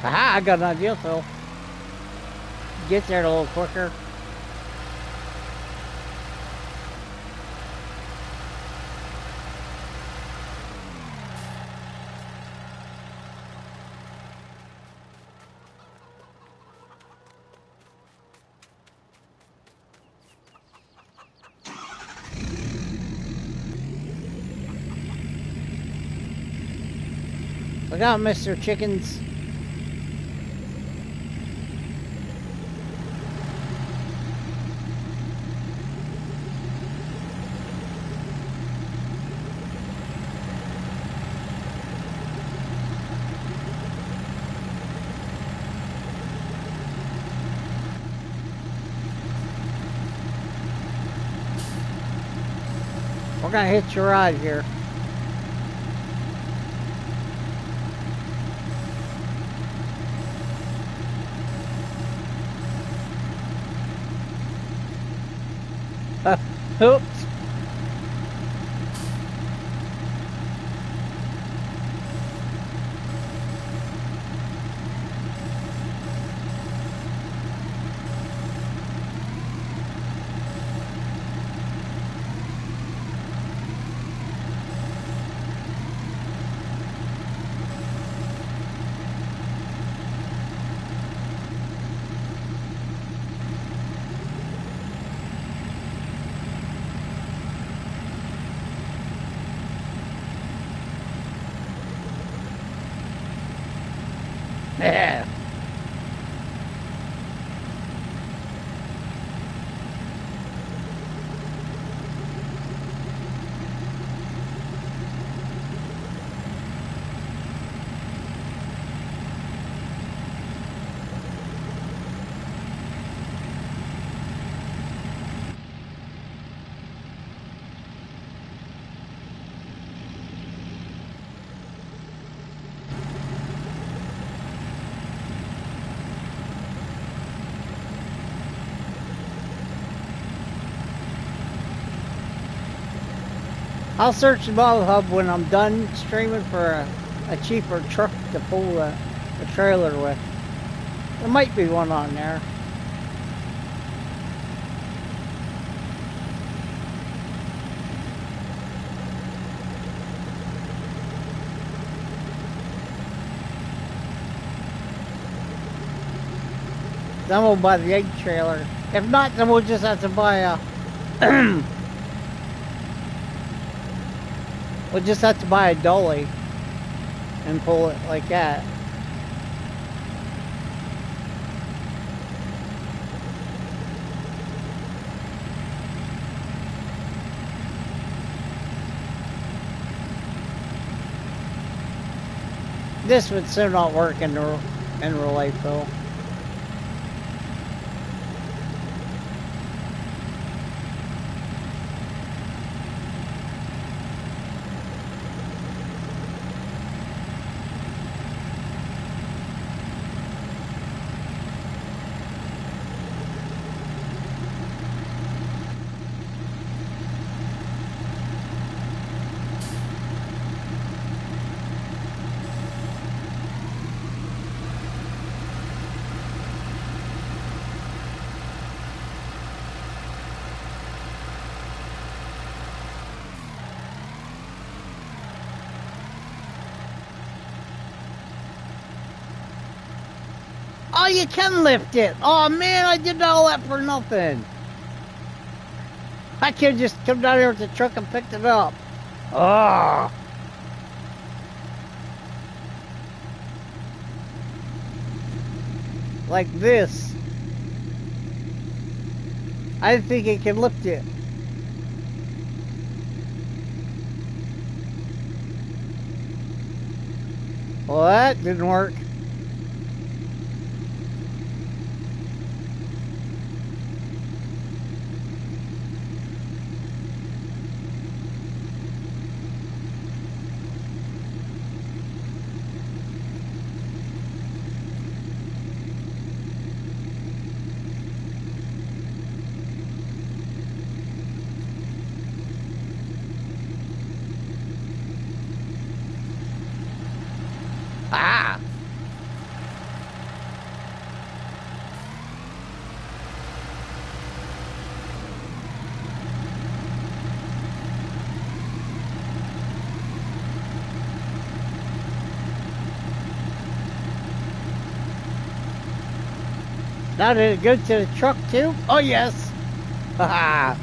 Speaker 1: Aha, I got an idea, Phil. Get there a little quicker. Look out, Mr. Chickens. We're gonna hitch a ride here. Oops. Yeah. I'll search the Bottle Hub when I'm done streaming for a cheaper truck to pull the trailer with. There might be one on there. Then we'll buy the egg trailer. If not, then we'll just have to buy a... we'll just have to buy a dolly and pull it like that. This would still not work in real life though. you can lift it. Oh man, I did all that for nothing. I could just come down here with the truck and picked it up. Oh. Like this. I didn't think it could lift it. Well, that didn't work. Ah! Now did it go to the truck too? Oh yes! Haha!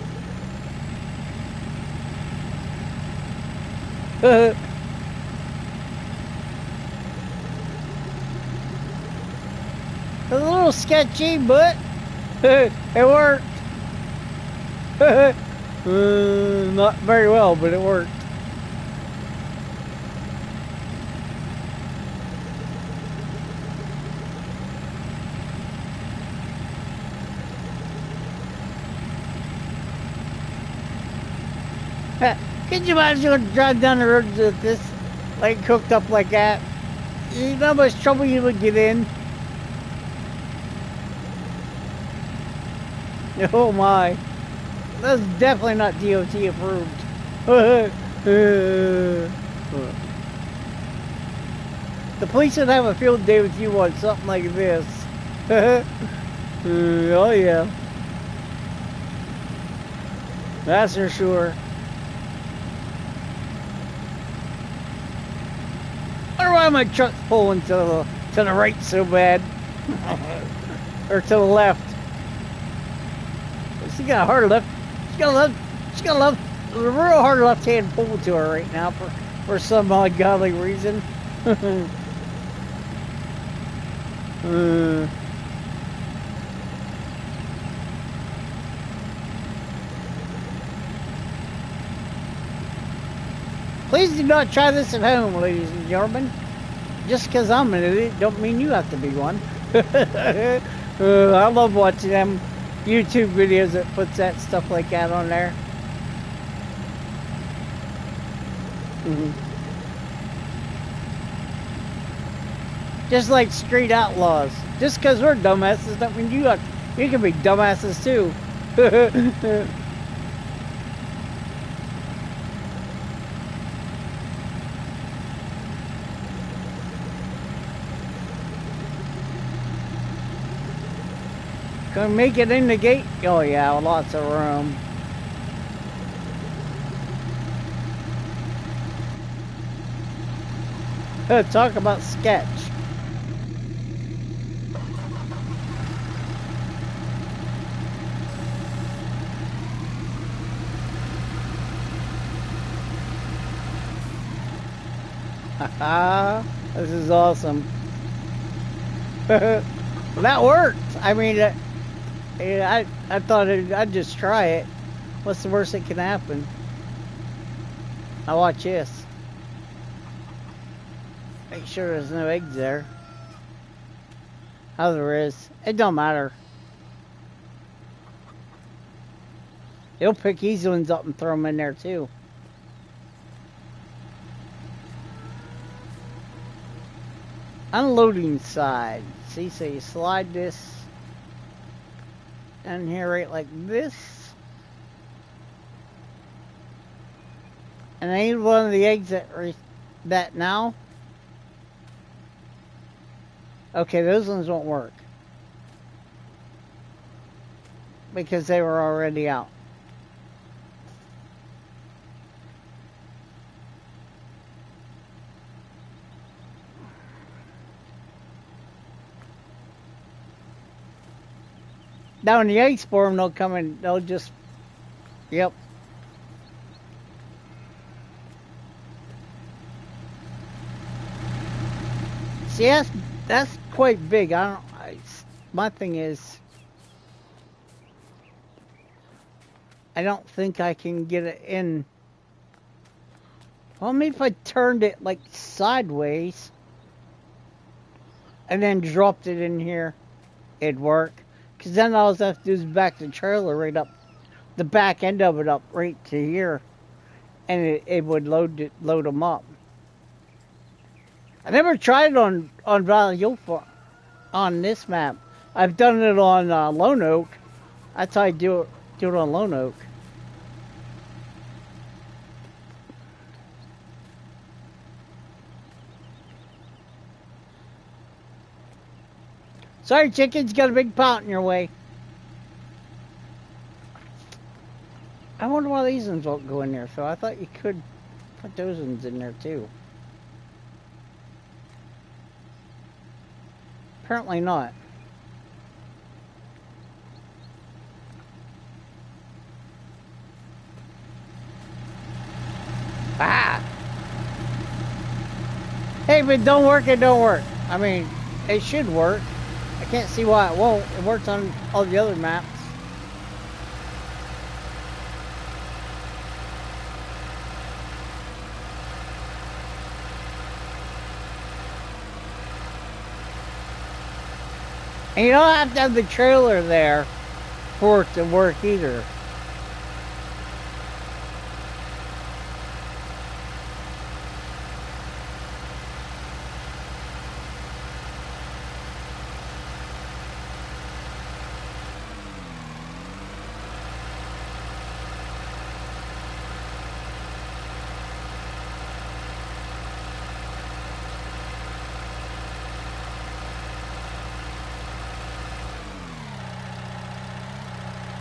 Speaker 1: It's a little sketchy, but it worked. Not very well, but it worked. Could you imagine drive down the road with this, like cooked up like that? You know how much trouble you would get in? Oh my. That's definitely not DOT approved. The police would have a field day with you on something like this. Oh yeah. That's for sure. I wonder why my truck's pulling to the right so bad. Or to the left. She got a hard left. She got a real hard left-hand pull to her right now for some ungodly reason. Please do not try this at home, ladies and gentlemen. Just because I'm an idiot don't mean you have to be one. I love watching them YouTube videos that puts that stuff like that on there. Just like street outlaws. Just because we're dumbasses don't mean you can be dumbasses too. Gonna make it in the gate? Oh yeah, lots of room. Talk about sketch. Haha, this is awesome. Well, that worked. I mean, I thought I'd just try it. What's the worst that can happen? Now watch this. Make sure there's no eggs there. How there is. It don't matter. He'll pick these ones up and throw them in there too. Unloading side. See, so you slide this down here right like this. And I need one of the eggs that now. Okay, those ones won't work. Because they were already out. down the ice for them, they'll come and they'll just, yep. See, that's quite big. My thing is, I don't think I can get it in. Well, maybe if I turned it like sideways and then dropped it in here, it'd work. Because then all I have to do is back the trailer right up, the back end of it up right to here, and it would load them up. I never tried it on Valley Hill on this map. I've done it on Lone Oak. That's how I do it on Lone Oak. Sorry, chickens, got a big pot in your way. I wonder why these ones won't go in there, so I thought you could put those ones in there too. Apparently not. Ah! Hey, if it don't work, it don't work. I mean, it should work. I can't see why it won't. It works on all the other maps. And you don't have to have the trailer there for it to work either.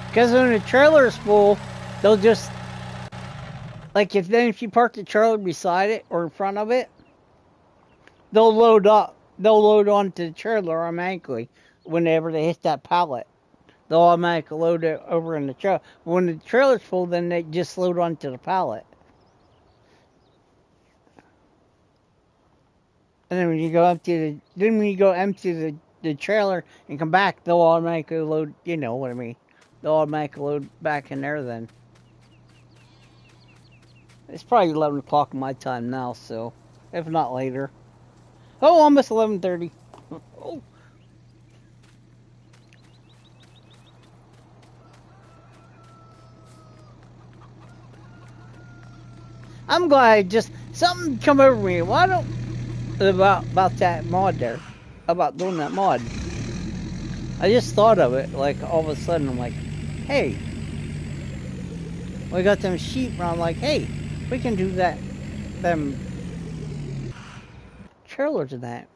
Speaker 1: Because when the trailer is full, they'll just, like if you park the trailer beside it or in front of it, they'll load onto the trailer automatically whenever they hit that pallet. They'll automatically load it over in the trailer. When the trailer's full, then they just load onto the pallet. And then when you go empty the trailer and come back, they'll automatically load, you know what I mean. They'll automatically load back in there then. It's probably 11 o'clock my time now, so if not later. Oh, almost 11:30. Oh. I'm glad just something come over me. Why don't about that mod there? About doing that mod. I just thought of it, like all of a sudden I'm like, hey, we got them sheep, and I'm like, hey, we can do that, them trailers and that.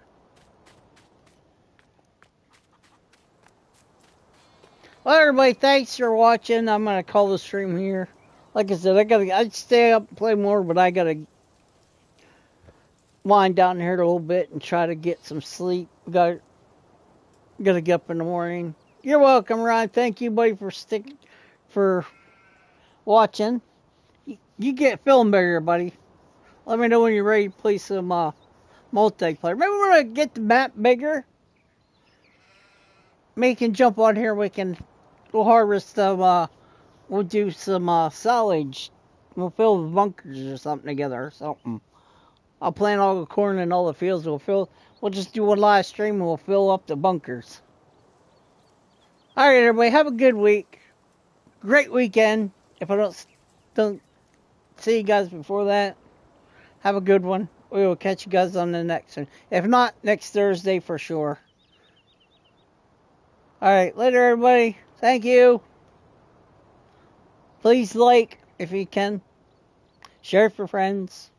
Speaker 1: Well, everybody, thanks for watching. I'm gonna call the stream here. Like I said, I'd stay up and play more, but I gotta wind down here a little bit and try to get some sleep. Gotta get up in the morning. You're welcome, Ryan. Thank you, buddy, for watching. You get film bigger, buddy. Let me know when you're ready to play some multiplayer. Maybe we're gonna get the map bigger. Maybe you can jump on here. We'll harvest some. We'll do some silage. We'll fill the bunkers or something together or something. I'll plant all the corn in all the fields. We'll just do one live stream and we'll fill up the bunkers. Alright, everybody, have a good week. Great weekend. If I don't see you guys before that, have a good one. We will catch you guys on the next one. If not, next Thursday for sure. Alright, later, everybody. Thank you. Please like if you can. Share it for friends.